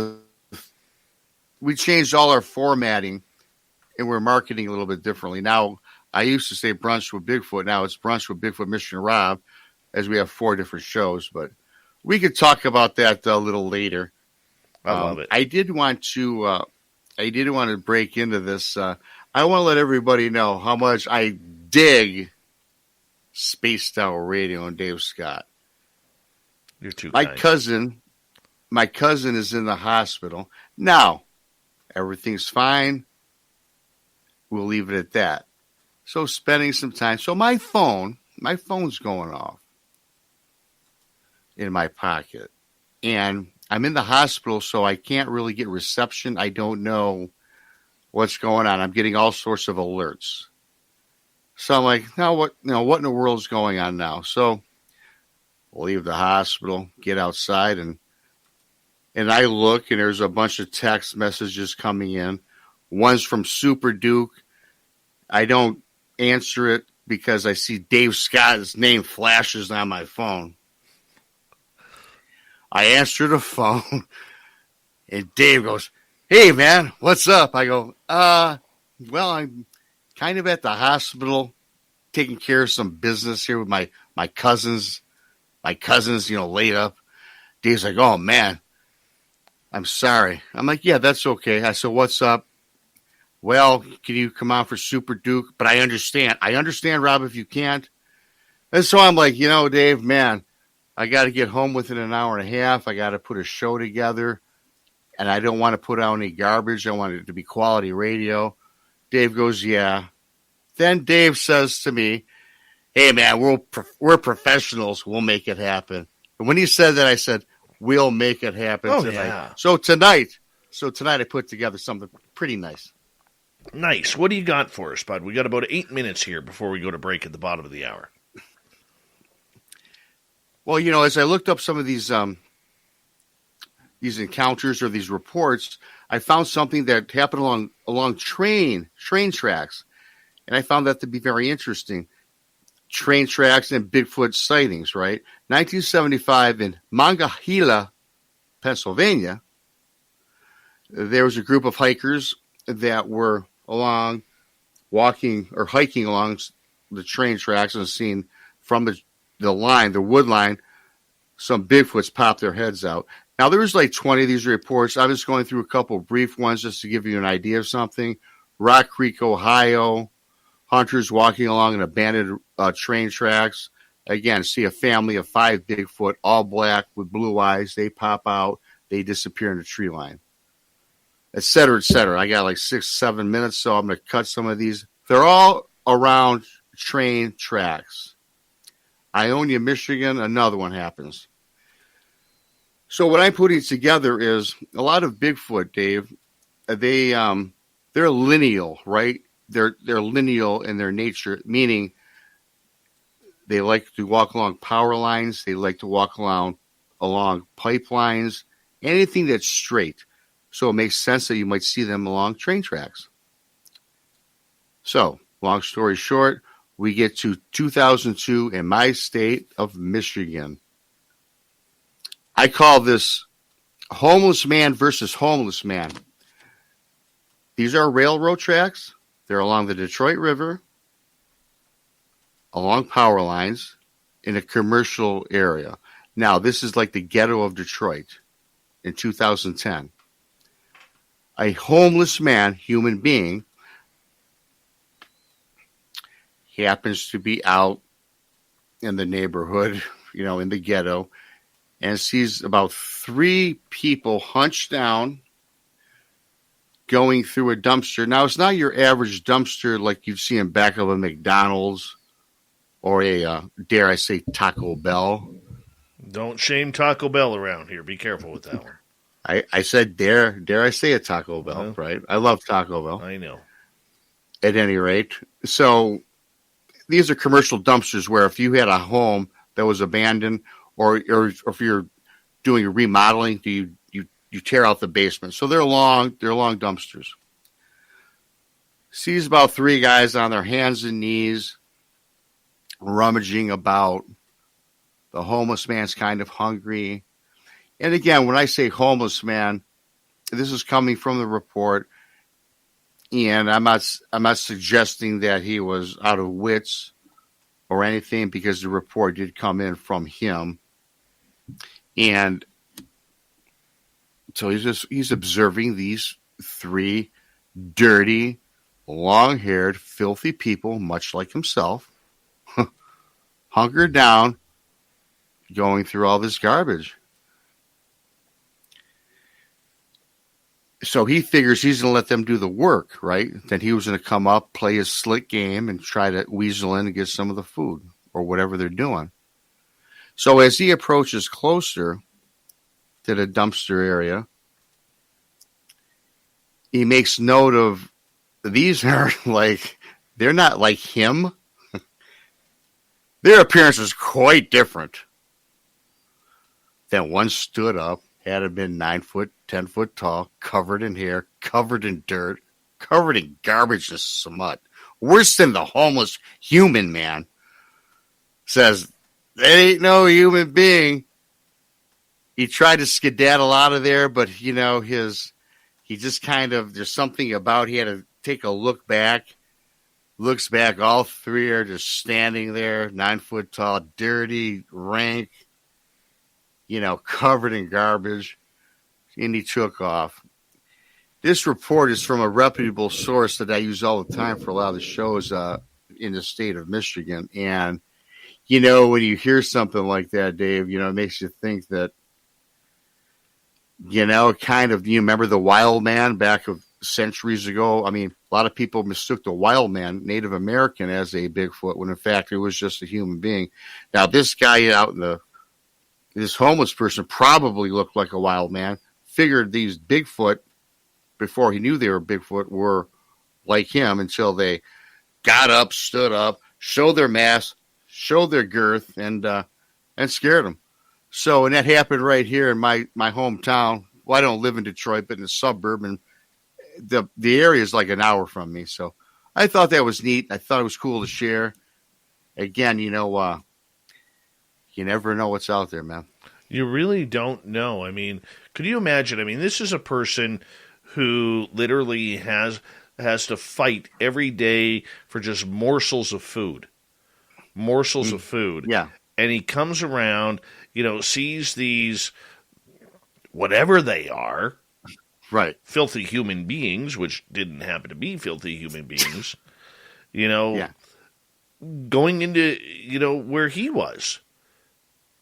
our formatting and we're marketing a little bit differently. Now, I used to say Brunch with Bigfoot. Now it's Brunch with Bigfoot Michigan Rob, as we have 4 different shows. But we could talk about that a little later. I love it. I did want to break into this. I want to let everybody know how much I dig Spaced Out Radio and Dave Scott. You're too my kind. My cousin is in the hospital. Now, everything's fine. We'll leave it at that. So spending some time. So my phone's going off in my pocket. And I'm in the hospital, so I can't really get reception. I don't know what's going on. I'm getting all sorts of alerts. So I'm like, now what in the world is going on now? So we'll leave the hospital, get outside, and I look, and there's a bunch of text messages coming in. One's from Super Duke. I don't answer it because I see Dave Scott's name flashes on my phone. I answer the phone, and Dave goes, "Hey, man, what's up?" I go, well, I'm kind of at the hospital taking care of some business here with my cousins. My cousins, laid up. Dave's like, "Oh, man, I'm sorry." I'm like, "Yeah, that's okay." I said, "What's up?" "Well, can you come out for Super Duke?" "But I understand. I understand, Rob, if you can't." And so I'm like, Dave, man, I got to get home within an hour and a half. I got to put a show together, and I don't want to put out any garbage. I want it to be quality radio. Dave goes, "Yeah." Then Dave says to me, "Hey, man, we're professionals. We'll make it happen." And when he said that, I said, "We'll make it happen tonight." Yeah. So tonight I put together something pretty nice. Nice. What do you got for us, bud? We got about 8 minutes here before we go to break at the bottom of the hour. Well, as I looked up some of these encounters or these reports, I found something that happened along train tracks, and I found that to be very interesting. Train tracks and Bigfoot sightings, right? 1975 in Monongahela, Pennsylvania, there was a group of hikers that were hiking along the train tracks and seen from the wood line, some Bigfoots pop their heads out. Now, there was like 20 of these reports. I was going through a couple brief ones just to give you an idea of something. Rock Creek, Ohio, hunters walking along an abandoned train tracks. Again, see a family of 5 Bigfoot, all black with blue eyes. They pop out. They disappear in the tree line, et cetera, et cetera. I got like 6-7 minutes, so I'm going to cut some of these. They're all around train tracks. Ionia, Michigan, another one happens. So what I'm putting together is a lot of Bigfoot, Dave. They're lineal, right? They're lineal in their nature, meaning they like to walk along power lines. They like to walk along pipelines, anything that's straight. So it makes sense that you might see them along train tracks. So, long story short, we get to 2002 in my state of Michigan. I call this homeless man versus homeless man. These are railroad tracks. They're along the Detroit River, along power lines, in a commercial area. Now, this is like the ghetto of Detroit in 2010. A homeless man, human being, he happens to be out in the neighborhood, in the ghetto, and sees about 3 people hunched down going through a dumpster. Now, it's not your average dumpster like you'd see in back of a McDonald's or a, dare I say, Taco Bell. Don't shame Taco Bell around here. Be careful with that one. I said dare I say a Taco Bell, right? I love Taco Bell. I know. At any rate, so these are commercial dumpsters where if you had a home that was abandoned, or if you're doing a remodeling, you tear out the basement. So they're long dumpsters. Sees about 3 guys on their hands and knees, rummaging about. The homeless man's kind of hungry. And again, when I say homeless man, this is coming from the report. And I'm not suggesting that he was out of wits or anything, because the report did come in from him. And so he's observing these three dirty, long-haired, filthy people, much like himself, hunkered down, going through all this garbage. So he figures he's going to let them do the work, right? Then he was going to come up, play his slick game, and try to weasel in and get some of the food or whatever they're doing. So as he approaches closer to the dumpster area, he makes note of these are they're not like him. Their appearance is quite different. Then one stood up, had to been 9 foot, 10 foot tall, covered in hair, covered in dirt, covered in garbage and smut. Worse than the homeless human man. Says, that ain't no human being. He tried to skedaddle out of there, but, he just kind of, there's something about, he had to take a look back. Looks back, all three are just standing there, 9 foot tall, dirty, rank, covered in garbage, and he took off. This report is from a reputable source that I use all the time for a lot of the shows in the state of Michigan. And, when you hear something like that, Dave, it makes you think that, you remember the wild man back of centuries ago? I mean, a lot of people mistook the wild man, Native American, as a Bigfoot, when in fact it was just a human being. Now, this guy this homeless person probably looked like a wild man, figured these Bigfoot, before he knew they were Bigfoot, were like him until they got up, stood up, showed their mass, showed their girth, and scared him. So, and that happened right here in my hometown. Well, I don't live in Detroit, but in the suburb, and the area is like an hour from me. So I thought that was neat. I thought it was cool to share. Again, you never know what's out there, man. You really don't know. I mean, could you imagine? I mean, this is a person who literally has to fight every day for just morsels of food. Yeah. And he comes around, sees these, whatever they are, right, filthy human beings, which didn't happen to be filthy human beings, going into, where he was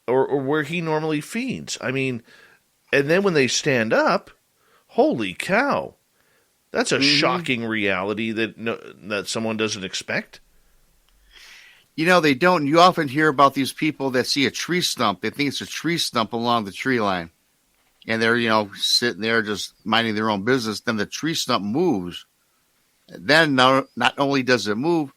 or where he normally feeds. I mean, and then when they stand up, holy cow, that's a shocking reality that someone doesn't expect. They don't. You often hear about these people that see a tree stump. They think it's a tree stump along the tree line. And they're, sitting there just minding their own business. Then the tree stump moves. Then not only does it move,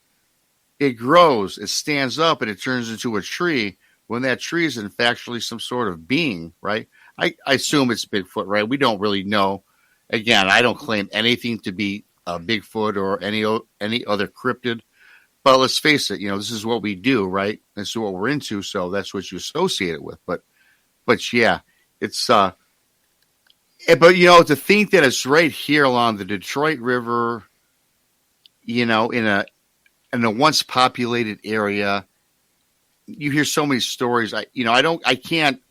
it grows. It stands up and it turns into a tree, when that tree is in fact actually some sort of being, right? I assume it's Bigfoot, right? We don't really know. Again, I don't claim anything to be a Bigfoot or any other cryptid. But let's face it, this is what we do, right? This is what we're into, so that's what you associate it with. But yeah, it's but to think that it's right here along the Detroit River, in a once populated area. You hear so many stories. I can't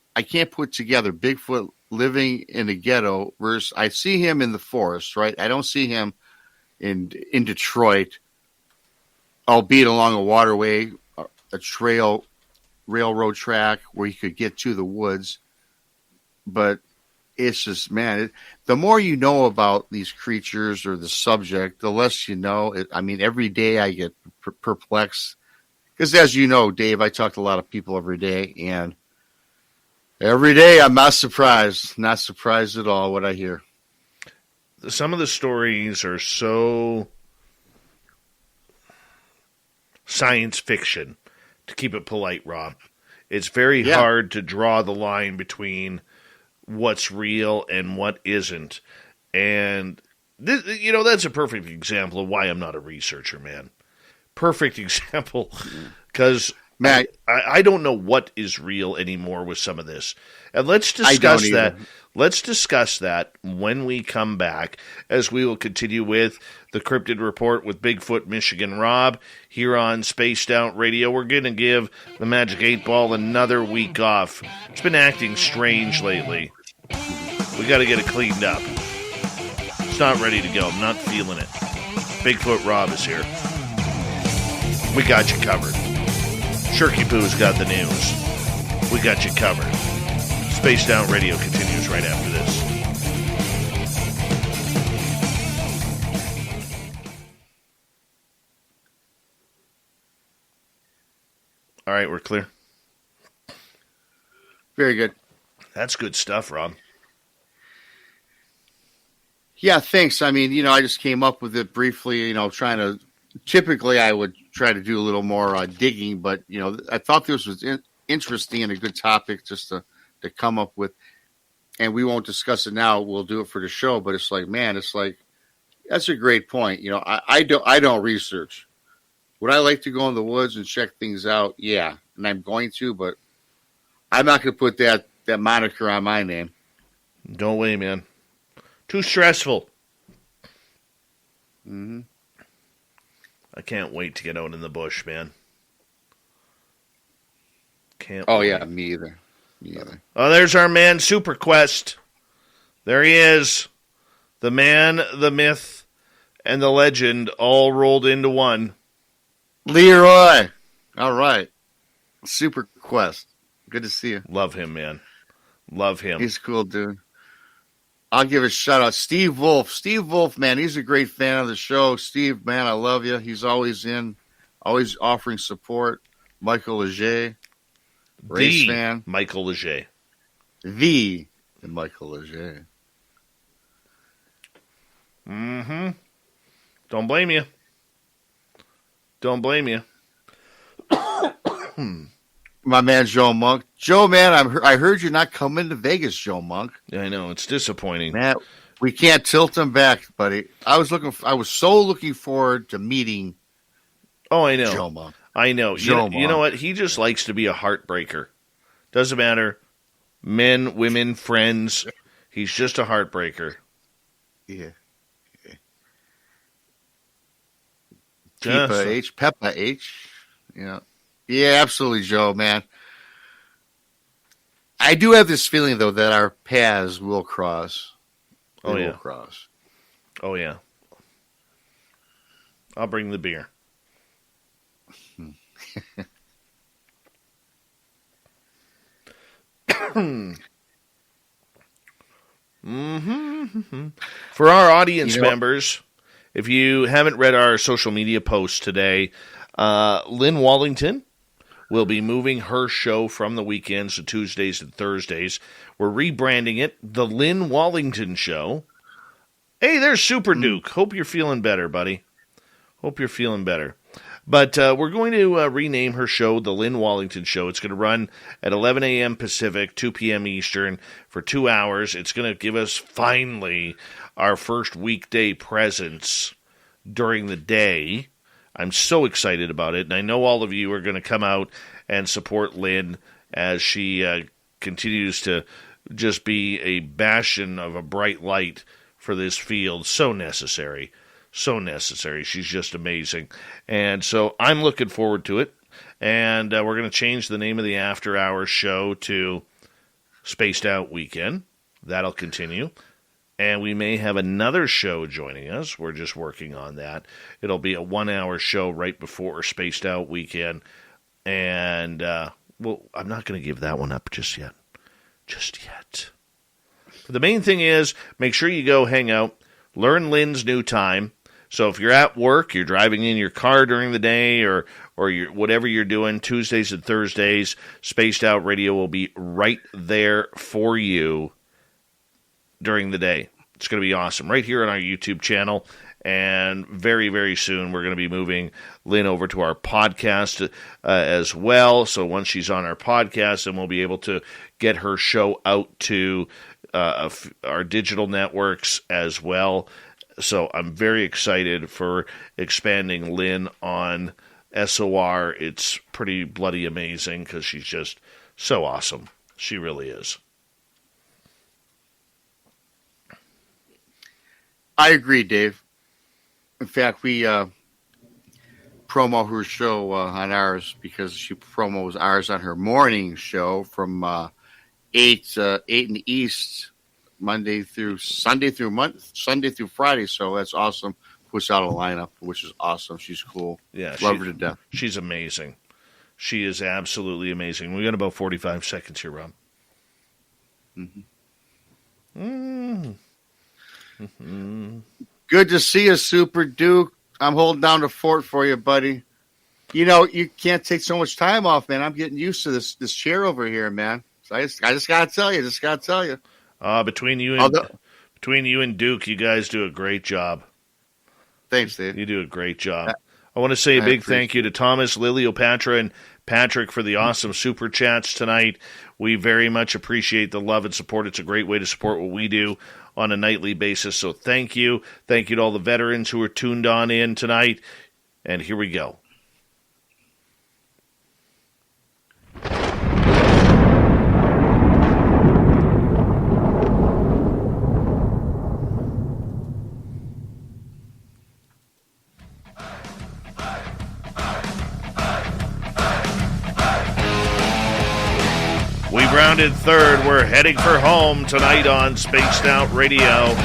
put together Bigfoot living in a ghetto versus I see him in the forest, right? I don't see him in Detroit, albeit along a waterway, a trail, railroad track where you could get to the woods. But it's just, man, the more you know about these creatures or the subject, the less you know. Every day I get perplexed. Because as you know, Dave, I talk to a lot of people every day. And every day I'm not surprised at all what I hear. Some of the stories are so science fiction, to keep it polite, Rob. It's very hard to draw the line between what's real and what isn't. And, that's a perfect example of why I'm not a researcher, man. Perfect example. Because Matt, I don't know what is real anymore with some of this. And let's discuss that. Let's discuss that when we come back, as we will continue with the Cryptid Report with Bigfoot Michigan Rob here on Spaced Out Radio. We're going to give the Magic 8 Ball another week off. It's been acting strange lately. We got to get it cleaned up. It's not ready to go. I'm not feeling it. Bigfoot Rob is here. We got you covered. Shirky Poo's got the news. We got you covered. Spaced Out Radio continues right after this. All right, we're clear. Very good. That's good stuff, Rob. Yeah, thanks. I mean, I just came up with it briefly, typically I would try to do a little more digging, but, I thought this was interesting and a good topic just to come up with. And we won't discuss it now. We'll do it for the show. But it's like, man, that's a great point. I don't research. Would I like to go in the woods and check things out? Yeah, and I'm going to, but I'm not going to put that moniker on my name. No way, man. Too stressful. Mm-hmm. I can't wait to get out in the bush, man. Can't. Oh, wait. Yeah, me either. Oh, there's our man, Super Quest. There he is. The man, the myth, and the legend all rolled into one. Leroy. All right. Super Quest. Good to see you. Love him, man. Love him. He's cool, dude. I'll give a shout out. Steve Wolf. Steve Wolf, man, he's a great fan of the show. Steve, man, I love you. He's always always offering support. Michael Leger. Race fan. Michael Leger. The Michael Leger. Mm-hmm. Don't blame you. Don't blame you. My man, Joe Monk. Joe, man, I heard you're not coming to Vegas, Joe Monk. Yeah, I know. It's disappointing. Man, we can't tilt him back, buddy. I was so looking forward to meeting I know. Joe Monk. I know. You know what? He just likes to be a heartbreaker. Doesn't matter. Men, women, friends. He's just a heartbreaker. Yeah. Peppa H. Yeah. Yeah, absolutely, Joe, man. I do have this feeling, though, that our paths will cross. Will cross. Oh, yeah. I'll bring the beer. Mm-hmm. For our audience members, if you haven't read our social media posts today, Lynn Wallington will be moving her show from the weekends to Tuesdays and Thursdays. We're rebranding it the Lynn Wallington Show. Hey, there's Super Duke. Hope you're feeling better, buddy. Hope you're feeling better. But we're going to rename her show the Lynn Wallington Show. It's going to run at 11 a.m. Pacific, 2 p.m. Eastern for 2 hours. It's going to give us, finally, our first weekday presence during the day. I'm so excited about it, and I know all of you are going to come out and support Lynn as she continues to just be a bastion of a bright light for this field. So necessary. So necessary. She's just amazing. And so I'm looking forward to it. And we're going to change the name of the After Hours show to Spaced Out Weekend. That'll continue. And we may have another show joining us. We're just working on that. It'll be a 1-hour show right before Spaced Out Weekend. And, I'm not going to give that one up just yet. Just yet. But the main thing is, make sure you go hang out. Learn Lynn's new time. So if you're at work, you're driving in your car during the day, or you're, whatever you're doing, Tuesdays and Thursdays, Spaced Out Radio will be right there for you during the day. It's going to be awesome. Right here on our YouTube channel. And very, very soon, we're going to be moving Lynn over to our podcast as well. So once she's on our podcast, then we'll be able to get her show out to our digital networks as well. So I'm very excited for expanding Lynn on SOR, it's pretty bloody amazing because she's just so awesome. She really is. I agree, Dave. In fact, we promo her show on ours because she promos ours on her morning show from 8 in the East, Sunday through Friday. So that's awesome. Puts out a lineup, which is awesome. She's cool. Yeah, love her to death. She's amazing. She is absolutely amazing. We got about 45 seconds here, Rob. Good to see you, Super Duke. I'm holding down the fort for you, buddy. You know, you can't take so much time off, man. I'm getting used to this chair over here, man. So I just gotta tell you. Between you and Duke, you guys do a great job. Thanks, Dave. You do a great job. I want to say a big thank you to Thomas, Liliopatra, and Patrick for the awesome super chats tonight. We very much appreciate the love and support. It's a great way to support what we do on a nightly basis. So thank you. Thank you to all the veterans who are tuned on in tonight. And here we go. We've rounded third. We're heading for home tonight on Spaced Out Radio.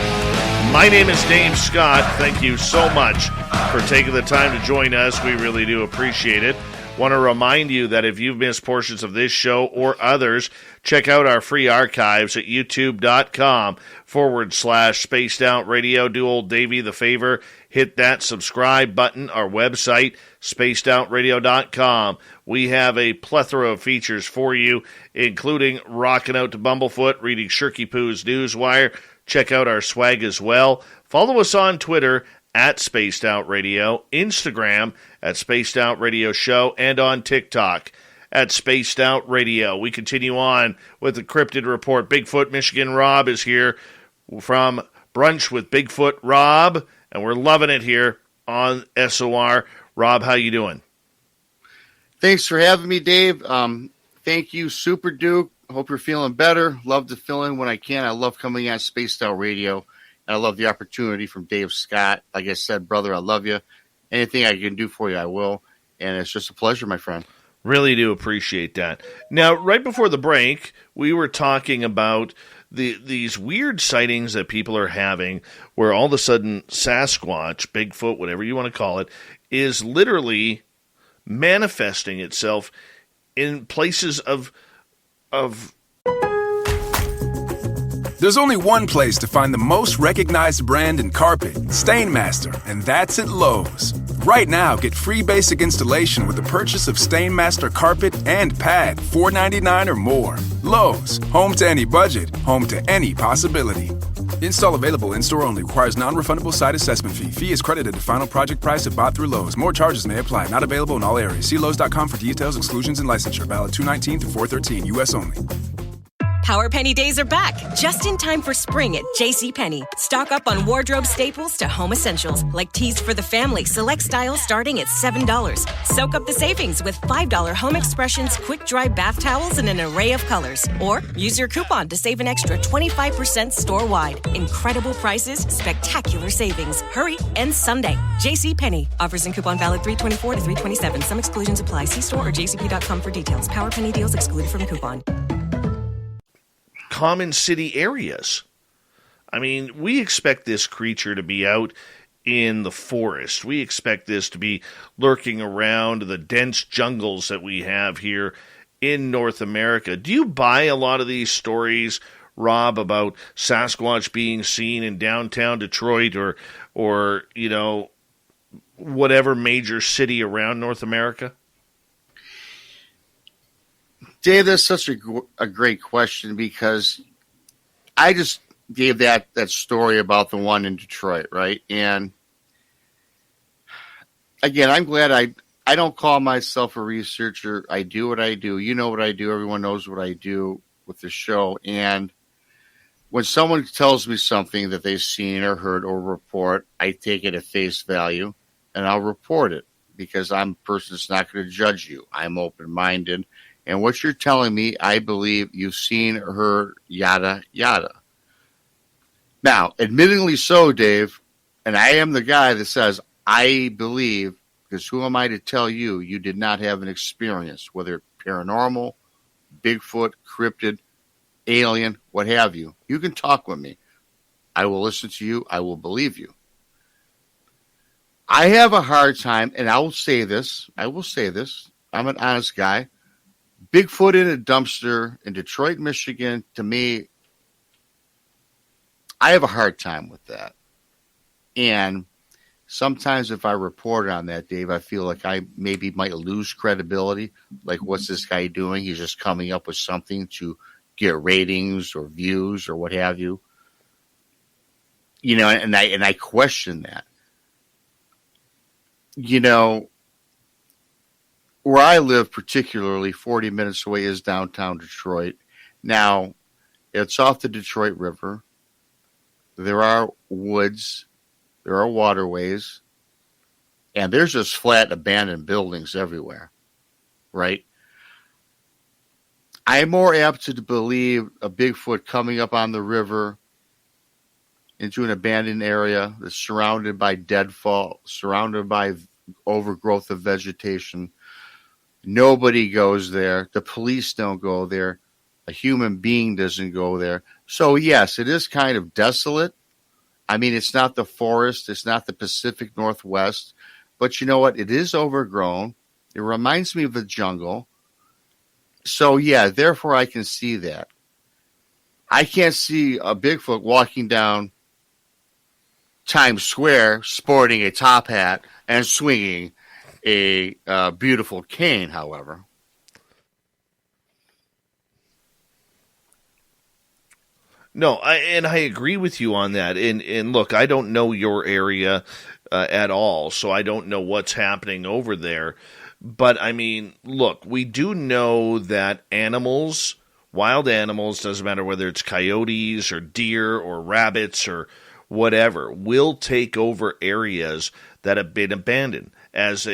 My name is Dave Scott. Thank you so much for taking the time to join us. We really do appreciate it. Want to remind you that if you've missed portions of this show or others, check out our free archives at youtube.com/Spaced Out Radio. Do old Davey the favor. Hit that subscribe button. Our website, spacedoutradio.com. We have a plethora of features for you, including rocking out to Bumblefoot, reading Shirky Poo's Newswire. Check out our swag as well. Follow us on Twitter at Spaced Out Radio, Instagram at Spaced Out Radio Show, and on TikTok at Spaced Out Radio. We continue on with the Cryptid Report. Bigfoot Michigan Rob is here from Brunch with Bigfoot Rob, and we're loving it here on SOR. Rob, how you doing? Thanks for having me, Dave. Thank you, Super Duke. Hope you're feeling better. Love to fill in when I can. I love coming on Spaced Out Radio. And I love the opportunity from Dave Scott. Like I said, brother, I love you. Anything I can do for you, I will. And it's just a pleasure, my friend. Really do appreciate that. Now, right before the break, we were talking about these weird sightings that people are having where all of a sudden Sasquatch, Bigfoot, whatever you want to call it, is literally manifesting itself in places of There's only one place to find the most recognized brand in carpet, Stainmaster, and that's at Lowe's. Right now, get free basic installation with the purchase of Stainmaster carpet and pad, $4.99 or more. Lowe's, home to any budget, home to any possibility. Install available in-store only. Requires non-refundable site assessment fee. Fee is credited to final project price if bought through Lowe's. More charges may apply. Not available in all areas. See Lowe's.com for details, exclusions, and licensure. Valid 2/19 through 4/13. U.S. only. Power Penny days are back, just in time for spring at JCPenney. Stock up on wardrobe staples to home essentials, like tees for the family, select styles starting at $7. Soak up the savings with $5 Home Expressions quick dry bath towels in an array of colors. Or use your coupon to save an extra 25% store-wide. Incredible prices, spectacular savings. Hurry, ends Sunday. JCPenney. Offers and coupon valid 3/24 to 3/27. Some exclusions apply. See store or jcp.com for details. Power Penny deals excluded from coupon. common city areas. I mean, we expect this creature to be out in the forest. We expect this to be lurking around the dense jungles that we have here in North America. Do you buy a lot of these stories, Rob, about Sasquatch being seen in downtown Detroit or you know, whatever major city around North America? Dave, that's such a great question because I just gave that story about the one in Detroit, right? And again, I'm glad I don't call myself a researcher. I do what I do. You know what I do. Everyone knows what I do with the show. And when someone tells me something that they've seen or heard or report, I take it at face value and I'll report it. because I'm a person that's not going to judge you. I'm open-minded. And what you're telling me, I believe you've seen, heard, yada, yada. Now, admittingly so, Dave, and I am the guy that says, I believe, because who am I to tell you, you did not have an experience, whether paranormal, Bigfoot, cryptid, alien, what have you. You can talk with me. I will listen to you. I will believe you. I have a hard time, and I will say this. I'm an honest guy. Bigfoot in a dumpster in Detroit, Michigan, to me, I have a hard time with that. And sometimes if I report on that, Dave, I feel like I maybe might lose credibility. Like, what's this guy doing? He's just coming up with something to get ratings or views or what have you. You know, and I question that. You know, where I live, particularly 40 minutes away, is downtown Detroit. Now, it's off the Detroit River. There are woods. There are waterways. And there's just flat, abandoned buildings everywhere. Right? I'm more apt to believe a Bigfoot coming up on the river into an abandoned area that's surrounded by deadfall, surrounded by overgrowth of vegetation. Nobody goes there. The police don't go there. A human being doesn't go there. So, yes, it is kind of desolate. I mean, it's not the forest. It's not the Pacific Northwest. But you know what? It is overgrown. It reminds me of the jungle. So, yeah, therefore I can see that. I can't see a Bigfoot walking down Times Square sporting a top hat and swinging a beautiful cane, however. No, I agree with you on that. And look, I don't know your area at all, so I don't know what's happening over there. But, I mean, look, we do know that animals, wild animals, doesn't matter whether it's coyotes or deer or rabbits or whatever, will take over areas that have been abandoned as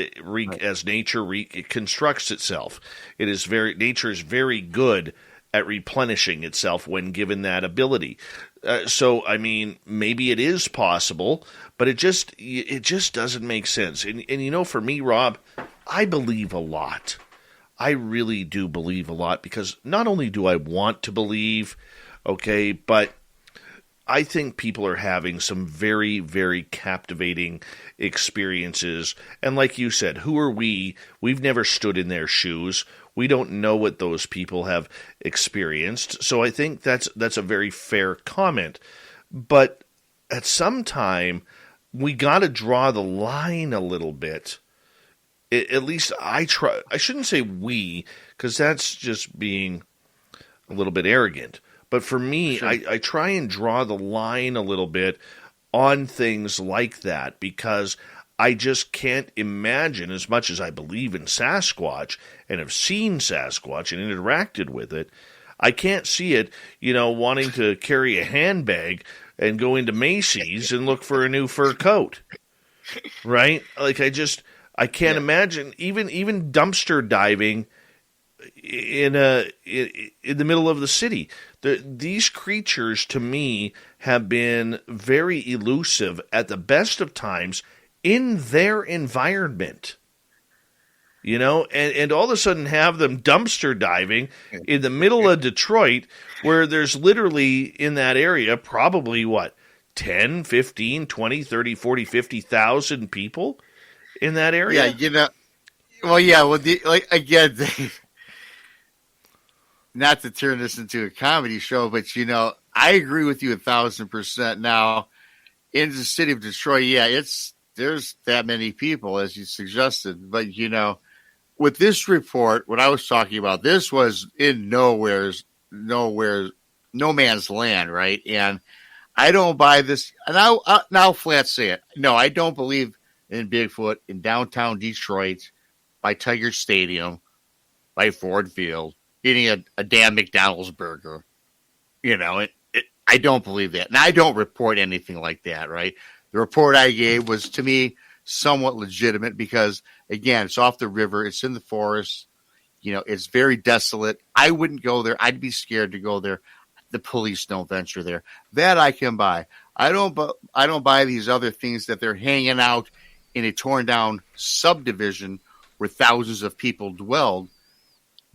nature reconstructs itself. Nature is very good at replenishing itself when given that ability. So, I mean, maybe it is possible, but it just doesn't make sense. And you know, for me, Rob, I believe a lot. I really do believe a lot, because not only do I want to believe, okay, but I think people are having some very, very captivating experiences. And like you said, who are we? We've never stood in their shoes. We don't know what those people have experienced. So I think that's a very fair comment. But at some time, we got to draw the line a little bit. At least I try. I shouldn't say we, because that's just being a little bit arrogant. But for me, sure. I try and draw the line a little bit on things like that, because I just can't imagine, as much as I believe in Sasquatch and have seen Sasquatch and interacted with it, I can't see it, you know, wanting to carry a handbag and go into Macy's and look for a new fur coat, right? Like, I can't imagine even dumpster diving in the middle of the city. These creatures, to me, have been very elusive at the best of times in their environment. You know, and all of a sudden have them dumpster diving in the middle of Detroit, where there's literally in that area probably, 10, 15, 20, 30, 40, 50,000 people in that area? Yeah, you know, again, Dave, not to turn this into a comedy show, but, you know, I agree with you 1,000%. Now, in the city of Detroit, yeah, there's that many people, as you suggested. But, you know, with this report, what I was talking about, this was in no man's land, right? And I don't buy this. And I'll flat say it. No, I don't believe in Bigfoot in downtown Detroit by Tiger Stadium, by Ford Field, eating a damn McDonald's burger. You know, I don't believe that. And I don't report anything like that, right? The report I gave was, to me, somewhat legitimate because, again, it's off the river. It's in the forest. It's very desolate. I wouldn't go there. I'd be scared to go there. The police don't venture there. That I can buy. I don't buy these other things that they're hanging out in a torn down subdivision where thousands of people dwelled.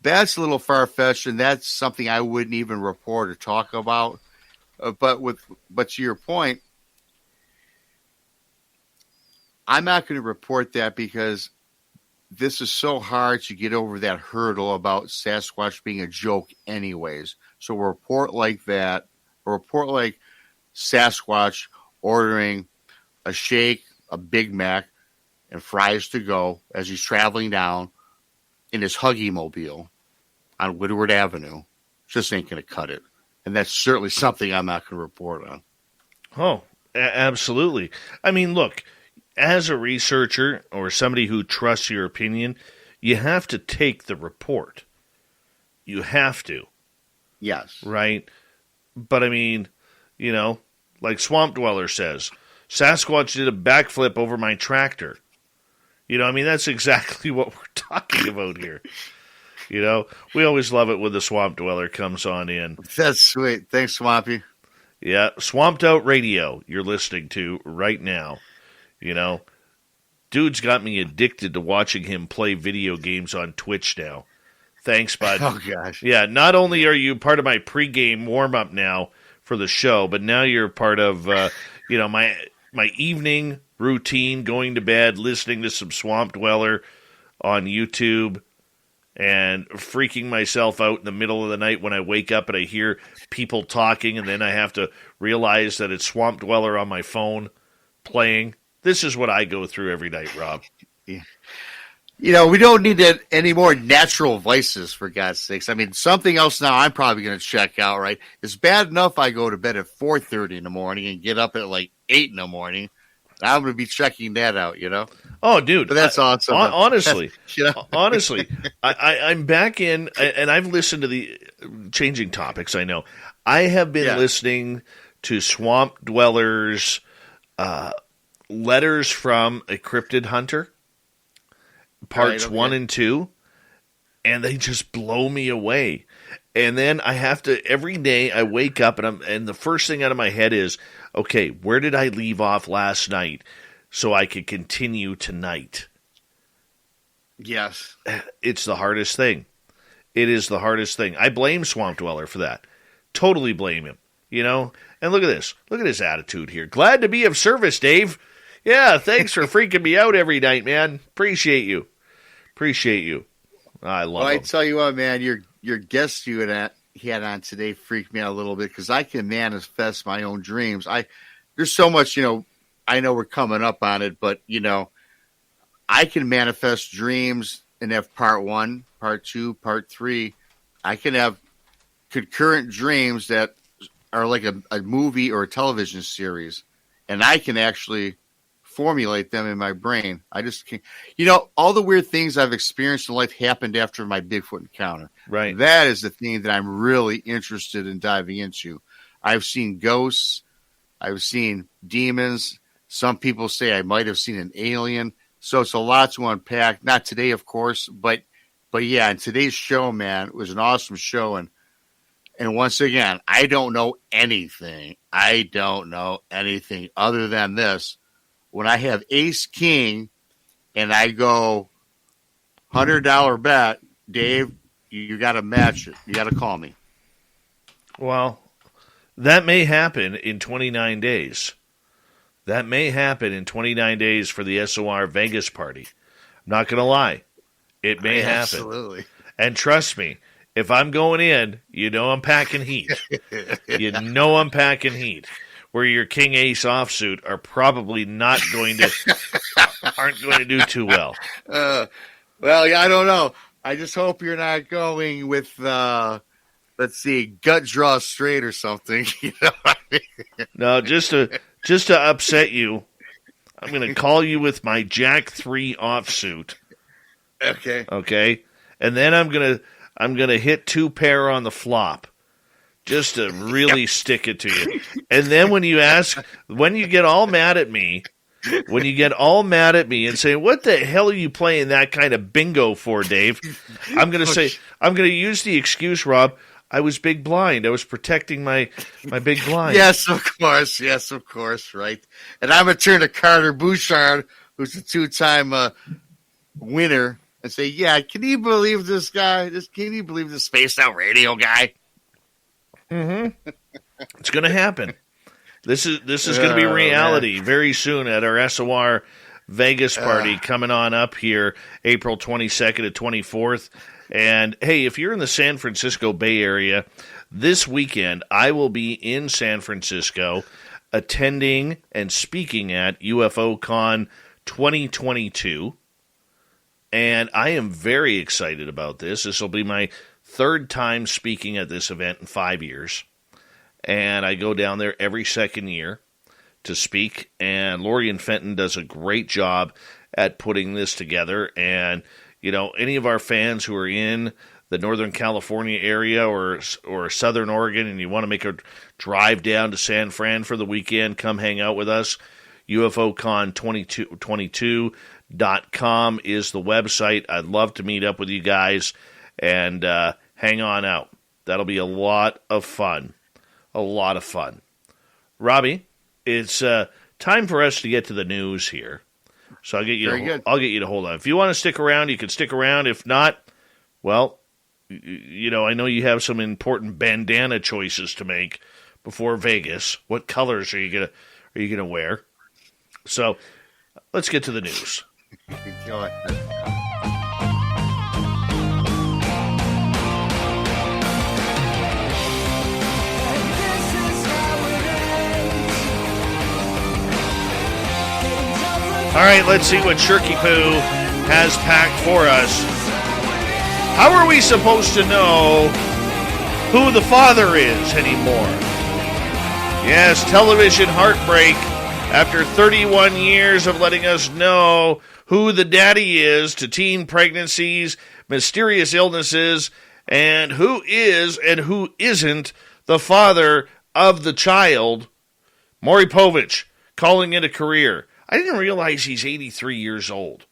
That's a little far fetched, and that's something I wouldn't even report or talk about. But to your point, I'm not going to report that because this is so hard to get over that hurdle about Sasquatch being a joke anyways. So a report like that, a report like Sasquatch ordering a shake, a Big Mac, and fries to go as he's traveling down in his Huggy Mobile on Woodward Avenue just ain't going to cut it. And that's certainly something I'm not going to report on. Oh, absolutely. I mean, look, as a researcher or somebody who trusts your opinion, you have to take the report. You have to. Yes. Right? But I mean, like Swamp Dweller says, Sasquatch did a backflip over my tractor. That's exactly what we're talking about here. We always love it when the Swamp Dweller comes on in. That's sweet. Thanks, Swampy. Yeah, Swamped Out Radio you're listening to right now. Dude's got me addicted to watching him play video games on Twitch now. Thanks, bud. Oh, gosh. Yeah, not only are you part of my pregame warm-up now for the show, but now you're part of, my evening routine, going to bed, listening to some Swamp Dweller on YouTube, and freaking myself out in the middle of the night when I wake up and I hear people talking, and then I have to realize that it's Swamp Dweller on my phone playing. This is what I go through every night, Rob. Yeah. We don't need any more natural vices, for God's sakes. I mean, something else now I'm probably going to check out, right? It's bad enough I go to bed at 4:30 in the morning and get up at like 8 in the morning. I'm going to be checking that out, Oh, dude. But that's awesome. Honestly, honestly, I'm back in, and I've listened to the changing topics, I know. I have been listening to Swamp Dwellers' Letters from a Cryptid Hunter, parts 1 and 2, and they just blow me away. And then I have to, every day I wake up and the first thing out of my head is, okay, where did I leave off last night so I could continue tonight? Yes. It's the hardest thing. It is the hardest thing. I blame Swamp Dweller for that. Totally blame him, And look at this. Look at his attitude here. Glad to be of service, Dave. Yeah, thanks for freaking me out every night, man. Appreciate you. I love him. I tell you what, man, your guest he had on today freaked me out a little bit because I can manifest my own dreams. There's so much, I know we're coming up on it, but, I can manifest dreams and have part 1, part 2, part 3. I can have concurrent dreams that are like a movie or a television series, and I can actually formulate them in my brain. I just can't. All the weird things I've experienced in life happened after my Bigfoot encounter. Right. That is the thing that I'm really interested in diving into. I've seen ghosts. I've seen demons. Some people say I might have seen an alien. So it's a lot to unpack. Not today, of course, but yeah, in today's show, man, it was an awesome show. And once again, I don't know anything. Other than this. When I have ace king and I go $100 bet, Dave, you got to match it. You got to call me. Well, that may happen in 29 days. That may happen in 29 days for the SOR Vegas party. I'm not going to lie. It may happen. Absolutely. And trust me, if I'm going in, I'm packing heat. I'm packing heat. Where your King Ace offsuit are probably aren't going to do too well. Well, yeah, I don't know. I just hope you're not going with, let's see, gut draw straight or something. No, just to upset you, I'm going to call you with my Jack 3 offsuit. Okay, and then I'm gonna hit 2 pair on the flop. Just to really stick it to you. And then when you get all mad at me when you get all mad at me and say, what the hell are you playing that kind of bingo for, Dave? I'm going to use the excuse, Rob, I was big blind. I was protecting my big blind. Yes, of course, right. And I'm going to turn to Carter Bouchard, who's a 2-time winner, and say, yeah, can you believe this guy? Can you believe this spaced out radio guy? Mm-hmm. It's going to happen. This is going to be reality very soon at our SOR Vegas party coming on up here April 22nd to 24th. And, hey, if you're in the San Francisco Bay Area, this weekend I will be in San Francisco attending and speaking at UFO Con 2022. And I am very excited about this. This will be my third time speaking at this event in 5 years. And I go down there every second year to speak. And Lorian Fenton does a great job at putting this together. And, you know, any of our fans who are in the Northern California area or Southern Oregon and you want to make a drive down to San Fran for the weekend, come hang out with us. UFOCon22.com is the website. I'd love to meet up with you guys and hang on out. That'll be a lot of fun. A lot of fun. Robbie, it's time for us to get to the news here. So I'll get you to hold on. If you want to stick around, you can stick around. If not, well, you know, I know you have some important bandana choices to make before Vegas. What colors are you gonna wear? So let's get to the news. Go ahead. All right, let's see what Shirky Poo has packed for us. How are we supposed to know who the father is anymore? Yes, television heartbreak after 31 years of letting us know who the daddy is to teen pregnancies, mysterious illnesses, and who is and who isn't the father of the child. Maury Povich calling it a career. I didn't realize he's 83 years old.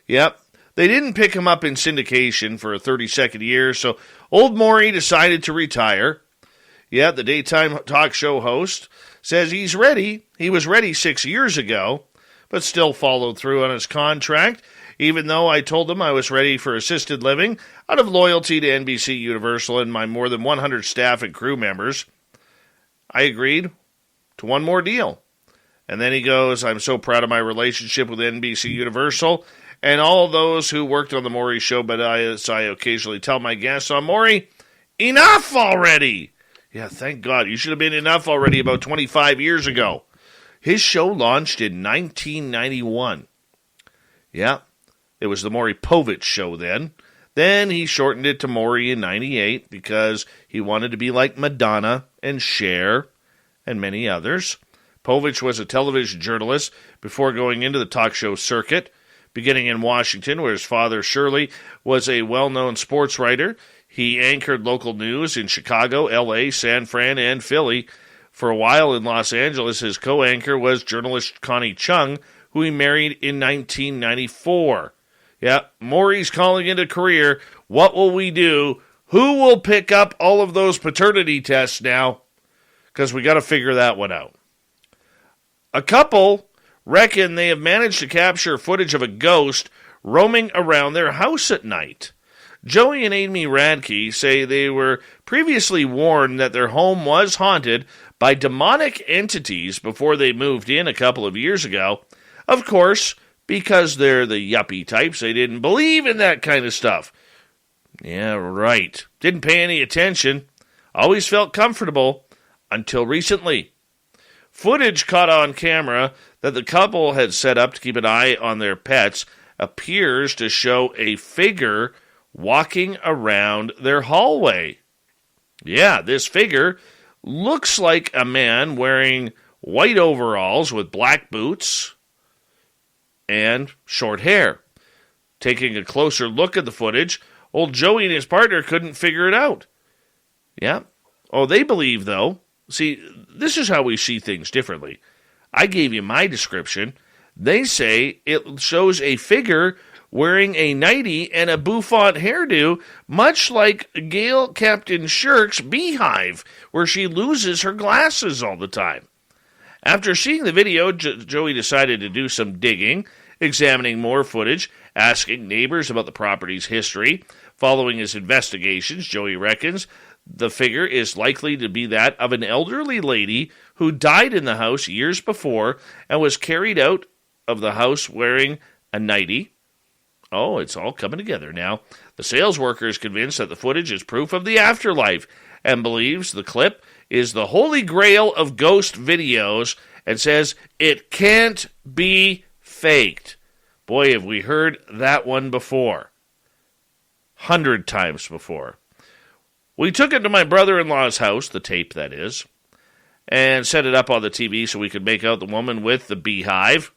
Yep, they didn't pick him up in syndication for a 32nd year, so old Maury decided to retire. Yeah, the daytime talk show host says he's ready. He was ready 6 years ago, but still followed through on his contract, even though I told him I was ready for assisted living out of loyalty to NBC Universal and my more than 100 staff and crew members. I agreed to one more deal. And then he goes, I'm so proud of my relationship with NBC Universal and all of those who worked on the Maury Show, but as I occasionally tell my guests on Maury, enough already! Yeah, thank God. You should have been enough already about 25 years ago. His show launched in 1991. Yeah, it was the Maury Povich Show then. Then he shortened it to Maury in 98 because he wanted to be like Madonna and Cher and many others. Povich was a television journalist before going into the talk show circuit, beginning in Washington, where his father, Shirley, was a well-known sports writer. He anchored local news in Chicago, L.A., San Fran, and Philly. For a while in Los Angeles, his co-anchor was journalist Connie Chung, who he married in 1994. Yeah, Maury's calling it a career. What will we do? Who will pick up all of those paternity tests now? Because we got to figure that one out. A couple reckon they have managed to capture footage of a ghost roaming around their house at night. Joey and Amy Radke say they were previously warned that their home was haunted by demonic entities before they moved in a couple of years ago. Of course, because they're the yuppie types, they didn't believe in that kind of stuff. Yeah, right. Didn't pay any attention. Always felt comfortable until recently. Footage caught on camera that the couple had set up to keep an eye on their pets appears to show a figure walking around their hallway. Yeah, this figure looks like a man wearing white overalls with black boots and short hair. Taking a closer look at the footage, old Joey and his partner couldn't figure it out. Yeah. Oh, they believe, though. See, this is how we see things differently. I gave you my description, They say it shows a figure wearing a nightie and a bouffant hairdo, much like Gail Captain Shirk's beehive, where she loses her glasses all the time. After seeing the video, Joey decided to do some digging, examining more footage, asking neighbors about the property's history. Following his investigations, Joey reckons the figure is likely to be that of an elderly lady who died in the house years before and was carried out of the house wearing a nightie. Oh, it's all coming together now. The sales worker is convinced that the footage is proof of the afterlife and believes the clip is the holy grail of ghost videos and says it can't be faked. Boy, have we heard that one before. 100 times before. We took it to my brother-in-law's house, the tape that is, and set it up on the TV so we could make out the woman with the beehive.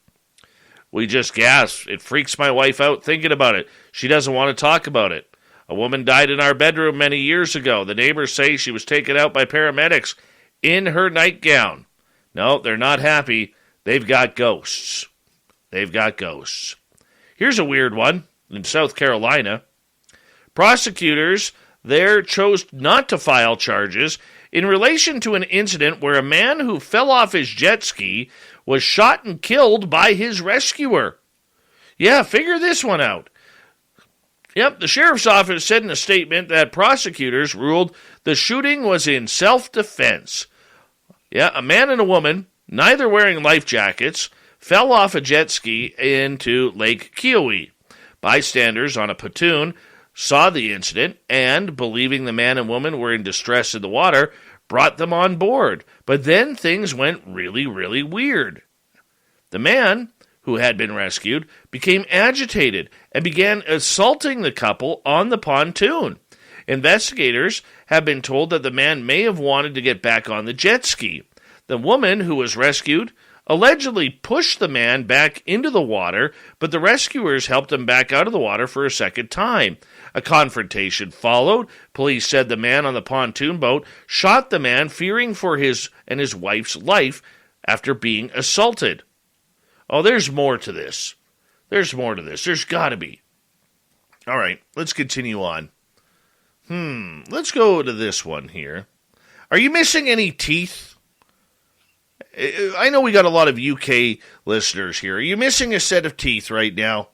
We just gasped. It freaks my wife out thinking about it. She doesn't want to talk about it. A woman died in our bedroom many years ago. The neighbors say she was taken out by paramedics in her nightgown. No, they're not happy. They've got ghosts. They've got ghosts. Here's a weird one. In South Carolina, prosecutors there chose not to file charges in relation to an incident where a man who fell off his jet ski was shot and killed by his rescuer. Yeah, figure this one out. Yep, the sheriff's office said in a statement that prosecutors ruled the shooting was in self-defense. Yeah, a man and a woman, neither wearing life jackets, fell off a jet ski into Lake Kiowee. Bystanders on a pontoon saw the incident and, believing the man and woman were in distress in the water, brought them on board. But then things went really, really weird. The man, who had been rescued, became agitated and began assaulting the couple on the pontoon. Investigators have been told that the man may have wanted to get back on the jet ski. The woman who was rescued allegedly pushed the man back into the water, but the rescuers helped him back out of the water for a second time. A confrontation followed. Police said the man on the pontoon boat shot the man, fearing for his and his wife's life after being assaulted. Oh, there's more to this. There's more to this. There's got to be. All right, let's continue on. Let's go to this one here. Are you missing any teeth? I know we got a lot of UK listeners here. Are you missing a set of teeth right now?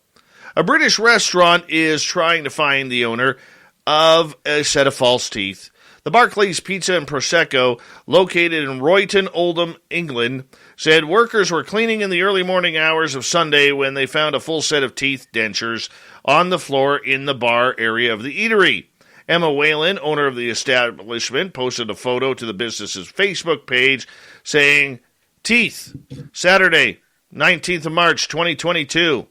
A British restaurant is trying to find the owner of a set of false teeth. The Barclays Pizza and Prosecco, located in Royton, Oldham, England, said workers were cleaning in the early morning hours of Sunday when they found a full set of teeth dentures on the floor in the bar area of the eatery. Emma Whalen, owner of the establishment, posted a photo to the business's Facebook page saying, "Teeth, Saturday, 19th of March, 2022.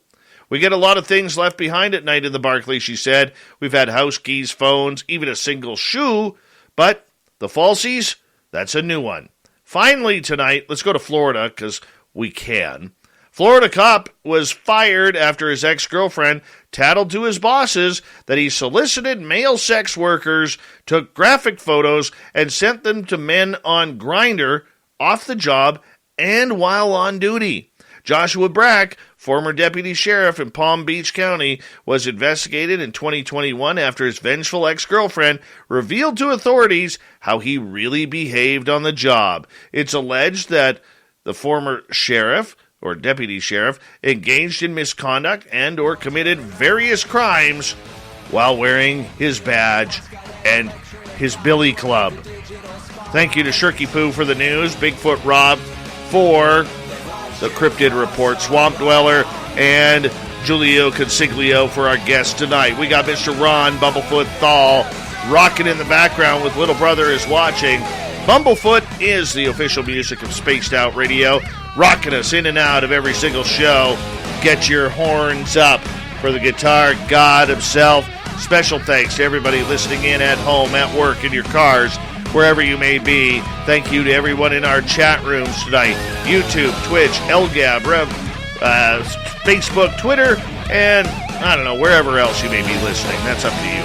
We get a lot of things left behind at night in the Barclays," she said. "We've had house keys, phones, even a single shoe, but the falsies, that's a new one." Finally tonight, let's go to Florida, because we can. Florida cop was fired after his ex-girlfriend tattled to his bosses that he solicited male sex workers, took graphic photos, and sent them to men on Grindr off the job and while on duty. Joshua Brack, former deputy sheriff in Palm Beach County, was investigated in 2021 after his vengeful ex-girlfriend revealed to authorities how he really behaved on the job. It's alleged that the former sheriff, or deputy sheriff, engaged in misconduct and or committed various crimes while wearing his badge and his billy club. Thank you to Shirky Poo for the news, Bigfoot Rob for the Cryptid Report, Swamp Dweller, and Jiulio Consiglio for our guest tonight. We got Mr. Ron Bumblefoot Thal rocking in the background with Little Brother is Watching. Bumblefoot is the official music of Spaced Out Radio, rocking us in and out of every single show. Get your horns up for the guitar god himself. Special thanks to everybody listening in at home, at work, in your cars, wherever you may be. Thank you to everyone in our chat rooms tonight. YouTube, Twitch, LGAB, Facebook, Twitter, and I don't know, wherever else you may be listening. That's up to you.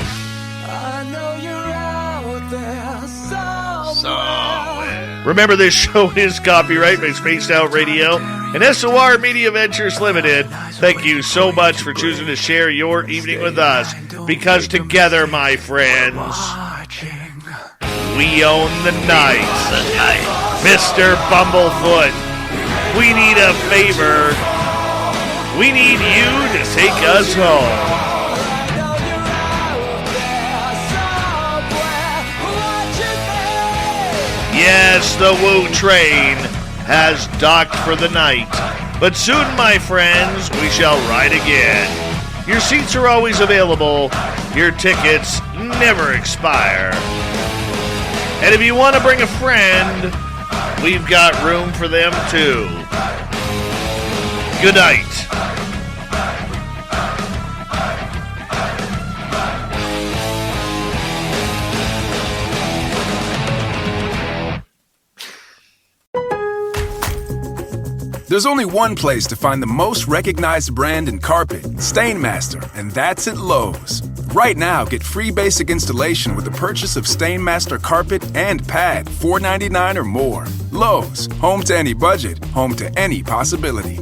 Remember, this show is copyright by Spaced Out Radio. And SOR Media Ventures Limited, thank you so much for choosing to share your evening with us, because together, my friends, we own the night. Mr. Bumblefoot, we need a favor. We need you to take us home. Yes, the Woo train has docked for the night, but soon, my friends, we shall ride again. Your seats are always available. Your tickets never expire. And if you want to bring a friend, we've got room for them too. Good night. There's only one place to find the most recognized brand in carpet, Stainmaster, and that's at Lowe's. Right now, get free basic installation with the purchase of Stainmaster carpet and pad, $4.99 or more. Lowe's, home to any budget, home to any possibility.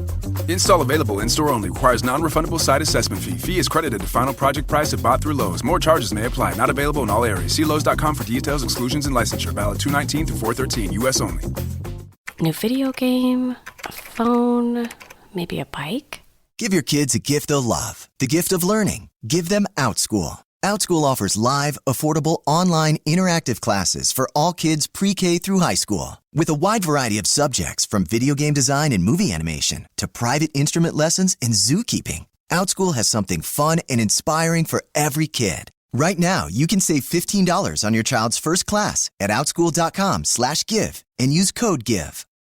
Install available in-store only. Requires non-refundable site assessment fee. Fee is credited to final project price if bought through Lowe's. More charges may apply. Not available in all areas. See Lowe's.com for details, exclusions, and licensure. Valid 2/19 through 4/13. U.S. only. New video game, a phone, maybe a bike? Give your kids a gift they'll love. The gift of learning. Give them OutSchool. OutSchool offers live, affordable, online, interactive classes for all kids pre-K through high school. With a wide variety of subjects from video game design and movie animation to private instrument lessons and zookeeping, OutSchool has something fun and inspiring for every kid. Right now, you can save $15 on your child's first class at outschool.com/give and use code GIVE.